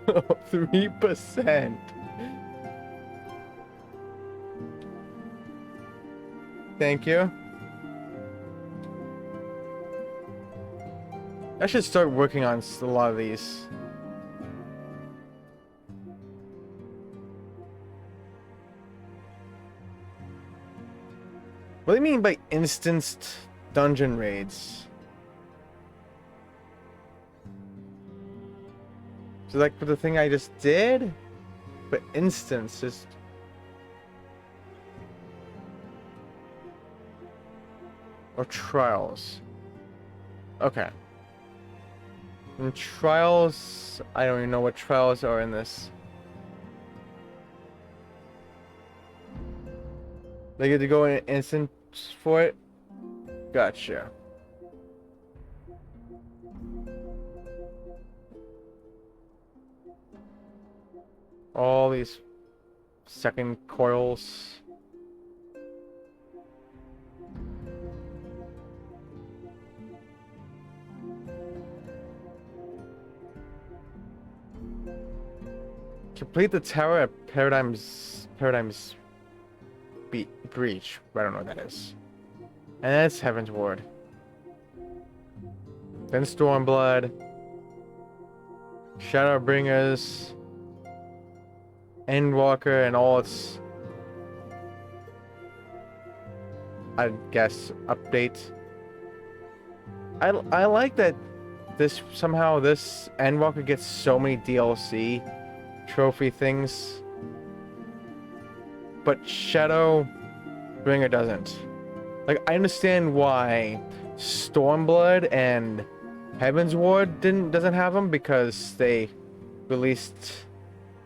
3%. Thank you. I should start working on a lot of these. What do you mean by instanced dungeon raids? So like for the thing I just did? But instance just... Or trials. Okay. And trials... I don't even know what trials are in this. They get to go in instance for it? Gotcha. All these second coils. Complete the tower at Paradigm's Breach. I don't know what that is. And that's Heaven's Ward. Then Stormblood. Shadowbringers. Endwalker and all its, I guess, update. I like that this somehow this Endwalker gets so many DLC trophy things, but Shadowbringer doesn't. Like, I understand why Stormblood and Heavensward doesn't have them, because they released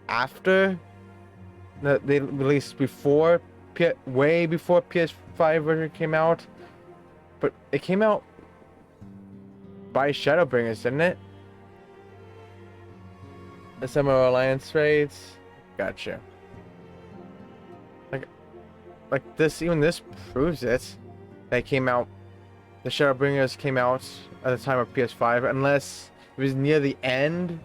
after. They released before, way before PS5 version came out. But it came out by Shadowbringers, didn't it? The Summer Alliance raids. Gotcha. Like this, even this proves it. They came out. The Shadowbringers came out at the time of PS5, unless it was near the end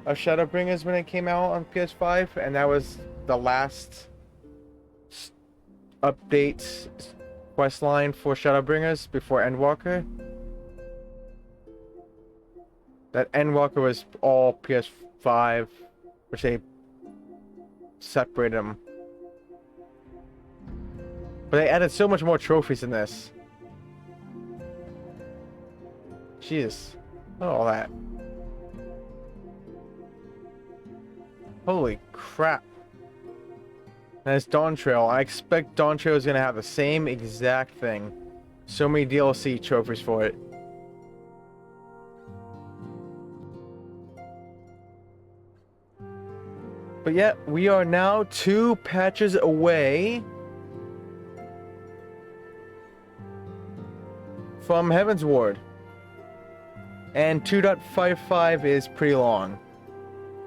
of Shadowbringers when it came out on PS5, and that was the last update quest line for Shadowbringers before Endwalker. That Endwalker was all PS5, which they separated them. But they added so much more trophies in this. Jesus. Look at all that. Holy crap. And it's Dawn Trail. I expect Dawn Trail is going to have the same exact thing. So many DLC trophies for it. But yet, we are now 2 patches away from Heavensward. And 2.55 is pretty long.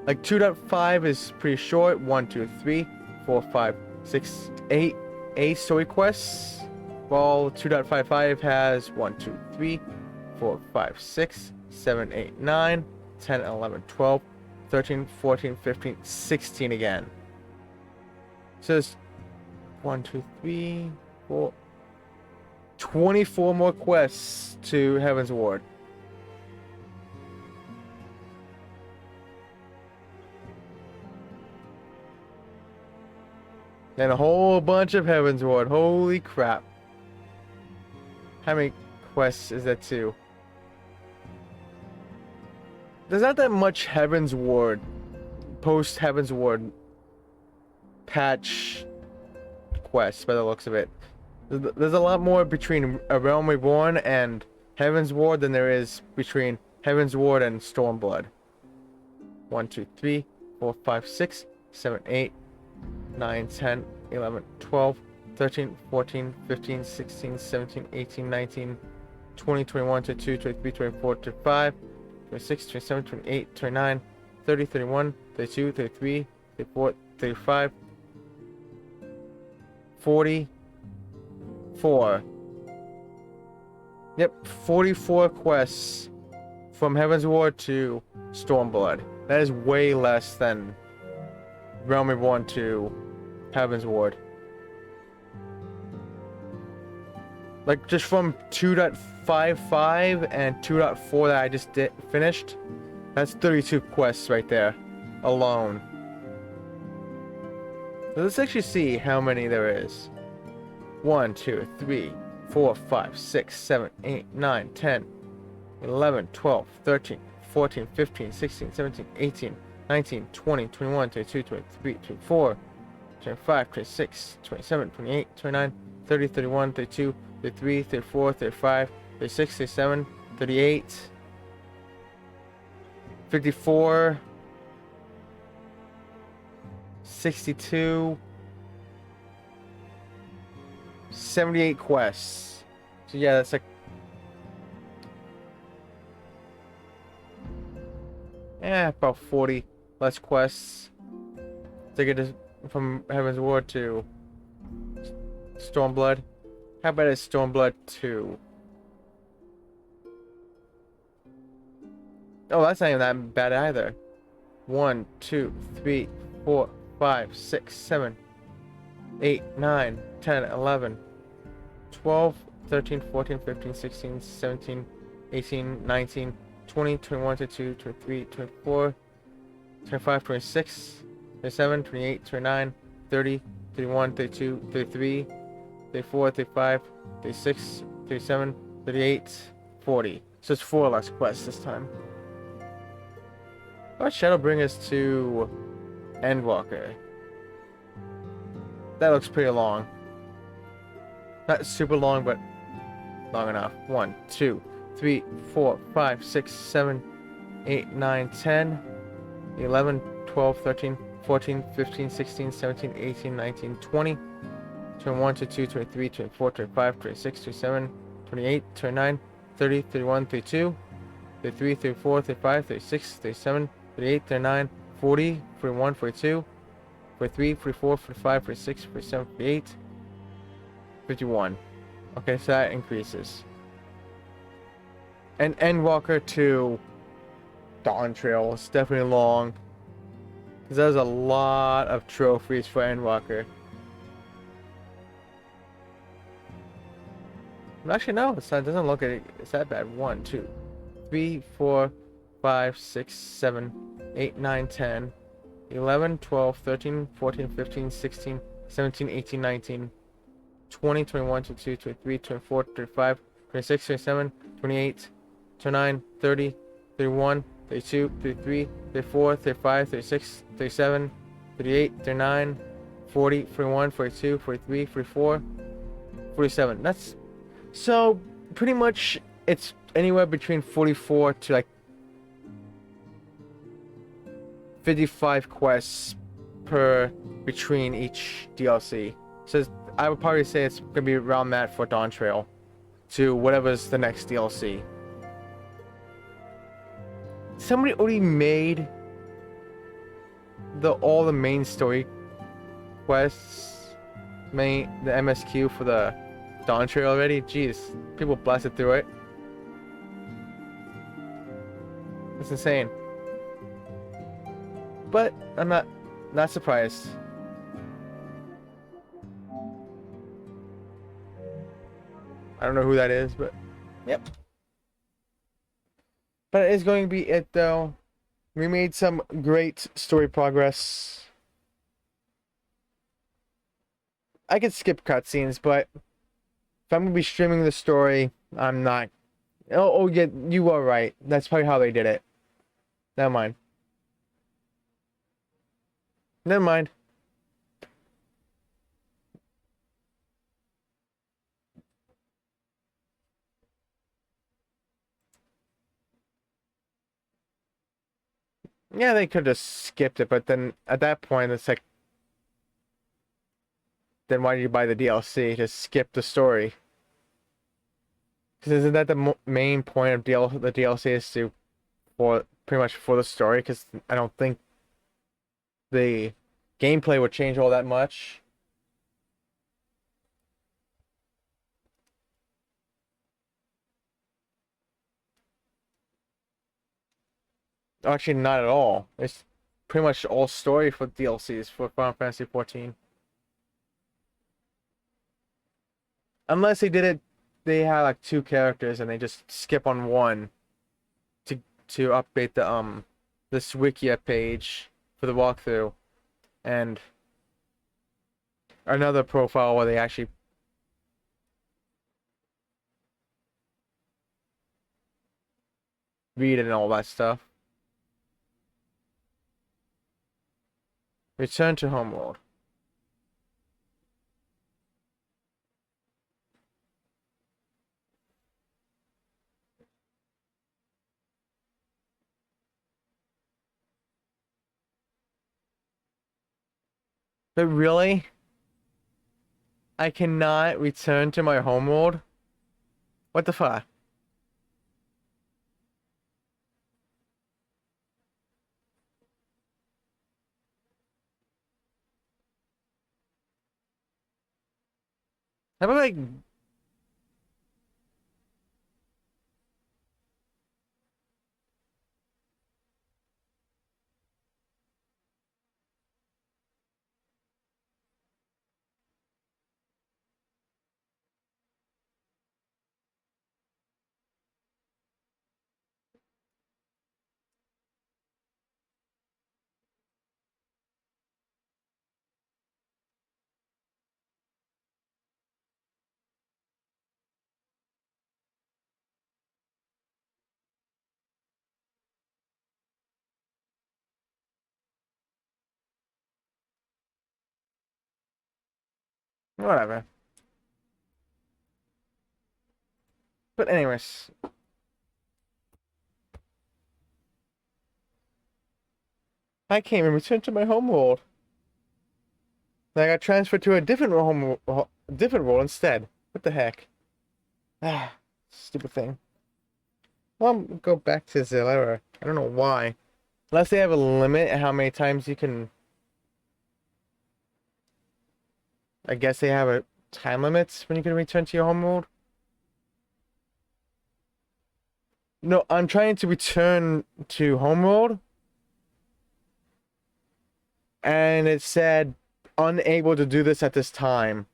Like 2.5 is pretty short. 1, 2, 3, 4, 5, 6, 8 story quests. While 2.55 has 1, 2, 3, 4, 5, 6, 7, 8, 9, 10, 11, 12, 13, 14, 15, 16 again. So it's 1, 2, 3, 4, 24 more quests to Heavensward. And a whole bunch of Heavensward. Holy crap. How many quests is that too? There's not that much Heavensward, post Heavensward patch quests by the looks of it. There's a lot more between A Realm Reborn and Heavensward than there is between Heavensward and Stormblood. 1, 2, 3, 4, 5, 6, 7, 8, 9, 10, 11, 12, 13, 14, 15, 16, 17, 18, 19, 20, 21, 22, 23, 24, 25, 26, 27, 28, 29, 30, 31, 32, 33, 34, 35, 44. Yep, 44 quests from Heavensward to Stormblood. That is way less than Realm Reborn to Heavensward. Like, just from 2.55 and 2.4 that I just finished, that's 32 quests right there, alone. So let's actually see how many there is. 1, 2, 3, 4, 5, 6, 7, 8, 9, 10, 11, 12, 13, 14, 15, 16, 17, 18, 19, 20, 21, 22, 23, 24, 25, 26, 27, 28, 29, 30, 31, 32, 33, 34, 35, 36, 37, 38, 54, 62, 78 quests. So yeah, that's like, about 40 less quests to get from Heavensward to Stormblood. How about it's Stormblood 2? Oh, that's not even that bad either. 1, 2, 3, 4, 5, 6, 7, 8, 9, 10, 11, 12, 13, 14, 15, 16, 17, 18, 19, 20, 21, 22, 23, 24, 25, 26, 27, 28, 29, 30, 31, 32, 33, 34, 35, 36, 37, 38, 40. So it's 4 less quests this time. How about Shadowbringers to Endwalker? That looks pretty long. Not super long, but long enough. 1, 2, 3, 4, 5, 6, 7, 8, 9, 10, 11, 12, 13, 14, 15, 16, 17, 18, 19, 20, 21, 22, 23, 24, 25, 26, 27, 28, 29, 30, 31, 32, 33, 34, 35, 36, 37, 38, 39, 40, 41, 42, 43, 44, 45, 46, 47, 48, 51. Okay, so that increases. And Endwalker to Dawntrail is definitely long. Because there's a lot of trophies for Endwalker. Actually, no, it doesn't look at it. It's that bad. 1, 2, 3, 4, 5, 6, 7, 8, 9, 10, 11, 12, 13, 14, 15, 16, 17, 18, 19, 20, 21, 22, 23, 24, 35, 26, 27, 28, 29, 30, 31, 32, 33, 34, 35, 36, 37, 38, 39, 40, 41, 42, 43, 44, 47. That's so pretty much it's anywhere between 44 to like 55 quests per between each DLC. So I would probably say it's gonna be around that for Dawntrail to whatever's the next DLC. Somebody already made all the main story quests, the MSQ for the Dawntrail already. Jeez, people blasted through it. It's insane. But I'm not surprised. I don't know who that is, but yep. But it is going to be it though. We made some great story progress. I could skip cutscenes, but if I'm gonna be streaming the story, I'm not. Oh yeah, you are right. That's probably how they did it. Never mind. Never mind. Yeah, they could have skipped it, but then at that point, it's like, then why did you buy the DLC? Just skip the story. Because isn't that the main point of the DLC is to, for pretty much for the story? Because I don't think the gameplay would change all that much. Actually, not at all. It's pretty much all story for DLCs for Final Fantasy 14. Unless they did it, they have like 2 characters and they just skip on one to update the this Wikia page for the walkthrough, and another profile where they actually read it and all that stuff. Return to Homeworld. But really? I cannot return to my homeworld? What the fuck? How about like... Whatever. But anyways. I came and returned to my homeworld. Then I got transferred to a different world instead. What the heck? Ah, stupid thing. Well, I'll go back to Zalera. I don't know why. Unless they have a limit at how many times you can... I guess they have a time limit when you can return to your homeworld. No, I'm trying to return to homeworld. And it said unable to do this at this time.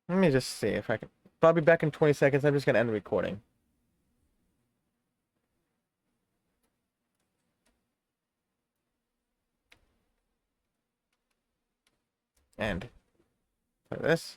Let me just see if I can. I'll be back in 20 seconds. I'm just going to end the recording. And like this.